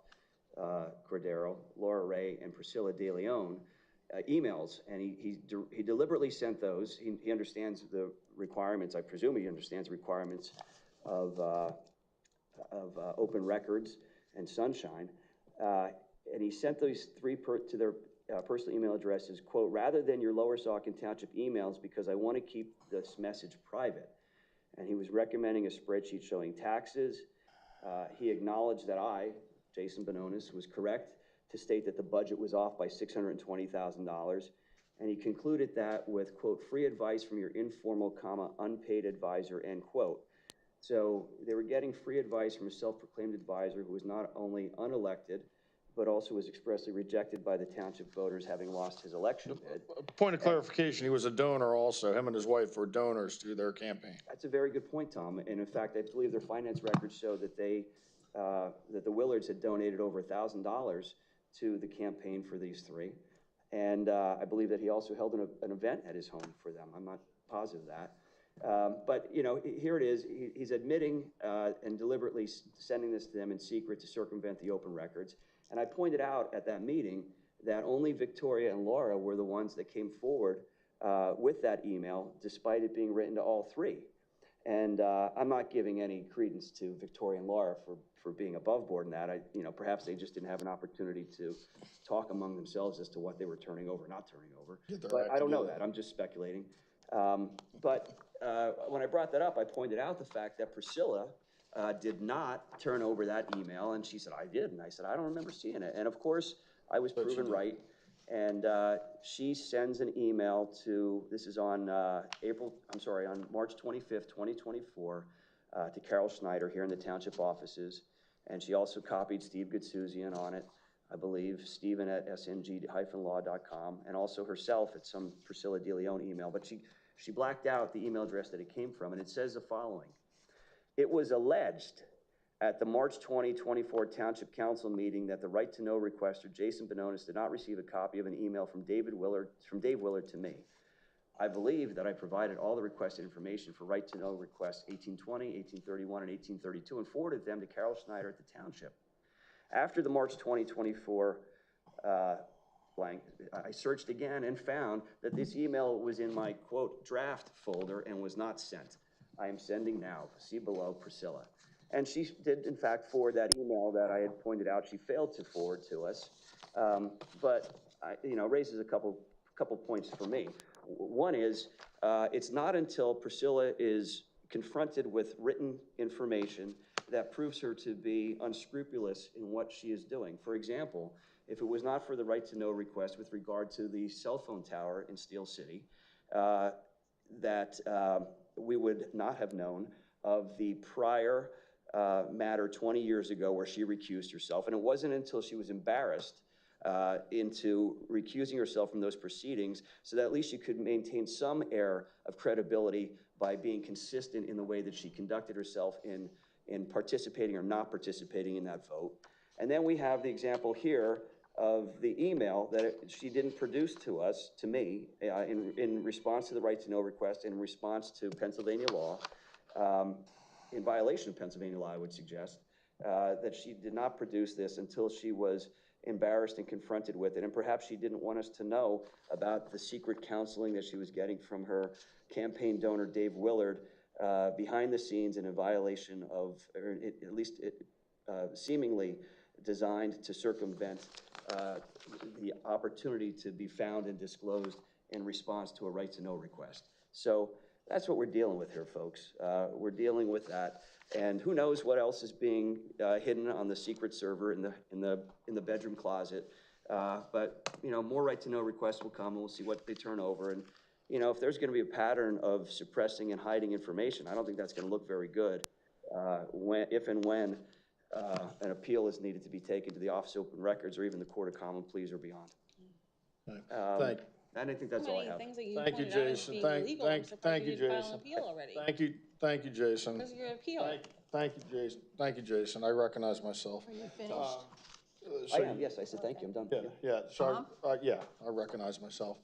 Cordero, Laura Ray, and Priscilla De Leon emails, and he deliberately sent those. He understands the requirements. I presume he understands the requirements of open records and sunshine, and he sent those 3 to their personal email addresses, quote, rather than your Lower Saucon Township emails, because I want to keep this message private. And he was recommending a spreadsheet showing taxes. He acknowledged that I, Jason Bononis, was correct to state that the budget was off by $620,000. And he concluded that with, quote, free advice from your informal, unpaid advisor, end quote. So they were getting free advice from a self-proclaimed advisor who was not only unelected, but also was expressly rejected by the township voters, having lost his election bid. Point of clarification, he was a donor also. Him and his wife were donors to their campaign. That's a very good point, Tom. And in fact, I believe their finance records show that that the Willards had donated over $1,000 to the campaign for these 3. And I believe that he also held an event at his home for them. I'm not positive of that. But, here it is. He's admitting and deliberately sending this to them in secret to circumvent the open records. And I pointed out at that meeting that only Victoria and Laura were the ones that came forward with that email, despite it being written to all three. And I'm not giving any credence to Victoria and Laura for being above board in that. Perhaps they just didn't have an opportunity to talk among themselves as to what they were turning over, not turning over. But I don't know that. I'm just speculating. But when I brought that up, I pointed out the fact that Priscilla did not turn over that email, and she said, I did. And I said, I don't remember seeing it. And of course, I was proven right. And she sends an email to, this is on on March 25th, 2024, to Carol Schneider here in the township offices. And she also copied Steve Gutsuzian on it, I believe, Stephen at sng-law.com, and also herself at some Priscilla DeLeon email. But she blacked out the email address that it came from, and it says the following. It was alleged at the March 2024 Township Council meeting that the right to know requester, Jason Benonis, did not receive a copy of an email from Dave Willard to me. I believe that I provided all the requested information for right to know requests 1820, 1831, and 1832 and forwarded them to Carol Schneider at the Township. After the March 2024 blank, I searched again and found that this email was in my, quote, draft folder and was not sent. I am sending now. See below, Priscilla. And she did, in fact, forward that email that I had pointed out she failed to forward to us. But raises a couple points for me. One is, it's not until Priscilla is confronted with written information that proves her to be unscrupulous in what she is doing. For example, if it was not for the right to know request with regard to the cell phone tower in Steel City, that we would not have known of the prior matter 20 years ago where she recused herself. And it wasn't until she was embarrassed into recusing herself from those proceedings so that at least she could maintain some air of credibility by being consistent in the way that she conducted herself in participating or not participating in that vote. And then we have the example here of the email that she didn't produce to us, to me, in response to the right to know request, in response to Pennsylvania law, in violation of Pennsylvania law, I would suggest, that she did not produce this until she was embarrassed and confronted with it. And perhaps she didn't want us to know about the secret counseling that she was getting from her campaign donor, Dave Willard, behind the scenes and in violation of, or at least seemingly designed to circumvent the opportunity to be found and disclosed in response to a right to know request. So that's what we're dealing with here, folks. We're dealing with that, and who knows what else is being hidden on the secret server in the bedroom closet. But more right to know requests will come, and we'll see what they turn over. And if there's going to be a pattern of suppressing and hiding information, I don't think that's going to look very good if and when an appeal is needed to be taken to the Office of Open Records or even the Court of Common Pleas or beyond. Thank you. And I think that's all I have. Things that you Thank you, pointed out as Jason. being illegal, I'm surprised Thank you you, didn't file an Jason. appeal already. Thank you, Jason. Where's your appeal? Thank you, Jason. Thank you, Jason. I recognize myself. Are you finished? I am, yes, I said thank you, I'm done. Yeah, so, I recognize myself.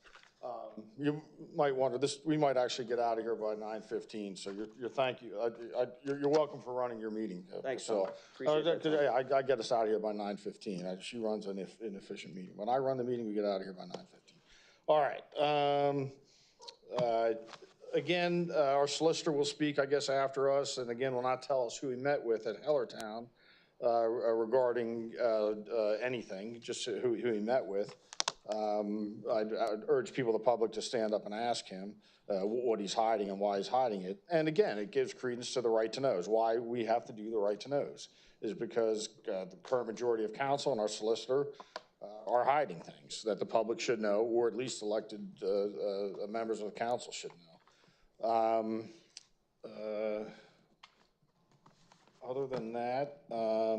You might wonder, we might actually get out of here by 9:15, so you're welcome for running your meeting. Thanks, so Tom. Appreciate that. I get us out of here by 9:15. She runs an inefficient meeting. When I run the meeting, we get out of here by 9:15. All right. Again, our solicitor will speak, I guess, after us, and again, will not tell us who he met with at Hellertown regarding anything, just who he met with. I'd urge people, the public, to stand up and ask him what he's hiding and why he's hiding it. And again, it gives credence to the right to knows. Why we have to do the right to knows is because the current majority of council and our solicitor are hiding things that the public should know, or at least elected members of the council should know. Other than that, I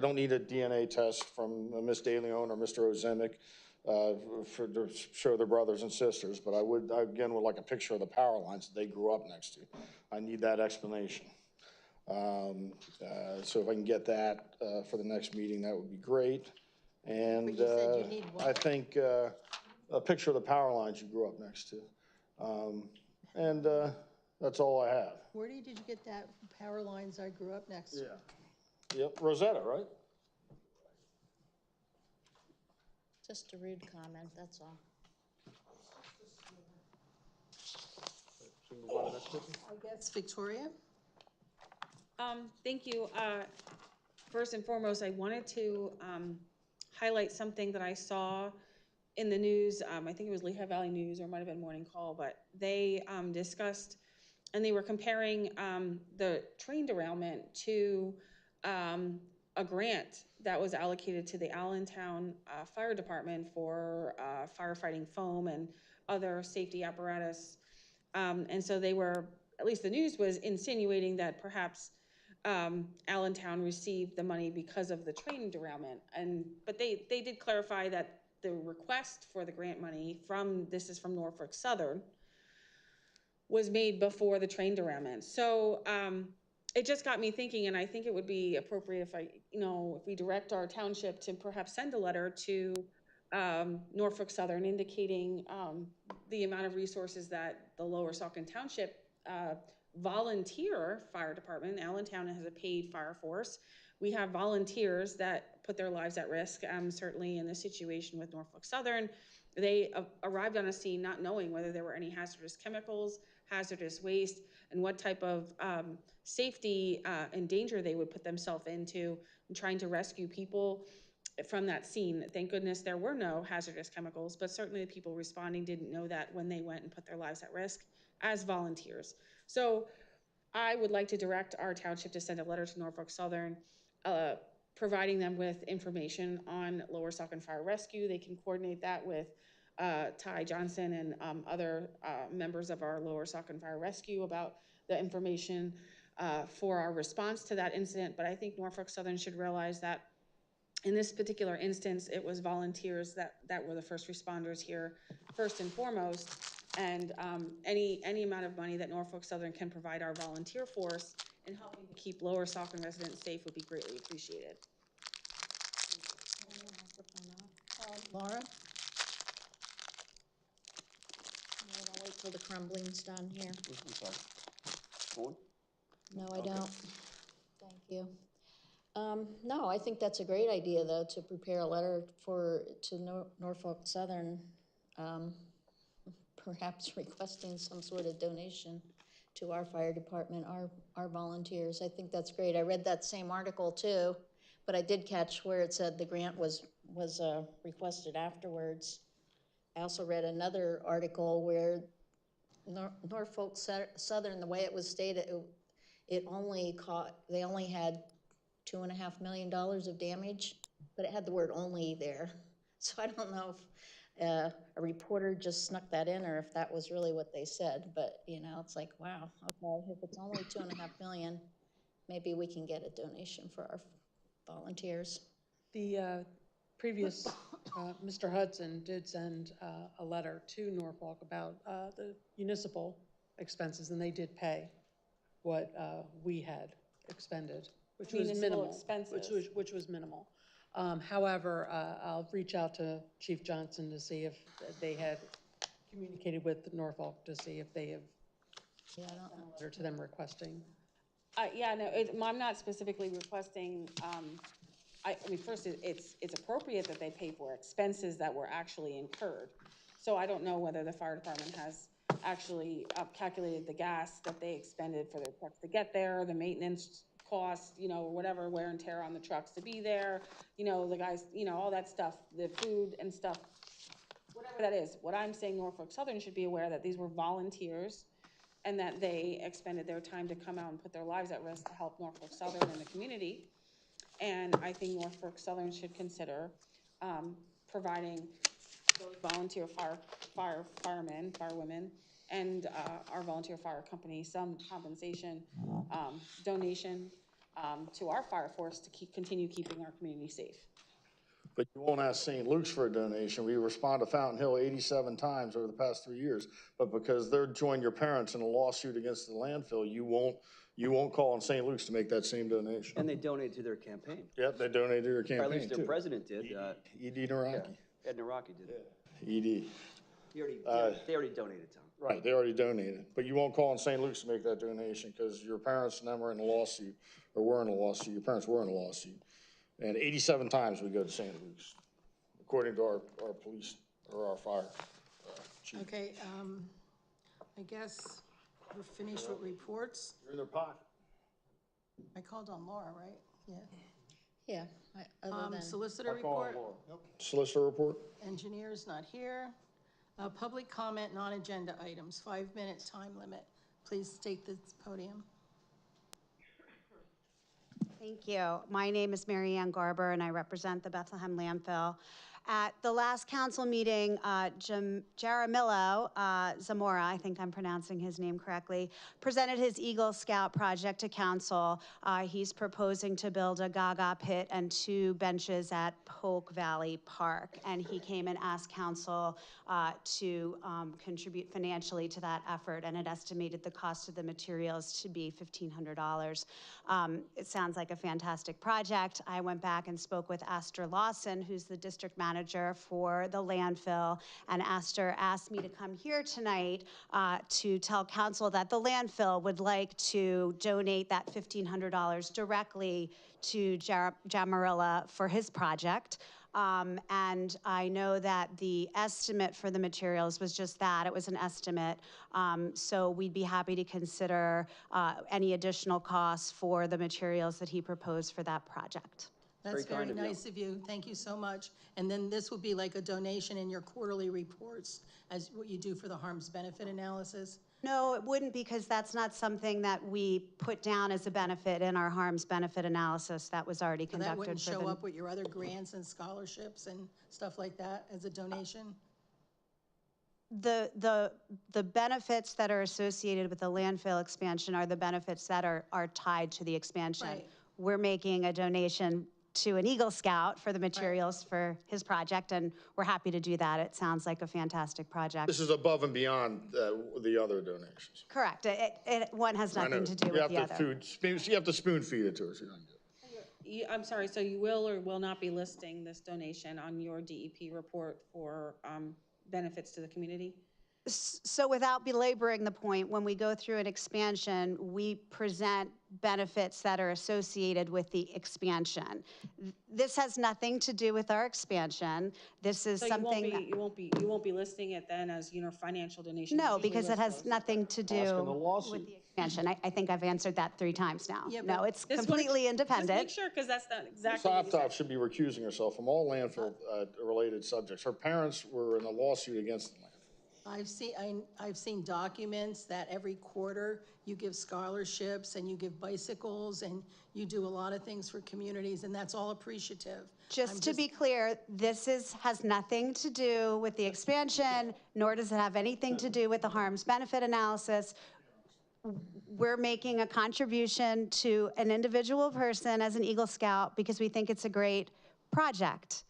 don't need a DNA test from Ms. DeLeon or Mr. Ozimic to show their brothers and sisters, but I would like a picture of the power lines that they grew up next to. I need that explanation. So if I can get that for the next meeting, that would be great. And But you said you need what? I think a picture of the power lines you grew up next to. And that's all I have. Where did you get that power lines I grew up next to? Yep, Rosetta, right? Just a rude comment, that's all. Can we move on to the next person? I guess Victoria? Thank you. First and foremost, I wanted to highlight something that I saw in the news. I think it was Lehigh Valley News, or it might have been Morning Call, but they discussed, and they were comparing the train derailment to a grant that was allocated to the Allentown Fire Department for firefighting foam and other safety apparatus. And so they were, at least the news was insinuating that perhaps Allentown received the money because of the train derailment. But they did clarify that the request for the grant money this is from Norfolk Southern, was made before the train derailment. So it just got me thinking, and I think it would be appropriate if we direct our township to perhaps send a letter to Norfolk Southern indicating the amount of resources that the Lower Saucon Township volunteer fire department. Allentown has a paid fire force. We have volunteers that put their lives at risk. Certainly in the situation with Norfolk Southern, they arrived on a scene not knowing whether there were any hazardous chemicals, hazardous waste, and what type of safety and danger they would put themselves into in trying to rescue people from that scene. Thank goodness there were no hazardous chemicals, but certainly the people responding didn't know that when they went and put their lives at risk as volunteers. So I would like to direct our township to send a letter to Norfolk Southern, providing them with information on Lower Saucon Fire Rescue. They can coordinate that with Ty Johnson and other members of our Lower Saucon Fire Rescue about the information for our response to that incident. But I think Norfolk Southern should realize that in this particular instance, it was volunteers that were the first responders here, first and foremost. And any amount of money that Norfolk Southern can provide our volunteer force in helping to keep Lower Saucon residents safe would be greatly appreciated. Laura? I'll wait till the crumbling's done here. I'm sorry. No, I don't. Thank you. No, I think that's a great idea, though, to prepare a letter to Norfolk Southern, perhaps requesting some sort of donation to our fire department, our volunteers. I think that's great. I read that same article too, but I did catch where it said the grant was requested afterwards. I also read another article where Norfolk Southern, the way it was stated, they only had $2.5 million of damage, but it had the word "only" there. So I don't know if a reporter just snuck that in or if that was really what they said. But it's like, wow, okay, if it's only $2.5 million, maybe we can get a donation for our volunteers. The previous Mr. Hudson did send a letter to Norfolk about the municipal expenses, and they did pay what we had expended, which was minimal. Expenses. Which was minimal. However, I'll reach out to Chief Johnson to see if they had communicated with Norfolk to see if they have sent a letter to them requesting. Yeah, no, I'm not specifically requesting. I mean, first, it's appropriate that they pay for expenses that were actually incurred. So I don't know whether the fire department has actually calculated the gas that they expended for their trucks to get there, the maintenance costs, whatever, wear and tear on the trucks to be there, the guys, all that stuff, the food and stuff, whatever that is. What I'm saying, Norfolk Southern should be aware that these were volunteers and that they expended their time to come out and put their lives at risk to help Norfolk Southern and the community. And I think Norfolk Southern should consider providing those volunteer firemen, firewomen, and our volunteer fire company some compensation donation to our fire force to continue keeping our community safe. But you won't ask St. Luke's for a donation. We respond to Fountain Hill 87 times over the past 3 years, but because they're joined your parents in a lawsuit against the landfill, you won't call on St. Luke's to make that same donation. And they donated to their campaign. Yep, they donated to your campaign, or at least their too. president did. E.D. Naraki. Yeah, Ed Naraki did. Yeah. E.D. They already donated to him. Right, they already donated. But you won't call on St. Luke's to make that donation because your parents and them were in a lawsuit, or were in a lawsuit. Your parents were in a lawsuit. And 87 times we go to St. Luke's, according to our police, or our fire chief. Okay, I guess We're finished with reports. They're in their pocket. I called on Laura, right? Yeah. Yeah, other than, Solicitor I call report, Laura. Solicitor report? engineer's not here. Public comment, non-agenda items, 5-minute time limit. Please take the podium. Thank you. My name is Mary Ann Garber, and I represent the Bethlehem landfill. At the last council meeting, Jaramillo Zamora, I think I'm pronouncing his name correctly, presented his Eagle Scout project to council. He's proposing to build a Gaga pit and 2 benches at Polk Valley Park. And he came and asked council to contribute financially to that effort, and it estimated the cost of the materials to be $1,500. It sounds like a fantastic project. I went back and spoke with Astor Lawson, who's the district manager for the landfill, and Astor asked me to come here tonight to tell council that the landfill would like to donate that $1,500 directly to Jamarilla for his project. And I know that the estimate for the materials was just that, it was an estimate. So we'd be happy to consider any additional costs for the materials that he proposed for that project. That's very nice of you. Thank you so much. And then this will be like a donation in your quarterly reports as what you do for the harms benefit analysis? No, it wouldn't, because that's not something that we put down as a benefit in our harms benefit analysis that was already So conducted. that wouldn't show up with your other grants and scholarships and stuff like that as a donation? The benefits that are associated with the landfill expansion are the benefits that are tied to the expansion. Right. We're making a donation to an Eagle Scout for the materials for his project, and we're happy to do that. It sounds like a fantastic project. This is above and beyond the other donations. Correct. One has nothing to do with the other. You have to spoon feed it to us. I'm sorry, so you will or will not be listing this donation on your DEP report for benefits to the community? So without belaboring the point, when we go through an expansion, we present benefits that are associated with the expansion. This has nothing to do with our expansion. This is So something that, you won't be listing it then as, financial donation? no, because it has nothing to do with the expansion. I think I've answered that 3 times now. Yeah, no, it's completely independent. Just make sure, because that's not exactly Ms. what you said. Optoff should be recusing herself from all landfill related subjects. Her parents were in a lawsuit against the landfill. I've seen documents that every quarter you give scholarships and you give bicycles and you do a lot of things for communities, and that's all appreciative. Just to be clear, this has nothing to do with the expansion, nor does it have anything to do with the harms benefit analysis. We're making a contribution to an individual person as an Eagle Scout because we think it's a great project.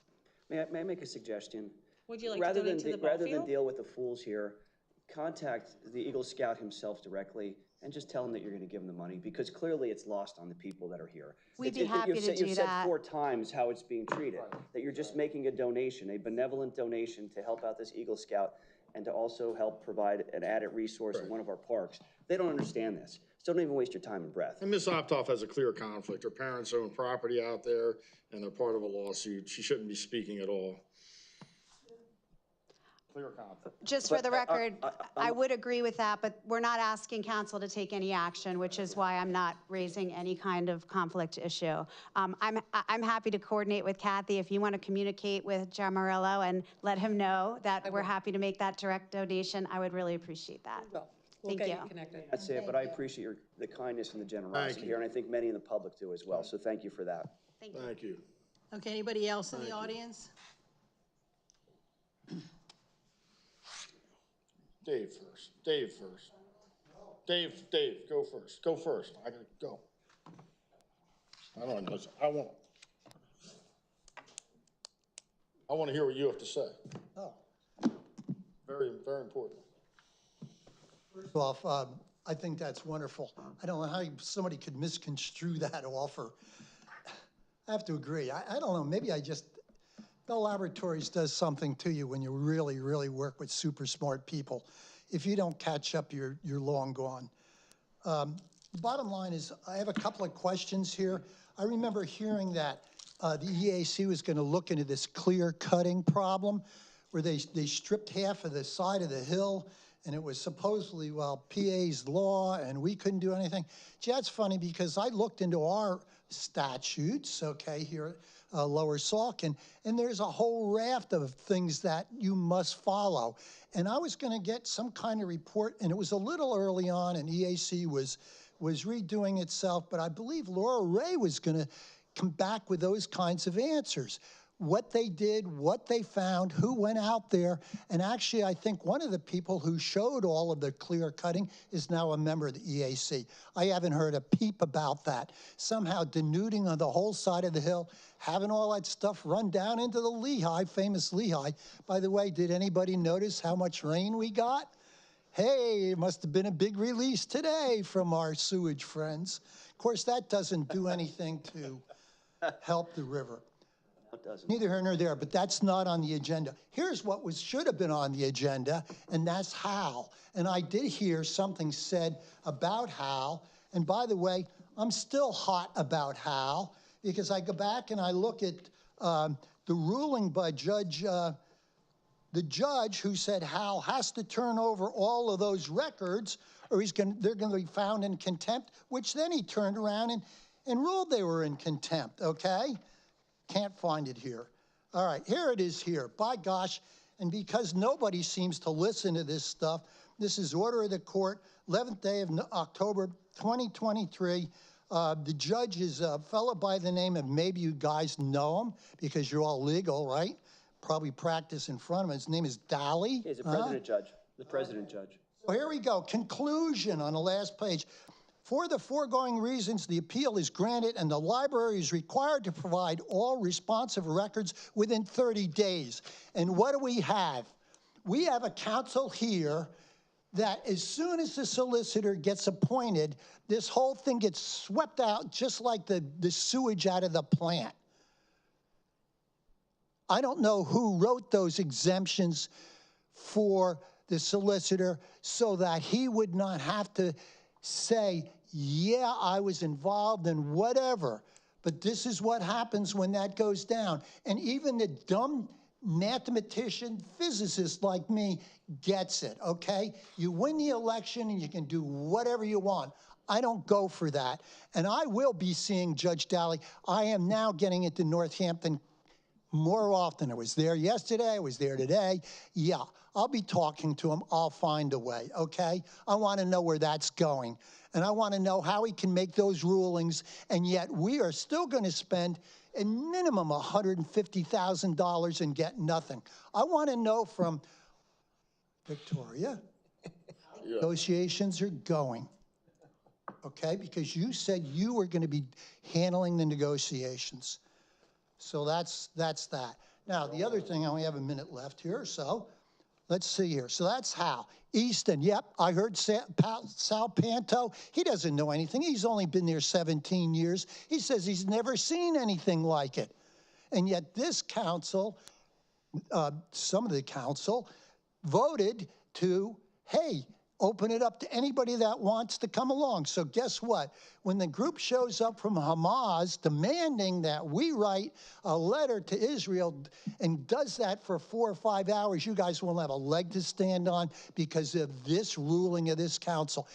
May I make a suggestion? Would you like to donate to the ball Rather than field? deal with the fools here, contact the Eagle Scout himself directly and just tell him that you're gonna give him the money, because clearly it's lost on the people that are here. We'd be happy to do You've said that. 4 times how it's being treated, that you're just making a donation, a benevolent donation to help out this Eagle Scout and to also help provide an added resource in one of our parks. They don't understand this. So don't even waste your time and breath. And Ms. Optoff has a clear conflict. Her parents own property out there, and they're part of a lawsuit. She shouldn't be speaking at all. Clear conflict. Just for the record, I would agree with that, but we're not asking council to take any action, which is why I'm not raising any kind of conflict issue. I'm happy to coordinate with Kathy if you want to communicate with Jamarillo and let him know that we're happy to make that direct donation. I would really appreciate that. We'll Thank get you. you connected. That's it, but I appreciate the kindness and the generosity here, and I think many in the public do as well, so thank you for that. Thank you. Okay, anybody else in the audience? Dave first. Dave, go first. Go first. I gotta go. I don't know. I want to hear what you have to say. Oh. Very, very important. First off, I think that's wonderful. I don't know how somebody could misconstrue that offer. I have to agree. I don't know, maybe Bell Laboratories does something to you when you really, really work with super smart people. If you don't catch up, you're long gone. The bottom line is, I have a couple of questions here. I remember hearing that the EAC was going to look into this clear cutting problem where they stripped half of the side of the hill And it was supposedly, well, PA's law, and we couldn't do anything. Gee, that's funny because I looked into our statutes, okay, here at Lower Saucon, and there's a whole raft of things that you must follow. And I was going to get some kind of report, and it was a little early on, and EAC was redoing itself, but I believe Laura Ray was going to come back with those kinds of answers. What they did, what they found, who went out there, and actually I think one of the people who showed all of the clear cutting is now a member of the EAC. I haven't heard a peep about that. Somehow denuding on the whole side of the hill, having all that stuff run down into the Lehigh, famous Lehigh. By the way, did anybody notice how much rain we got? Hey, it must have been a big release today from our sewage friends. Of course, that doesn't do anything to help the river. It doesn't. Neither here nor there, but that's not on the agenda. Here's what should have been on the agenda, and that's Hal. And I did hear something said about Hal. And by the way, I'm still hot about Hal because I go back and I look at the ruling by the judge who said Hal has to turn over all of those records or they're going to be found in contempt, which then he turned around and ruled they were in contempt, okay? Can't find it here. All right, here it is here. By gosh, and because nobody seems to listen to this stuff, this is order of the court, 11th day of October 2023. The judge is a fellow by the name of, maybe you guys know him because you're all legal, right? Probably practice in front of him. His name is Daly. He's the president judge, the president judge. So here we go, conclusion on the last page. For the foregoing reasons, the appeal is granted and the library is required to provide all responsive records within 30 days. And what do we have? We have a council here that as soon as the solicitor gets appointed, this whole thing gets swept out just like the sewage out of the plant. I don't know who wrote those exemptions for the solicitor so that he would not have to say, yeah, I was involved in whatever, but this is what happens when that goes down. And even the dumb mathematician, physicist like me gets it, okay? You win the election and you can do whatever you want. I don't go for that. And I will be seeing Judge Daly. I am now getting into Northampton more often. I was there yesterday, I was there today. Yeah, I'll be talking to him. I'll find a way, okay? I want to know where that's going. And I want to know how he can make those rulings, and yet we are still going to spend a minimum $150,000 and get nothing. I want to know from Victoria, negotiations are going, okay? Because you said you were going to be handling the negotiations. So that's that. Now, the other thing, I only have a minute left here, so let's see here. So that's Hal. Easton, yep, I heard Sal Panto. He doesn't know anything. He's only been there 17 years. He says he's never seen anything like it. And yet this council, some of the council, voted to, hey, open it up to anybody that wants to come along. So guess what? When the group shows up from Hamas demanding that we write a letter to Israel and does that for 4 or 5 hours, you guys won't have a leg to stand on because of this ruling of this council.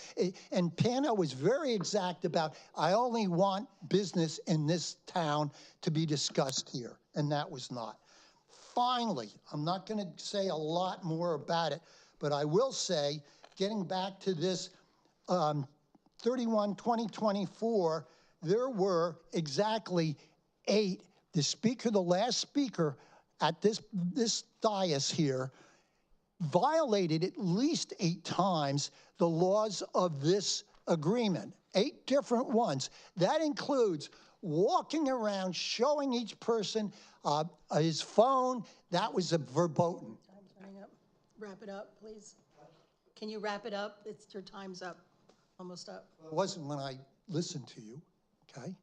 And Pano was very exact about, I only want business in this town to be discussed here, and that was not. Finally, I'm not going to say a lot more about it, but I will say, getting back to this 31/2024, there were exactly 8. The last speaker at this dais here, violated at least 8 times the laws of this agreement. 8 different ones. That includes walking around, showing each person his phone. That was a verboten. Time's running up. Wrap it up, please. Can you wrap it up? Your time's up, almost up. It wasn't when I listened to you, okay?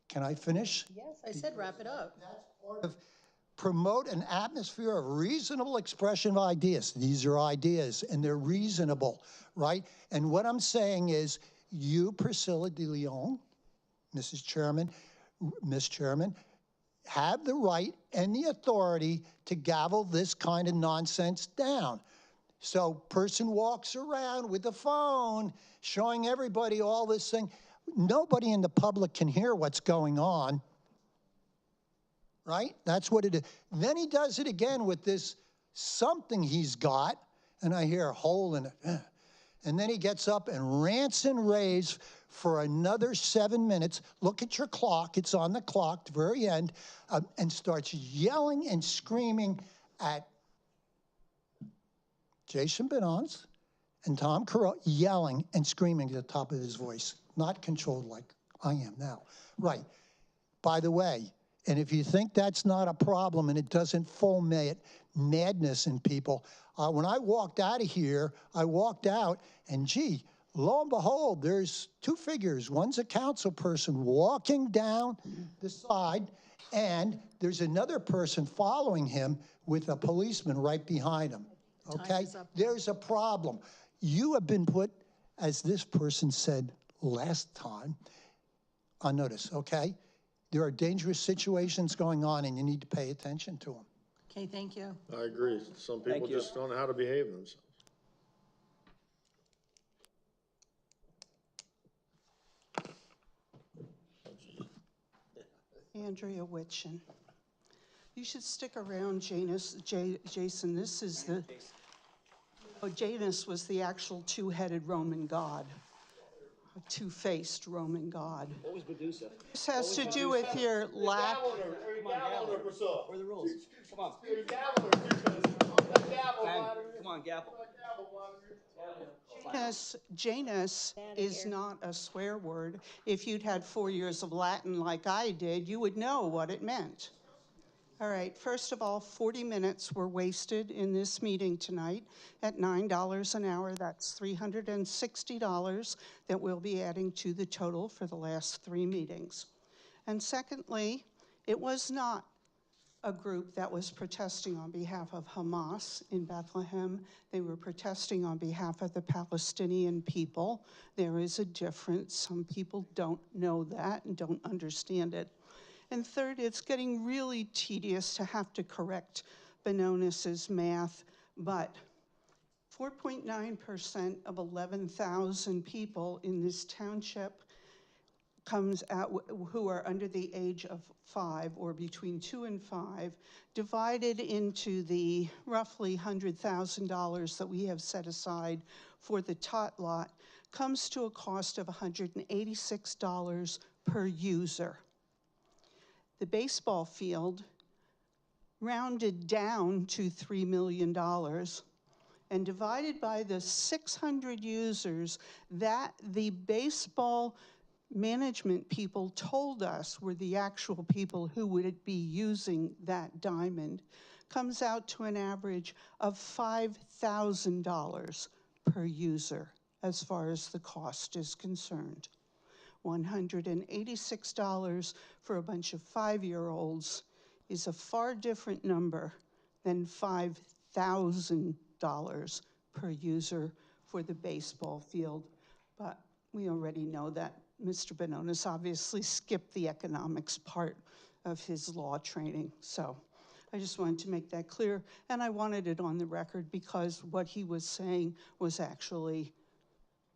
Can I finish? Yes, I said wrap it up. That's part of promote an atmosphere of reasonable expression of ideas. These are ideas, and they're reasonable, right? And what I'm saying is, you, Priscilla de Leon, Mrs. Chairman, Ms. Chairman, have the right and the authority to gavel this kind of nonsense down. So person walks around with the phone, showing everybody all this thing. Nobody in the public can hear what's going on, right? That's what it is. Then he does it again with this something he's got, and I hear a hole in it. And then he gets up and rants and raves for another 7 minutes. Look at your clock, it's on the clock, the very end, and starts yelling and screaming at Jason Benonis and Tom Carell, yelling and screaming at the top of his voice, not controlled like I am now. Right. By the way, and if you think that's not a problem and it doesn't foment madness in people, when I walked out of here, I walked out and gee, lo and behold, there's two figures. One's a council person walking down the side, and there's another person following him with a policeman right behind him. Okay? There's a problem. You have been put, as this person said last time, on notice, okay? There are dangerous situations going on and you need to pay attention to them. Okay, thank you. I agree. Some people just don't know how to behave themselves. Andrea Witchen. You should stick around, Jason. This is the, Janus was the actual two-headed Roman god, a two-faced Roman god. What was Medusa? This has to do with your lack. What are the rules? Come on. Come on, gavel. Janus is not a swear word. If you'd had 4 years of Latin like I did, you would know what it meant. All right, first of all, 40 minutes were wasted in this meeting tonight at $9 an hour. That's $360 that we'll be adding to the total for the last 3 meetings. And secondly, it was not a group that was protesting on behalf of Hamas in Bethlehem. They were protesting on behalf of the Palestinian people. There is a difference. Some people don't know that and don't understand it. And third, it's getting really tedious to have to correct Benonis's math, but 4.9% of 11,000 people in this township comes out who are under the age of 5 or between 2 and 5, divided into the roughly $100,000 that we have set aside for the tot lot, comes to a cost of $186 per user. The baseball field rounded down to $3 million and divided by the 600 users that the baseball management people told us were the actual people who would be using that diamond, comes out to an average of $5,000 per user as far as the cost is concerned. $186 for a bunch of 5-year-olds is a far different number than $5,000 per user for the baseball field. But we already know that Mr. Benonis obviously skipped the economics part of his law training. So I just wanted to make that clear. And I wanted it on the record because what he was saying was actually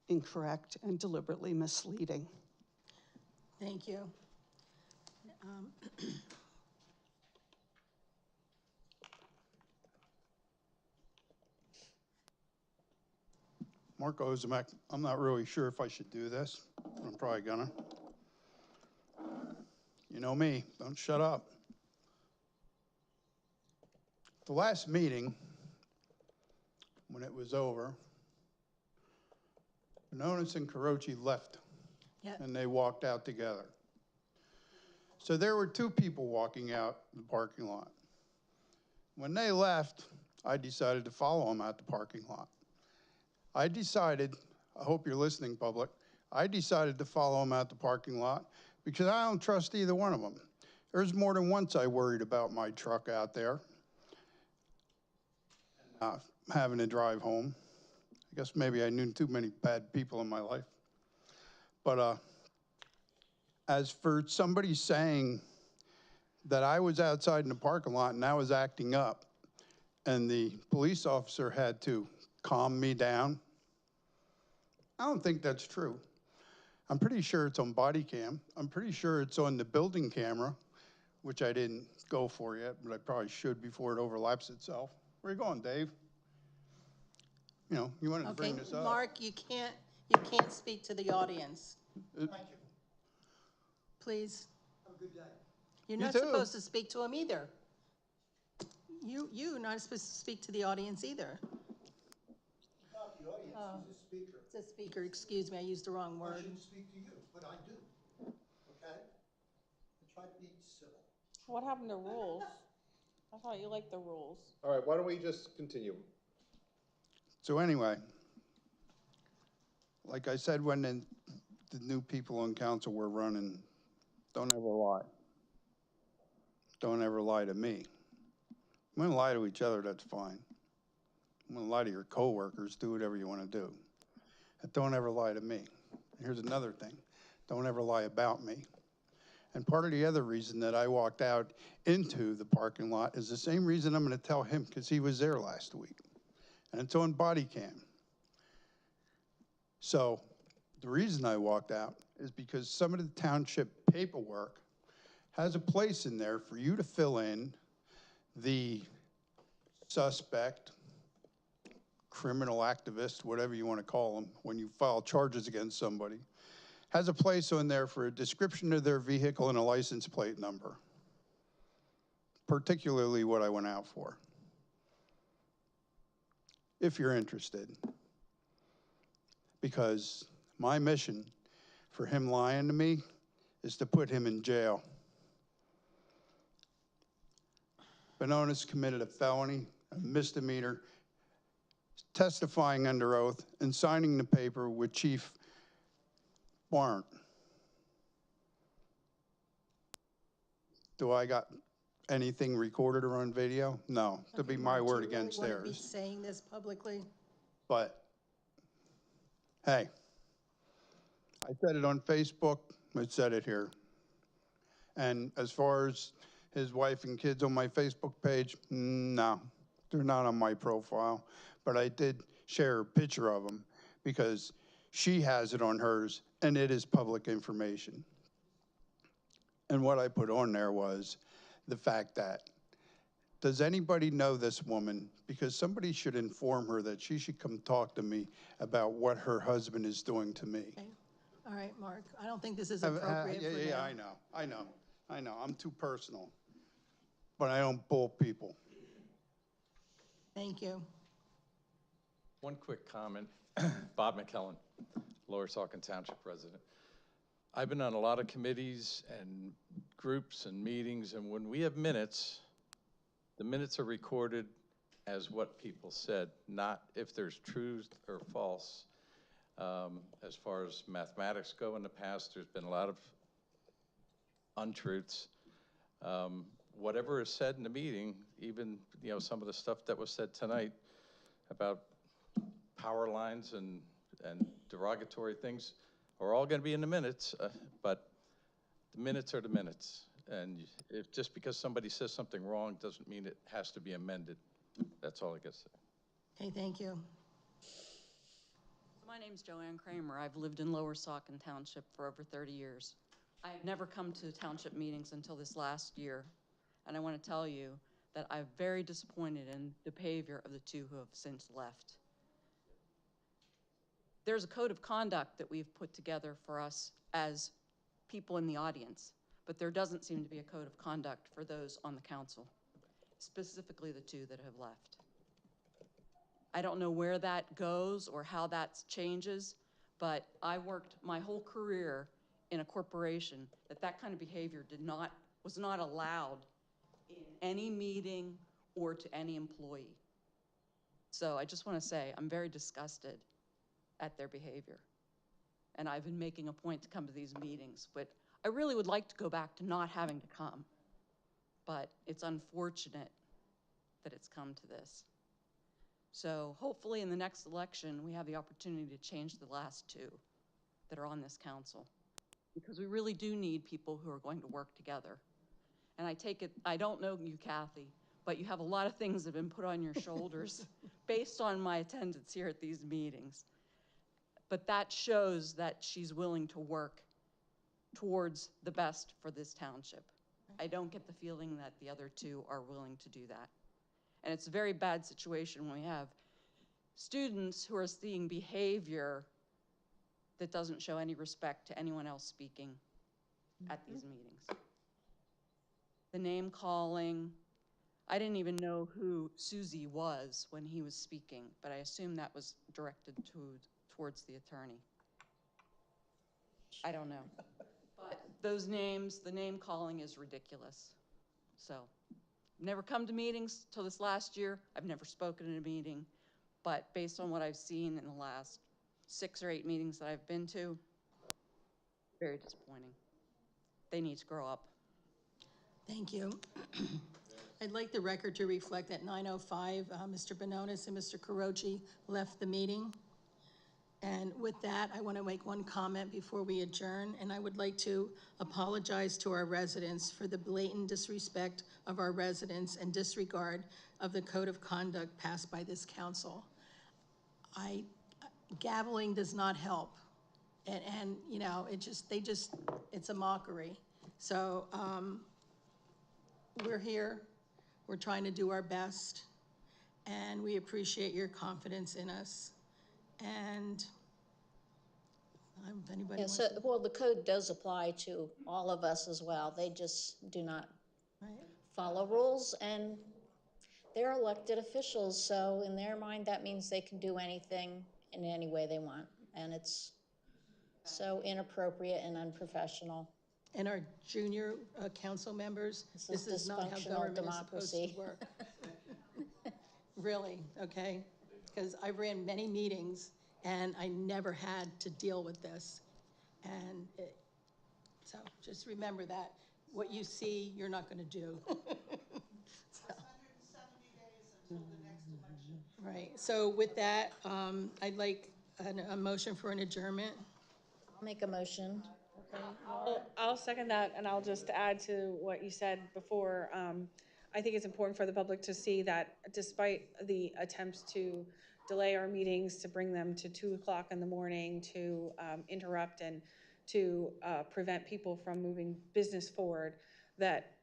incorrect and deliberately misleading. Thank you. Mark Ozimek, I'm not really sure if I should do this. I'm probably gonna. You know me, don't shut up. The last meeting, when it was over, Benonis and Carochi left, and they walked out together. So there were 2 people walking out the parking lot. When they left, I decided to follow them out the parking lot. I decided, I hope you're listening, public, I decided to follow them out the parking lot because I don't trust either one of them. There's more than once I worried about my truck out there, having to drive home. I guess maybe I knew too many bad people in my life. But as for somebody saying that I was outside in the parking lot and I was acting up, and the police officer had to calm me down. I don't think that's true. I'm pretty sure it's on body cam. I'm pretty sure it's on the building camera, which I didn't go for yet, but I probably should before it overlaps itself. Where you going, Dave? You know, you wanted to Okay, bring this up. Mark, you can't speak to the audience. Thank you. Please. Have a good day. You're You not too. supposed to speak to him either. You're not supposed to speak to the audience either. Not the audience, he's a speaker. It's a speaker, excuse me, I used the wrong I word. shouldn't speak to you, but I do. Okay? I try to be civil. What happened to rules? I thought you liked the rules. All right, why don't we just continue? So anyway, like I said, when the new people on council were running, don't ever lie. Don't ever lie to me. I'm gonna lie to each other, that's fine. I'm gonna lie to your coworkers, do whatever you wanna do. But don't ever lie to me. Here's another thing, don't ever lie about me. And part of the other reason that I walked out into the parking lot is the same reason I'm gonna tell him, because he was there last week. And it's on body cam. So the reason I walked out is because some of the township paperwork has a place in there for you to fill in the suspect, criminal activist, whatever you want to call them, when you file charges against somebody, has a place on there for a description of their vehicle and a license plate number, particularly what I went out for, if you're interested. Because my mission for him lying to me is to put him in jail. Bononis committed a felony, a misdemeanor, testifying under oath and signing the paper with Chief Warrant. Do I got anything recorded or on video? No, to be my word against Do you really want to be theirs. saying this publicly? But, hey, I said it on Facebook, I said it here. And as far as his wife and kids on my Facebook page, no, they're not on my profile. But I did share a picture of them because she has it on hers and it is public information. And what I put on there was the fact that, does anybody know this woman? Because somebody should inform her that she should come talk to me about what her husband is doing to me. Okay. All right, Mark, I don't think this is appropriate for now. Yeah, I know, I'm too personal. But I don't bull people. Thank you. One quick comment. Bob McKellen, Lower Saucon Township resident. I've been on a lot of committees and groups and meetings, and when we have minutes, the minutes are recorded as what people said, not if there's truth or false. As far as mathematics go in the past, there's been a lot of untruths. Whatever is said in the meeting, even some of the stuff that was said tonight about power lines and derogatory things are all going to be in the minutes, but the minutes are the minutes. And if just because somebody says something wrong doesn't mean it has to be amended. That's all I got to say. Okay, thank you. My name's Joanne Kramer. I've lived in Lower Saucon Township for over 30 years. I've never come to township meetings until this last year. And I want to tell you that I'm very disappointed in the behavior of the two who have since left. There's a code of conduct that we've put together for us as people in the audience, but there doesn't seem to be a code of conduct for those on the council, specifically the two that have left. I don't know where that goes or how that changes, but I worked my whole career in a corporation that kind of behavior was not allowed in any meeting or to any employee. So I just want to say I'm very disgusted at their behavior. And I've been making a point to come to these meetings, but I really would like to go back to not having to come. But it's unfortunate that it's come to this. So hopefully in the next election, we have the opportunity to change the last two that are on this council, because we really do need people who are going to work together. And I take it, I don't know you, Kathy, but you have a lot of things that have been put on your shoulders based on my attendance here at these meetings. But that shows that she's willing to work towards the best for this township. I don't get the feeling that the other two are willing to do that. And it's a very bad situation when we have students who are seeing behavior that doesn't show any respect to anyone else speaking at these meetings. The name calling, I didn't even know who Susie was when he was speaking, but I assume that was directed towards the attorney. I don't know. But those names, the name calling is ridiculous. So, never come to meetings till this last year. I've never spoken in a meeting, but based on what I've seen in the last 6 or 8 meetings that I've been to, very disappointing. They need to grow up. Thank you. I'd like the record to reflect at 9:05, Mr. Bononis and Mr. Carochi left the meeting. And with that, I want to make one comment before we adjourn, and I would like to apologize to our residents for the blatant disrespect of our residents and disregard of the code of conduct passed by this council. Gaveling does not help. And you know, it's a mockery. So we're here, we're trying to do our best, and we appreciate your confidence in us. And if anybody wants to. Well, the code does apply to all of us as well. They just do not follow rules, and they're elected officials, so in their mind, that means they can do anything in any way they want. And it's so inappropriate and unprofessional. And our junior council members, this is not how government is supposed to work. Really, okay? Because I ran many meetings and I never had to deal with this. And so just remember that. What you see, you're not going to do. So. 170 days until the next election. Right. So with that, I'd like a motion for an adjournment. I'll make a motion. I'll second that, and I'll just add to what you said before. I think it's important for the public to see that despite the attempts to delay our meetings, to bring them to 2 o'clock in the morning, to interrupt and to prevent people from moving business forward, that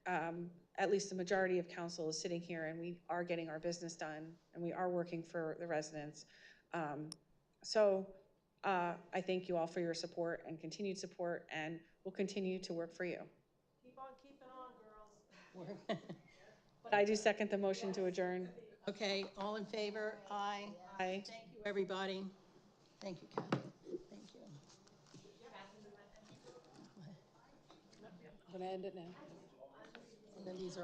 at least the majority of council is sitting here and we are getting our business done and we are working for the residents. I thank you all for your support and continued support, and we'll continue to work for you. Keep on keeping on, girls. But I do second the motion to adjourn. Okay, all in favor? Aye. Aye. Thank you, everybody. Thank you, Kathy. Thank you. I'm gonna end it now. And then these are